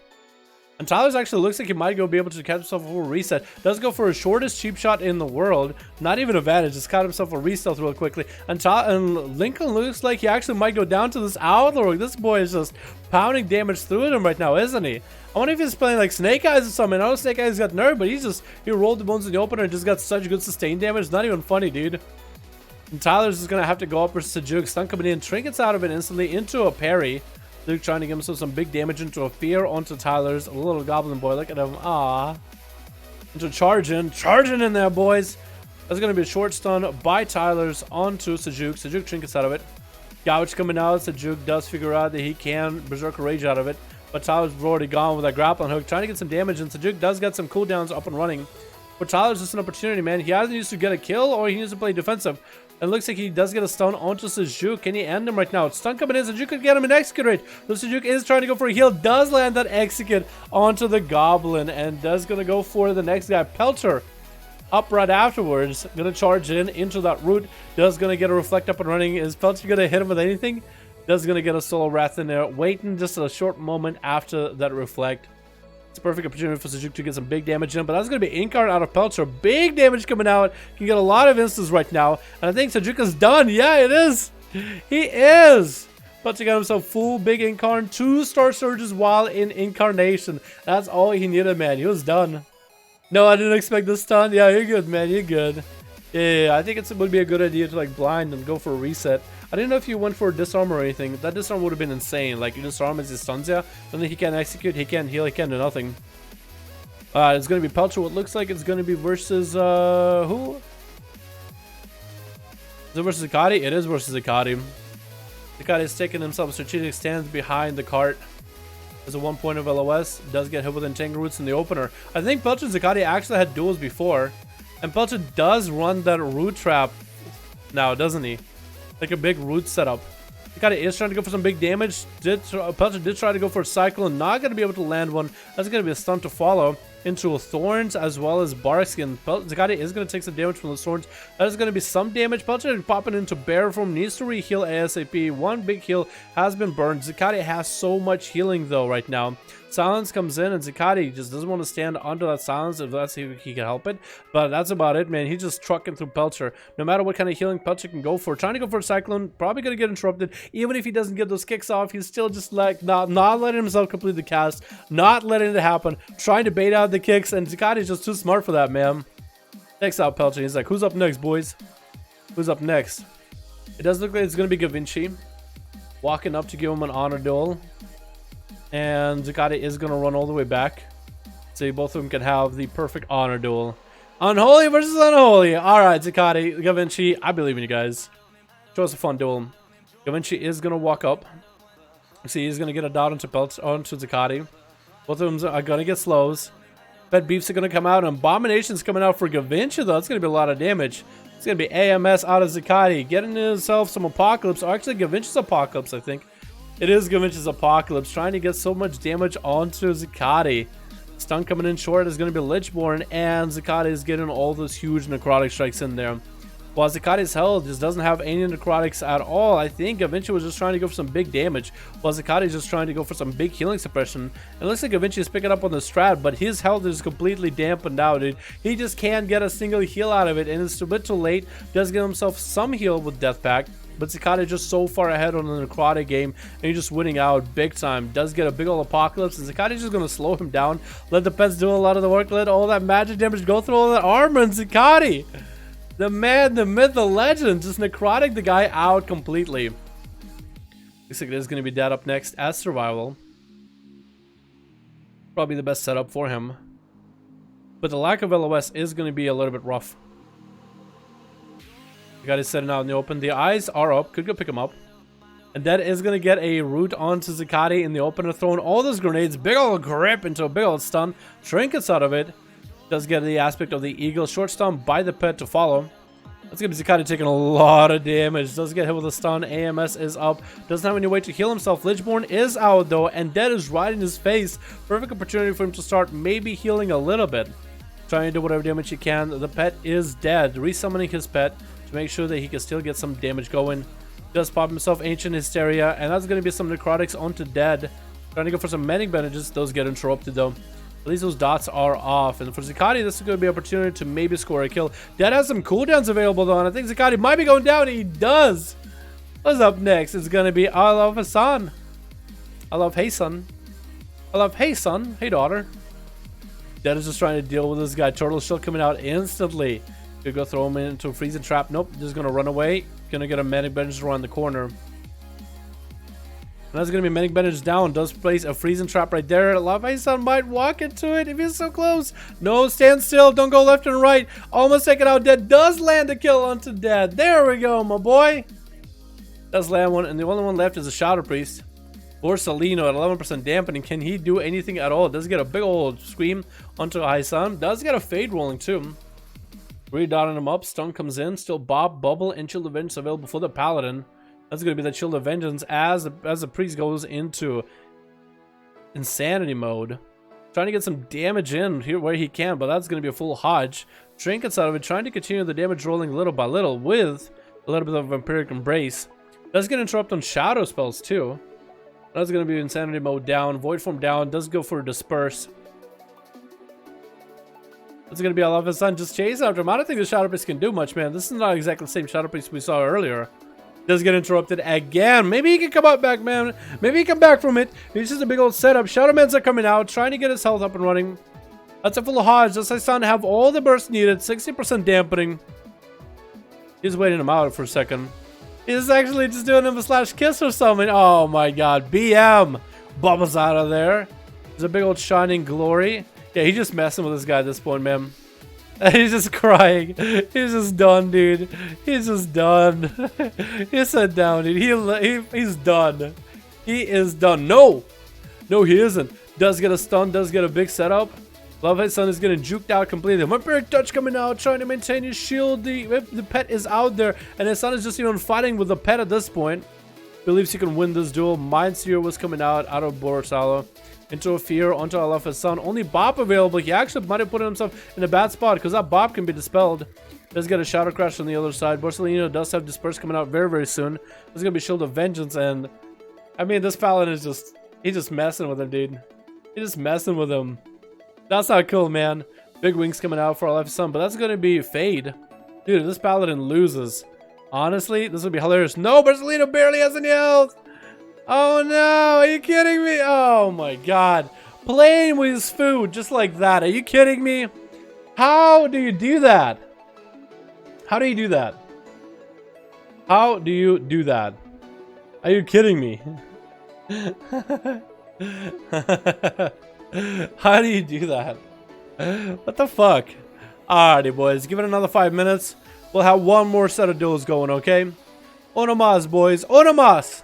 And Tyler's actually looks like he might be able to catch himself a full reset. Does go for his shortest cheap shot in the world. Not even advantage. Just caught himself a reset real quickly. And Lincoln looks like he actually might go down to this Outlaw. This boy is just pounding damage through him right now, isn't he? I wonder if he's playing like Snake Eyes or something. I know Snake Eyes got nerfed, but he rolled the bones in the opener and just got such good sustained damage. It's not even funny, dude. And Tyler's just going to have to go up versus Sejuk. Stun coming in. Trinkets out of it instantly into a parry. Luke trying to give himself some big damage into a fear onto Tyler's. A little goblin boy. Look at him. Ah. Into charging. Charging in there, boys. That's going to be a short stun by Tyler's onto Sejuk. Sejuk trinkets out of it. Gouge coming out. Sejuk does figure out that he can Berserker Rage out of it. But Tyler's already gone with that grappling hook. Trying to get some damage. And Sejuk does get some cooldowns up and running. But Tyler's just an opportunity, man. He either needs to get a kill or he needs to play defensive. And looks like he does get a stun onto Sejuk. Can he end him right now? Stun coming in. Sejuk could get him an execute rate. So Sejuk is trying to go for a heal. Does land that execute onto the goblin. And does going to go for the next guy. Pelcher up right afterwards. Going to charge in into that root. Does going to get a reflect up and running. Is Pelcher going to hit him with anything? Does going to get a solo wrath in there. Waiting just a short moment after that reflect. It's a perfect opportunity for Sejuk to get some big damage in, but that's going to be Incarn out of Pelcher. Big damage coming out. Can get a lot of instants right now. And I think Sejuk is done. Yeah, it is. He is. Pelcher got himself full big Incarn. 2-star surges while in Incarnation. That's all he needed, man. He was done. No, I didn't expect the stun. Yeah, you're good, man. You're good. Yeah, I think it would be a good idea to like blind and go for a reset. I didn't know if you went for a disarm or anything. That disarm would have been insane. Like, you disarm as he stuns you, and then he can't execute, he can't heal, he can't do nothing. It's going to be Pelcher. What looks like it's going to be versus, who? Is it versus Zakati? It is versus Zakati. Zakati is taking himself a strategic stance behind the cart. There's a 1 point of LOS. Does get hit with Entangle Roots in the opener. I think Pelcher and Zakati actually had duels before. And Pelcher does run that root trap now, doesn't he? Like a big root setup. Zakati is trying to go for some big damage. Pelcher did try to go for a Cyclone. Not going to be able to land one. That's going to be a stun to follow into Thorns as well as Barkskin. Zakati is going to take some damage from the Thorns. That is going to be some damage. Pelcher popping into Bear form. Needs to re-heal ASAP. One big heal has been burned. Zakati has so much healing though right now. Silence comes in and Zakati just doesn't want to stand under that silence if that's if he can help it. But that's about it, man. He's just trucking through Pelcher. No matter what kind of healing Pelcher can go for. Trying to go for a Cyclone. Probably going to get interrupted. Even if he doesn't get those kicks off, he's still just like not letting himself complete the cast. Not letting it happen. Trying to bait out the kicks. And Zakati's just too smart for that, man. Next out Pelcher. He's like, who's up next, boys? Who's up next? It does look like it's going to be Gavinci. Walking up to give him an honor duel. And Zakati is going to run all the way back. So both of them can have the perfect honor duel. Unholy versus unholy. Alright, Zakati, Gavinci, I believe in you guys. Show us a fun duel. Gavinci is going to walk up. See, he's going to get a dot onto Zakati. Both of them are going to get slows. Pet Beefs are going to come out. And Abomination's coming out for Gavinci, though. It's going to be a lot of damage. It's going to be AMS out of Zakati. Getting himself some Apocalypse. Or actually, Gavinci's Apocalypse, I think. It is Gavinci's Apocalypse. Trying to get so much damage onto Zakati. Stun coming in short is going to be Lichborn, and Zakati is getting all those huge necrotic strikes in there. While Zakati's health just doesn't have any necrotics at all, I think Gavinci was just trying to go for some big damage, while Zakati's just trying to go for some big healing suppression. It looks like Gavinci is picking up on the strat, but his health is completely dampened out, dude. He just can't get a single heal out of it, and it's a bit too late. Does get himself some heal with Death Pact. But Zakati is just so far ahead on the necrotic game, and he's just winning out big time. Does get a big old Apocalypse, and Zakati is just going to slow him down. Let the pets do a lot of the work. Let all that magic damage go through all that armor, and Zakati, the man, the myth, the legend, just necrotic the guy out completely. Looks like it is going to be dead up next as survival. Probably the best setup for him. But the lack of LOS is going to be a little bit rough. Got it setting out in the open. The eyes are up. Could go pick him up. And that is going to get a root onto Zakati in the open. Throwing all those grenades. Big old grip into a big old stun. Trinkets out of it. Does get the aspect of the eagle. Short stun by the pet to follow. That's going to be Zakati taking a lot of damage. Does get hit with a stun. AMS is up. Doesn't have any way to heal himself. Lichborn is out though. And Dead is right in his face. Perfect opportunity for him to start maybe healing a little bit. Trying to do whatever damage he can. The pet is dead. Resummoning his pet to make sure that he can still get some damage going. Does pop himself Ancient Hysteria, and that's going to be some necrotics onto Dead. Trying to go for some medic bandages. Those get interrupted though. At least those dots are off. And for Zakati, this is going to be an opportunity to maybe score a kill. Dead has some cooldowns available though, and I think Zakati might be going down. He does. What's up next? It's going to be I love Hassan. I love Hey Son. I love Hey Son. Hey Daughter. Dead is just trying to deal with this guy. Turtle Shield coming out instantly. Could go throw him into a freezing trap. Nope, just gonna run away. Gonna get a medic bandage around the corner. And that's gonna be medic bandage down. Does place a freezing trap right there. Lavaison might walk into it if he's so close. No, stand still. Don't go left and right. Almost take it out. Dead does land a kill onto Dead. There we go, my boy. Does land one, and the only one left is a Shadow Priest. Borsalino at 11% dampening. Can he do anything at all? Does get a big old scream onto Haisan. Does get a fade rolling too. Redotting him up. Stun comes in. Still Bob, Bubble, and Shield of Vengeance available for the Paladin. That's going to be the Shield of Vengeance as the priest goes into Insanity mode. Trying to get some damage in here where he can, but that's going to be a full Hodge. Trinkets out of it. Trying to continue the damage rolling little by little with a little bit of Vampiric Embrace. Does get interrupt on Shadow spells too. That's going to be Insanity mode down. Void Form down. Does go for Disperse. It's going to be all of his son just chase after him. I don't think the Shadow Priest can do much, man. This is not exactly the same Shadow Priest we saw earlier. Does get interrupted again. Maybe he can come out back, man. Maybe he can come back from it. It's just a big old setup. Shadowmans are coming out, trying to get his health up and running. That's a full Hodge. Does his son have all the burst needed? 60% dampening. He's waiting him out for a second. He's actually just doing him a slash kiss or something. Oh my god. BM bubbles out of there. There's a big old shining glory. Yeah, he's just messing with this guy at this point, man. He's just crying. He's just done, dude. He's just done. He's set down, dude. He's done. He is done. No! No, he isn't. Does get a stun. Does get a big setup. Love his son is getting juked out completely. Vampiric Touch coming out, trying to maintain his shield. The pet is out there, and his son is just even fighting with the pet at this point. Believes he can win this duel. Mindseer was coming out of Borsalo. Into a fear onto Alafa's son. Only Bob available. He actually might have put himself in a bad spot because that Bob can be dispelled. Does get a Shadow Crash on the other side. Borsalino does have Disperse coming out very, very soon. There's going to be Shield of Vengeance, and I mean, this Paladin is just, he's just messing with him, dude. He's just messing with him. That's not cool, man. Big wings coming out for Alafa's son, but that's going to be Fade. Dude, if this Paladin loses, honestly, this would be hilarious. No, Borsalino barely has any health. Oh no, are you kidding me? Oh my god. Playing with his food just like that. Are you kidding me? How do you do that? How do you do that? How do you do that? Are you kidding me? How do you do that? What the fuck? Alrighty, boys. Give it another 5 minutes. We'll have one more set of duels going, okay? Onomas, boys. Onomas!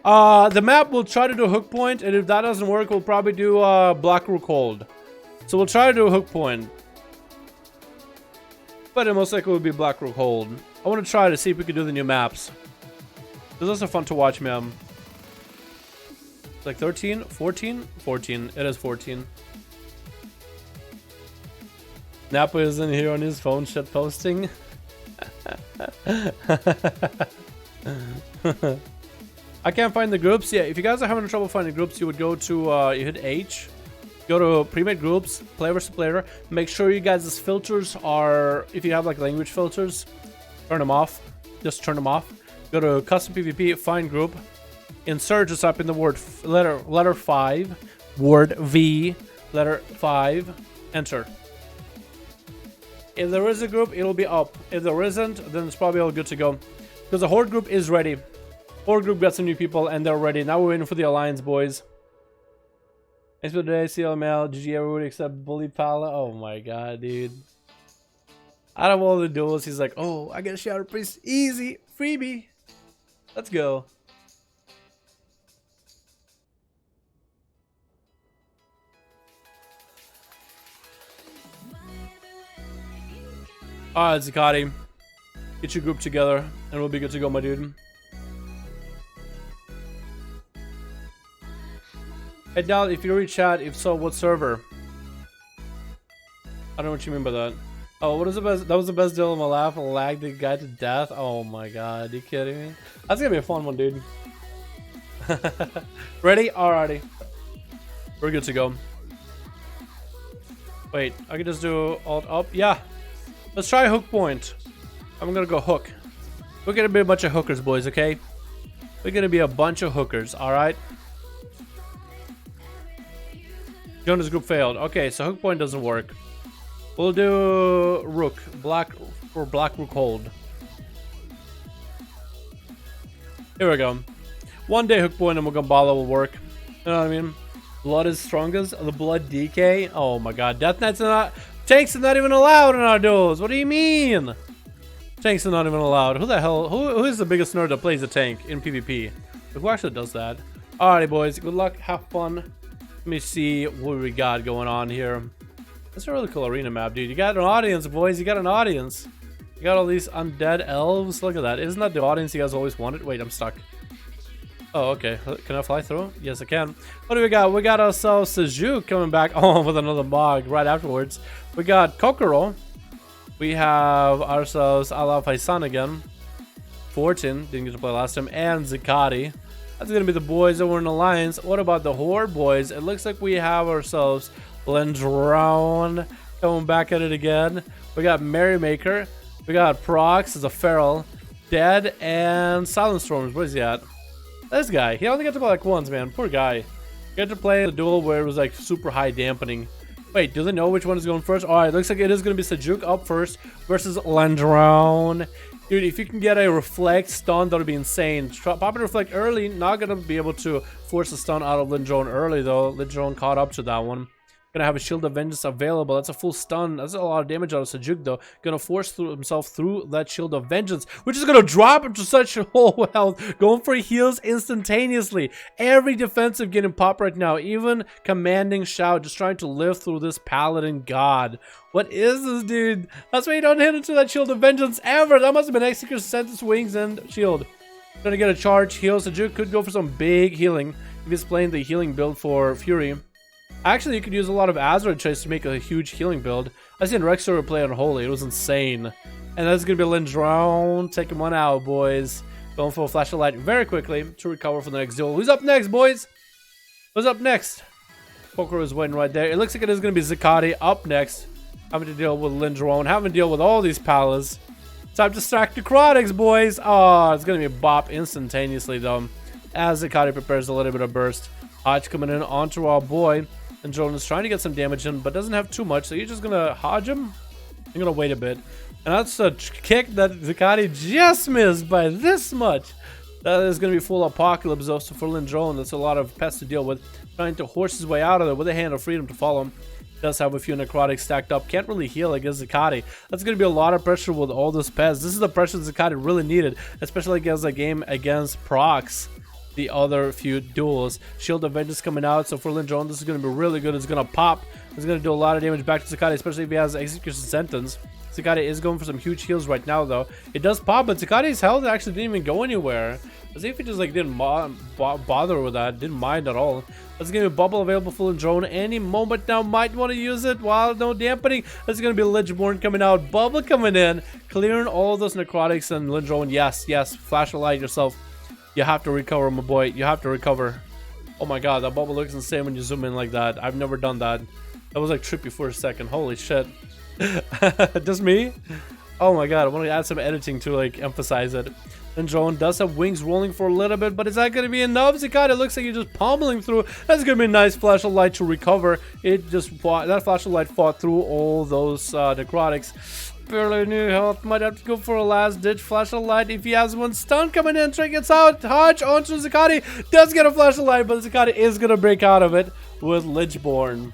The map, we'll try to do a hook point, and if that doesn't work, we'll probably do Black Rook Hold. So we'll try to do a hook point. But it most likely will be Black Rook Hold. I want to try to see if we can do the new maps. This is also fun to watch, man. It's like 13? 14? 14. It is 14. Napa isn't here on his phone shit posting. I can't find the groups. Yeah, if you guys are having trouble finding groups, you would go to, you hit H. Go to pre-made groups, player versus player. Make sure you guys' filters are, if you have like language filters, turn them off. Just turn them off. Go to custom PvP, find group. Insert just up in the word letter 5, word V, letter 5, enter. If there is a group, it'll be up. If there isn't, then it's probably all good to go. Because the Horde group is ready. Horde group got some new people and they're ready. Now we're waiting for the Alliance, boys. Thanks for today, CLML, GG everybody except Bully Pala. Oh my god, dude. Out of all the duels, he's like, oh, I get a Shadow Priest. Easy. Freebie. Let's go. Alright, Zakati. Get your group together and we'll be good to go, my dude. Hey, Dal, if you read chat, if so, what server? I don't know what you mean by that. Oh, what is the best? That was the best deal of my life. I lagged the guy to death. Oh my god, are you kidding me? That's gonna be a fun one, dude. Ready? Alrighty. We're good to go. Wait, I can just do alt up? Yeah. Let's try hook point. I'm gonna go hook. We're gonna be a bunch of hookers, boys, okay? We're gonna be a bunch of hookers, alright? Jonas group failed. Okay, so hook point doesn't work. We'll do Rook. Black Rook Hold. Here we go. One day hook point and Mugambala will work. You know what I mean? Blood is strongest. The blood DK. Oh my god. Death Knight's not. Tanks are not even allowed in our duels. What do you mean? Tanks are not even allowed. Who the hell? Who is the biggest nerd that plays a tank in PvP? Who actually does that? Alrighty, boys. Good luck. Have fun. Let me see what we got going on here. That's a really cool arena map, dude. You got an audience, boys. You got an audience. You got all these undead elves. Look at that. Isn't that the audience you guys always wanted? Wait, I'm stuck. Oh, okay. Can I fly through? Yes, I can. What do we got? We got ourselves Sejuk coming back. Oh, with another mog right afterwards. We got Kokoro. We have ourselves Ala Faisan again. Fortin. Didn't get to play last time. And Zakati. That's going to be the boys that were in Alliance. What about the Horde boys? It looks like we have ourselves Lendron coming back at it again. We got Merrymaker. We got Prox as a Feral. Dead and Silent Storms. Where's he at? This guy. He only got to play like once, man. Poor guy. He got to play the duel where it was like super high dampening. Wait, do they know which one is going first? Alright, looks like it is going to be Sejuk up first versus Lendron. Dude, if you can get a reflect stun, that would be insane. Pop a reflect early. Not going to be able to force a stun out of Lindrone early, though. Lindrone caught up to that one. Gonna have a Shield of Vengeance available. That's a full stun. That's a lot of damage out of Sejuk, though. Gonna force himself through that Shield of Vengeance, which is gonna drop him to such low health. Going for heals instantaneously. Every defensive getting popped right now. Even Commanding Shout, just trying to live through this Paladin God. What is this, dude? That's why you don't hit into that Shield of Vengeance ever. That must have been Executor's Sentence, Wings, and Shield. Gonna get a charge heal. Sejuk could go for some big healing if he's playing the healing build for Fury. Actually, you could use a lot of Azeroth Chase to make a huge healing build. I seen Rexor play on Holy. It was insane. And that's going to be Lindrone taking one out, boys. Going for a Flash of Light very quickly to recover for the next duel. Who's up next, boys? Who's up next? Poker is waiting right there. It looks like it is going to be Zakati up next. Having to deal with Lindrone. Having to deal with all these Palas. Time to stack Necrotics, boys. Oh, it's going to be a bop instantaneously, though. As Zakati prepares a little bit of burst. Hodge coming in onto our boy. And Jordan is trying to get some damage in, but doesn't have too much. So you're just going to Hodge him. You're going to wait a bit. And that's a kick that Zakati just missed by this much. That is going to be full apocalypse though, so for Lindrone, that's a lot of pests to deal with. Trying to horse his way out of there with a hand of freedom to follow him. Does have a few necrotics stacked up. Can't really heal against Zakati. That's going to be a lot of pressure with all those pests. This is the pressure Zakati really needed, especially against a game against procs. The other few duels. Shield of Vengeance coming out, so for Lindrone, this is going to be really good. It's going to pop. It's going to do a lot of damage back to Zakati, especially if he has Execution Sentence. Zakati is going for some huge heals right now, though. It does pop, but Zakati's health actually didn't even go anywhere. As if he just like didn't bother with that, didn't mind at all. Let's get a bubble available for Lindrone any moment now. Might want to use it while no dampening. There's going to be Lichborn coming out, bubble coming in, clearing all those necrotics, and Lindrone, yes, flash a light yourself. You have to recover, my boy. You have to recover. Oh my god, that bubble looks insane when you zoom in like that. I've never done that. That was like trippy for a second. Holy shit. Just me? Oh my god, I want to add some editing to like emphasize it. Lindrone does have wings rolling for a little bit, but is that going to be enough? Zakati looks like you're just pummeling through. That's going to be a nice flash of light to recover. It just fought, that flash of light fought through all those necrotics. Barely new health. Might have to go for a last ditch flash of light if he has one. Stun coming in. Trinkets out. Hodge onto Zakati. Does get a flash of light, but Zakati is going to break out of it with Lichborn.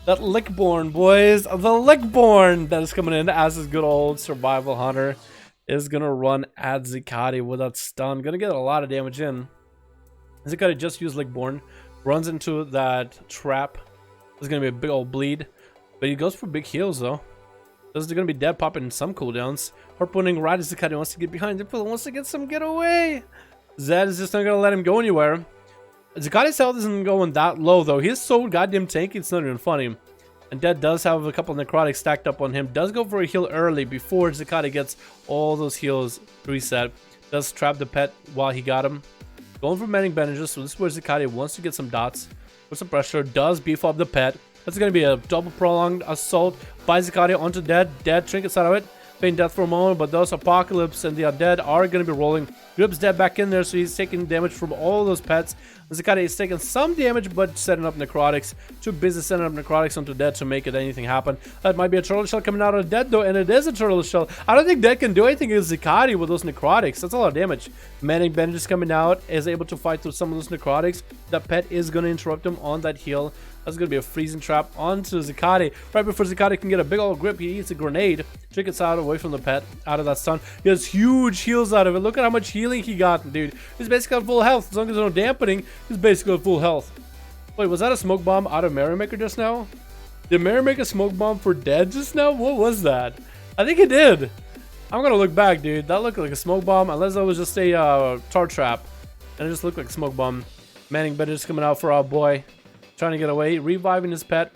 That Lickborn, boys. The Lickborn that is coming in as his good old survival hunter is going to run at Zakati with that stun. Going to get a lot of damage in. Zakati just used Lickborn. Runs into that trap. There's going to be a big old bleed. But he goes for big heals, though. This is going to be dead popping some cooldowns. Harpooning right as Zakati wants to get behind. Zipful wants to get some getaway. Zed is just not going to let him go anywhere. Zakati's health isn't going that low, though. He's so goddamn tanky, it's not even funny. And Dead does have a couple of necrotics stacked up on him. Does go for a heal early before Zakati gets all those heals reset. Does trap the pet while he got him. Going for Manning Bandages, so this is where Zakati wants to get some dots. Put some pressure. Does beef up the pet. That's going to be a double prolonged assault by Zakati onto Dead. Dead trinkets out of it. Feign death for a moment, but those Apocalypse and the Undead are going to be rolling. Grip's Dead back in there, so he's taking damage from all those pets. Zakati is taking some damage, but setting up necrotics. Too busy setting up necrotics onto Dead to make it anything happen. That might be a turtle shell coming out of Dead, though, and it is a turtle shell. I don't think Dead can do anything against Zakati with those necrotics. That's a lot of damage. Manning Bandages coming out, is able to fight through some of those necrotics. That pet is going to interrupt him on that heal. That's going to be a freezing trap onto Zakati. Right before Zakati can get a big old grip, he eats a grenade. Trinkets out away from the pet, out of that stun. He has huge heals out of it. Look at how much healing he got, dude. He's basically at full health. As long as there's no dampening, he's basically at full health. Wait, was that a smoke bomb out of Merrymaker just now? Did Merrymaker smoke bomb for Dead just now? What was that? I think it did. I'm going to look back, dude. That looked like a smoke bomb, unless that was just a tar trap. And it just looked like a smoke bomb. Manning Bandages coming out for our boy. Trying to get away, reviving his pet.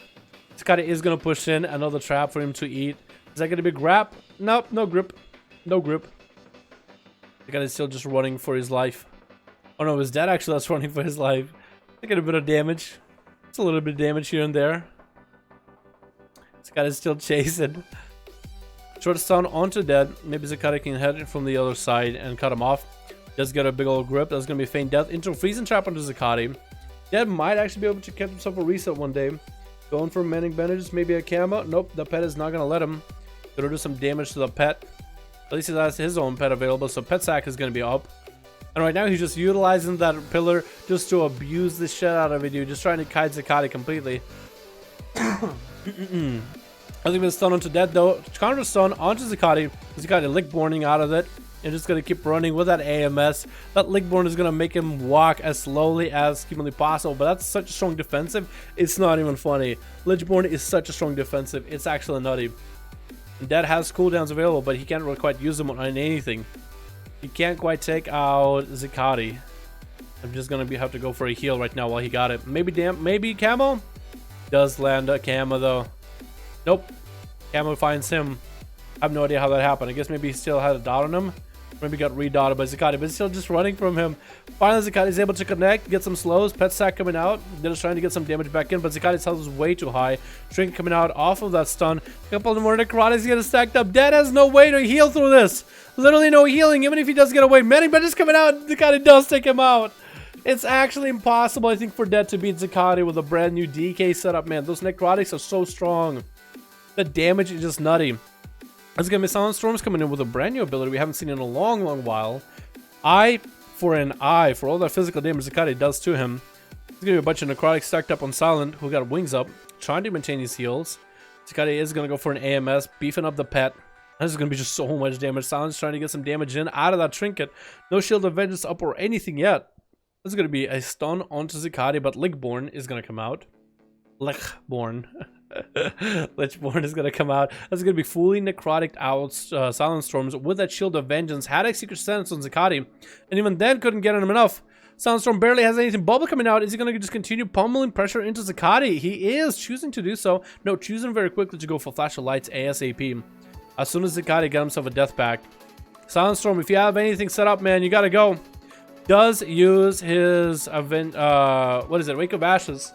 Zakati is going to push in another trap for him to eat. Is that going to be grab? Nope, no grip. No grip. Zakati is still just running for his life. Oh no, his dad actually that's running for his life. Taking a bit of damage. It's a little bit of damage here and there. Zakati is still chasing. Short stun onto Dead. Maybe Zakati can head from the other side and cut him off. Does get a big old grip. That's going to be feign death into a freezing trap onto Zakati. Dead might actually be able to get himself a reset one day. Going for Manning Bandages, maybe a camo. Nope, the pet is not going to let him. Gonna do some damage to the pet. At least he has his own pet available, so pet sack is going to be up. And right now he's just utilizing that pillar just to abuse the shit out of it, dude. Just trying to kite Zakati completely. I think it's stun onto Dead though. Counter stun onto Zakati. Zakati lickborning out of it. And just going to keep running with that AMS. That Lickborn is going to make him walk as slowly as humanly possible. But that's such a strong defensive. It's not even funny. Lichborn is such a strong defensive. It's actually nutty. And Dead has cooldowns available, but he can't really quite use them on anything. He can't quite take out Zakati. I'm just going to have to go for a heal right now while he got it. Maybe camo? Does land a camo though. Nope. Camo finds him. I have no idea how that happened. I guess maybe he still had a dot on him. Maybe got redotted by Zakati, but he's still just running from him. Finally, Zakati is able to connect, get some slows. Pet sack coming out. They're just trying to get some damage back in, but Zakati's health is way too high. Shrink coming out off of that stun. A couple of more necrotics getting stacked up. Dead has no way to heal through this. Literally no healing, even if he does get away. Manning Bandages coming out. Zakati does take him out. It's actually impossible, I think, for Dead to beat Zakati with a brand new DK setup, man. Those necrotics are so strong. The damage is just nutty. There's going to be Silent Storms coming in with a brand new ability we haven't seen in a long, long while. I for an eye for all that physical damage Zakati does to him. There's gonna be a bunch of necrotics stacked up on Silent, who got wings up, trying to maintain his heals. Zakati is gonna go for an AMS, beefing up the pet. This is gonna be just so much damage. Silent's trying to get some damage in out of that trinket. No Shield of Vengeance up or anything yet. This is gonna be a stun onto Zakati, but Lichborn is gonna come out. Lichborn. Lichborn is gonna come out. That's gonna be fully necrotic out Silent Storms with that Shield of Vengeance. Had a Secret Sense on Zakati, and even then couldn't get him enough. Silent Storm barely has anything bubble coming out. Is he gonna just continue pummeling pressure into Zakati? He is choosing to do so. No, choosing very quickly to go for Flash of Lights ASAP. As soon as Zakati got himself a death pack. Silent Storm, if you have anything set up, man, you gotta go. Does use his what is it, Wake of Ashes,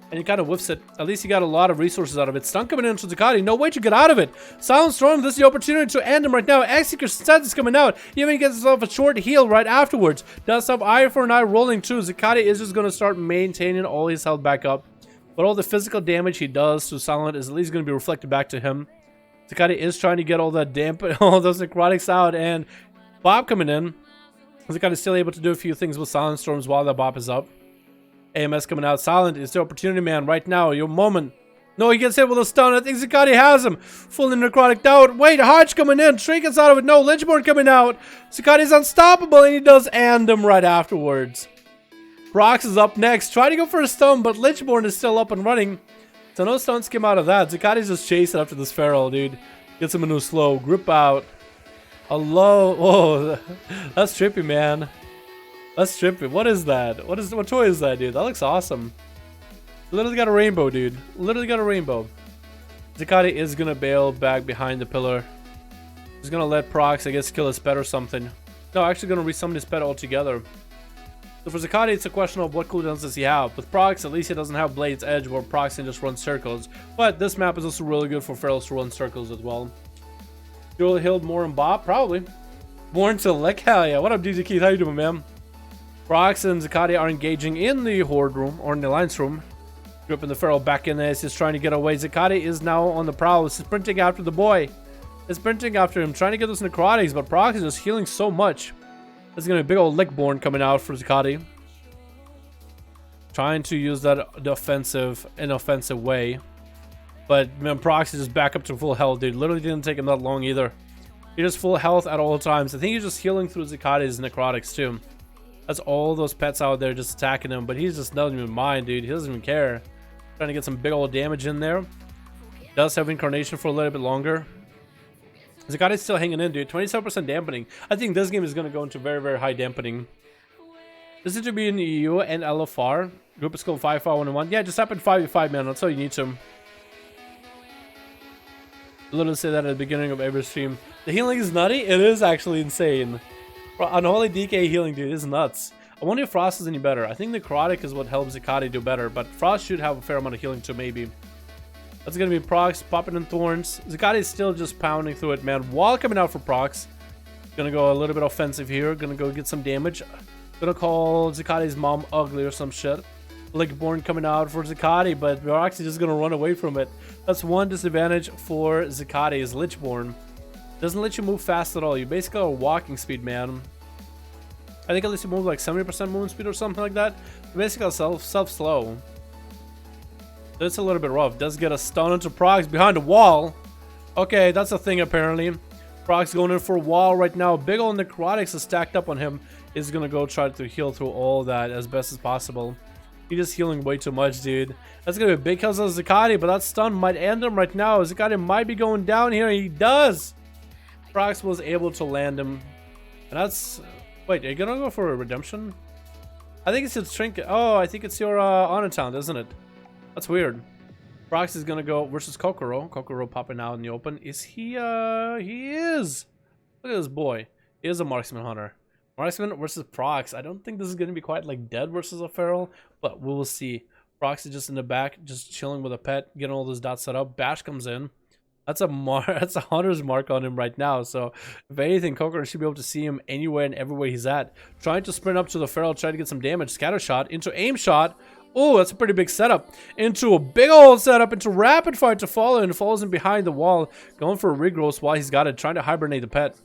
and he kind of whiffs it. At least he got a lot of resources out of it. Stun coming in to Zakati. No way to get out of it. Silent Storm, this is the opportunity to end him right now. Executor Set is coming out. He even gets himself a short heal right afterwards. Does have eye for an eye rolling too. Zakati is just going to start maintaining all his health back up. But all the physical damage he does to Silent is at least going to be reflected back to him. Zakati is trying to get all that all those necrotics out. And Bob coming in. Zakati is still able to do a few things with Silent Storms while that Bob is up. AMS coming out. Silent is the opportunity, man. Right now, your moment. No, he gets hit with a stun. I think Zakati has him. Fully necrotic out. Wait, Hodge coming in. Trinkets out of it. No, Lichborn coming out. Zakati's unstoppable, and he does end him right afterwards. Prox is up next. Trying to go for a stun, but Lichborn is still up and running. So no stuns came out of that. Zakati's just chasing after this Feral, dude. Gets him a new slow. Grip out. Hello. Oh, that's trippy, man. That's trippy. What is that? What toy is that, dude? That looks awesome. Literally got a rainbow, dude. Literally got a rainbow. Zakati is gonna bail back behind the pillar. He's gonna let Prox, I guess, kill his pet or something. No, actually gonna resummon his pet altogether. So for Zakati, it's a question of what cooldowns does he have. With Prox, at least he doesn't have Blade's Edge where Prox can just run circles. But this map is also really good for Ferals to run circles as well. Dual healed more and Bob? Probably. Born to Lick? Hell yeah. What up, DJ Keith? How you doing, man? Prox and Zakati are engaging in the Horde room, or in the Alliance room. Gripping the Feral back in there. He's trying to get away. Zakati is now on the prowl. He's sprinting after the boy. He's sprinting after him, trying to get those necrotics, but Prox is just healing so much. There's going to be a big old Lickborn coming out for Zakati. Trying to use that in offensive way. But, man, Prox is just back up to full health, dude. Literally didn't take him that long either. He's just full health at all times. I think he's just healing through Zakati's necrotics, too. That's all those pets out there just attacking him, but he just doesn't even mind, dude. He doesn't even care. Trying to get some big old damage in there. Does have Incarnation for a little bit longer. Zakati's still hanging in, dude. 27% dampening. I think this game is going to go into very, very high dampening. This is to be in the EU and LFR. Group is called 5-5-1-1. Yeah, just happen 5v5, man. That's all you need to. Literally say that at the beginning of every stream. The healing is nutty. It is actually insane. Unholy DK healing, dude, is nuts. I wonder if Frost is any better. I think Necrotic is what helps Zakati do better, but Frost should have a fair amount of healing too, maybe. That's gonna be Prox popping in Thorns. Zakati is still just pounding through it, man. Wall coming out for Prox. Gonna go a little bit offensive here. Gonna go get some damage. Gonna call Zakati's mom ugly or some shit. Lickborn coming out for Zakati, but we're actually just gonna run away from it. That's one disadvantage for Zakati is Lichborn. Doesn't let you move fast at all. You basically are walking speed, man. I think at least you move like 70% movement speed or something like that. Basically self-slow. It's a little bit rough. Does get a stun into Prox behind the wall. Okay, that's a thing apparently. Prox going in for a wall right now. Big old necrotics is stacked up on him. He's gonna go try to heal through all that as best as possible. He's just healing way too much, dude. That's gonna be big kills on Zakati, but that stun might end him right now. Zakati might be going down here. He does. Prox was able to land him. And that's... Wait, are you gonna go for a redemption? I think it's a trinket. Oh, I think it's your honor talent, isn't it? That's weird. Prox is gonna go versus Kokoro. Kokoro popping out in the open. Is he he is. Look at this boy. He is a marksman hunter. Marksman versus Prox. I don't think this is gonna be quite like Dead versus a Feral, but we will see. Prox is just in the back, just chilling with a pet, getting all those dots set up. Bash comes in. That's a hunter's mark on him right now. So if anything, Kokoro should be able to see him anywhere and everywhere he's at. Trying to sprint up to the Feral, trying to get some damage. Scatter shot into aim shot. Oh, that's a pretty big setup. Into a big old setup. Into rapid fire to follow, and follows him behind the wall. Going for a regrowth while he's got it. Trying to hibernate the pet.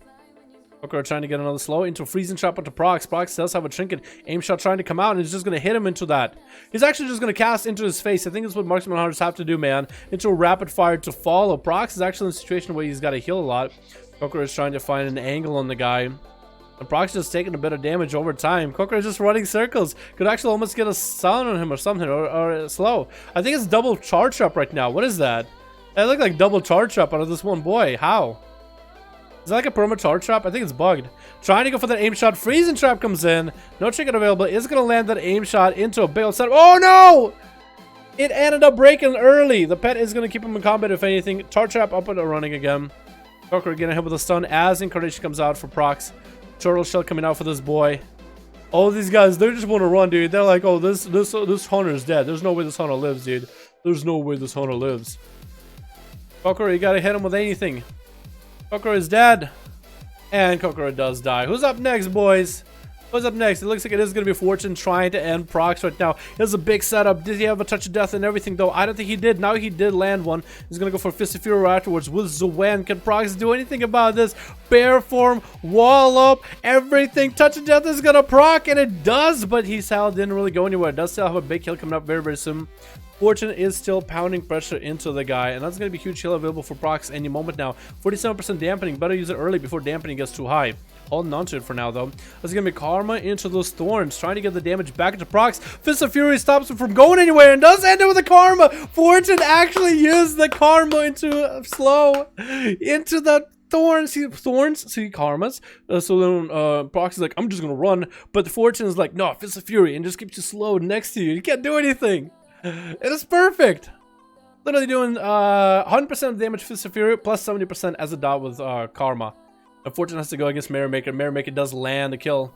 Joker trying to get another slow into freezing trap onto Prox. Prox does have a trinket. Aim shot trying to come out, and he's just going to hit him into that. He's actually just going to cast into his face. I think that's what marksman hunters have to do, man. Into a rapid fire to follow. Prox is actually in a situation where he's got to heal a lot. Joker is trying to find an angle on the guy. And Prox just taking a bit of damage over time. Coker is just running circles. Could actually almost get a stun on him or something, or slow. I think it's double charge up right now. What is that? That looked like double charge up out of this one boy. How? Is that like a perma charge trap? I think it's bugged. Trying to go for that aim shot. Freezing trap comes in. No trinket available. Is going to land that aim shot into a big old setup. Oh no! It ended up breaking early. The pet is going to keep him in combat if anything. Charge trap up and running again. Coker getting hit with a stun as Incarnation comes out for Prox. Turtle shell coming out for this boy. All these guys, they just want to run, dude. They're like, oh, this hunter is dead. There's no way this hunter lives, dude. There's no way this hunter lives. Coker, you gotta hit him with anything. Coker is dead. And Coker does die. Who's up next, boys? Who's up next? It looks like it is going to be Fortune trying to end Prox right now. He has a big setup. Did he have a touch of death and everything, though? I don't think he did. Now he did land one. He's going to go for Fist of Fury afterwards with Zoan. Can Prox do anything about this? Bear form, wall up, everything. Touch of death is going to proc, and it does, but he still didn't really go anywhere. It does still have a big kill coming up very, very soon. Fortune is still pounding pressure into the guy, and that's going to be huge heal available for Prox any moment now. 47% dampening. Better use it early before dampening gets too high. Holding on to it for now, though. That's going to be Karma into those thorns, trying to get the damage back into Prox. Fist of Fury stops him from going anywhere and does end it with a Karma. Fortune actually used the Karma into slow into the thorns. See Karmas. So then Prox is like, I'm just going to run. But Fortune is like, no, Fist of Fury, and just keeps you slow next to you. You can't do anything. It is perfect. Literally doing 100% of damage Fist of Fury plus 70% as a dot with Karma. Fortune has to go against Merrymaker. Merrymaker does land a kill.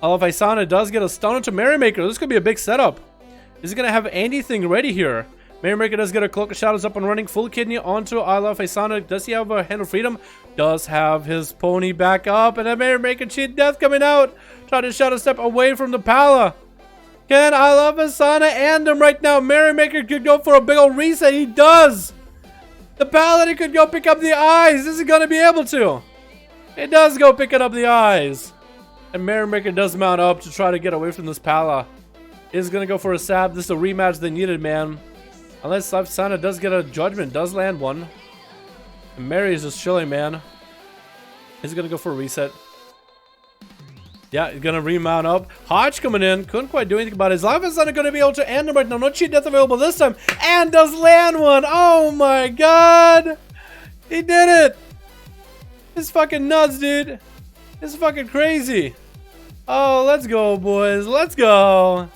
Isana does get a stun into Merrymaker. This could be a big setup. Is he going to have anything ready here? Merrymaker does get a Cloak of Shadows up and running. Full kidney onto Isana. Does he have a Hand of Freedom? Does have his pony back up. And then Merrymaker cheat death coming out. Trying to shadow step away from the Pala. Can Isana end him right now? Merrymaker could go for a big old reset. He does. The Paladin could go pick up the eyes. Is he going to be able to? It does go picking up the eyes. And Merrymaker does mount up to try to get away from this Pala. Is going to go for a stab. This is a rematch they needed, man. Unless Sana does get a judgment. Does land one. And Mary is just chilling, man. Is he going to go for a reset? Yeah, he's going to remount up. Hodge coming in. Couldn't quite do anything about it. His life is not going to be able to end him right now. No cheat death available this time. And does land one. Oh my god. He did it. It's fucking nuts, dude. It's fucking crazy. Oh, let's go, boys. Let's go.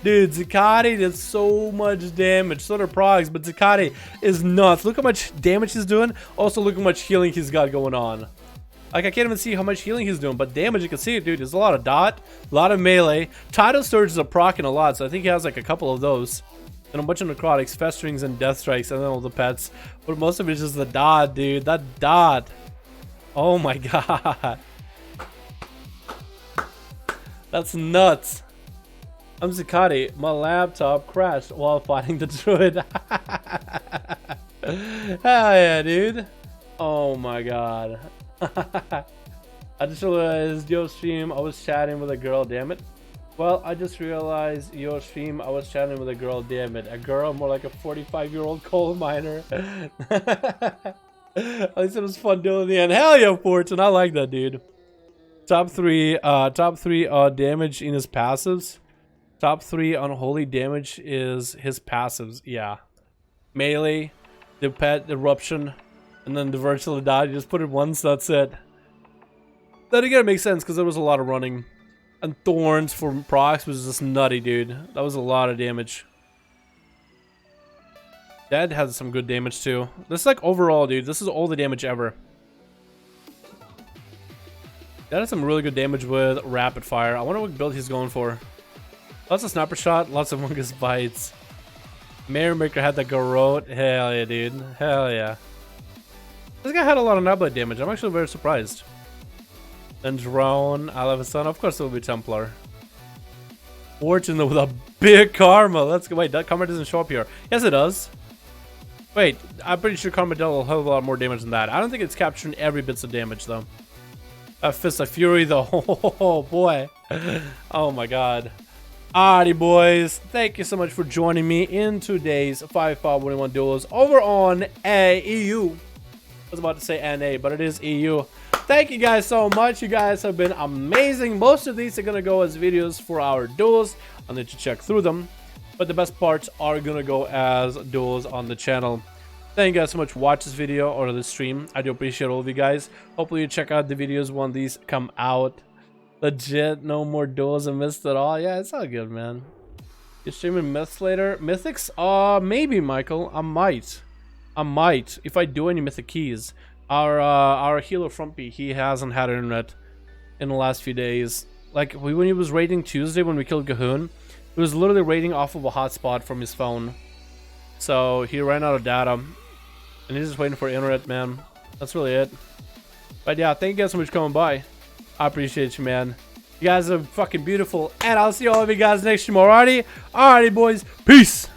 Dude, Zakati did so much damage. So did Prox, but Zakati is nuts. Look how much damage he's doing. Also, look how much healing he's got going on. Like, I can't even see how much healing he's doing, but damage, you can see it, dude. There's a lot of dot, a lot of melee. Tidal Surges are proccing a lot, so I think he has like a couple of those. And a bunch of necrotics, festerings, and death strikes, and then all the pets. But most of it is just the dot, dude. That dot. Oh my god. That's nuts. I'm Zakati. My laptop crashed while fighting the druid. Hell yeah, dude. Oh my god. I just realized your stream I was chatting with a girl, damn it. Well, I just realized your stream I was chatting with a girl, damn it. A girl, more like a 45-year-old coal miner. At least it was fun doing the end. Hell yeah, Fortune. I like that, dude. Top three damage in his passives. Top 3 unholy damage is his passives. Yeah. Melee, the pet, eruption, and then the virtual dot. You just put it once, that's it. That again makes sense because there was a lot of running. And thorns for Prox was just nutty, dude. That was a lot of damage. That has some good damage too. This is like overall, dude. This is all the damage ever. That has some really good damage with rapid fire. I wonder what build he's going for. Lots of sniper shot, lots of fungus bites. Merrymaker had the garrote. Hell yeah, dude. Hell yeah. This guy had a lot of nightblade damage. I'm actually very surprised. Then drone, Isana. Of course it will be Templar. Fortune with a big Karma. Let's go. Wait, that Karma doesn't show up here. Yes, it does. Wait, I'm pretty sure Karma dealt a hell of a lot more damage than that. I don't think it's capturing every bits of damage though. That Fist of Fury though. Oh boy. Oh my god. Alrighty boys, thank you so much for joining me in today's 5.5.1 duels over on EU. I was about to say NA, but it is EU. Thank you guys so much. You guys have been amazing. Most of these are gonna go as videos for our duels. I'll need to check through them, but the best parts are gonna go as duels on the channel. Thank you guys so much for watching this video or this stream. I do appreciate all of you guys. Hopefully you check out the videos when these come out. Legit, no more duels and myths at all. Yeah, it's all good, man. You streaming myths later? Mythics? Maybe, Michael. I might. If I do any mythic keys. Our healer Frumpy, he hasn't had internet in the last few days. Like when he was raiding Tuesday when we killed Gahoon, he was literally raiding off of a hotspot from his phone. So he ran out of data, and he's just waiting for internet, man. That's really it. But yeah, thank you guys so much for coming by. I appreciate you, man. You guys are fucking beautiful, and I'll see all of you guys next stream. Alrighty, boys. Peace.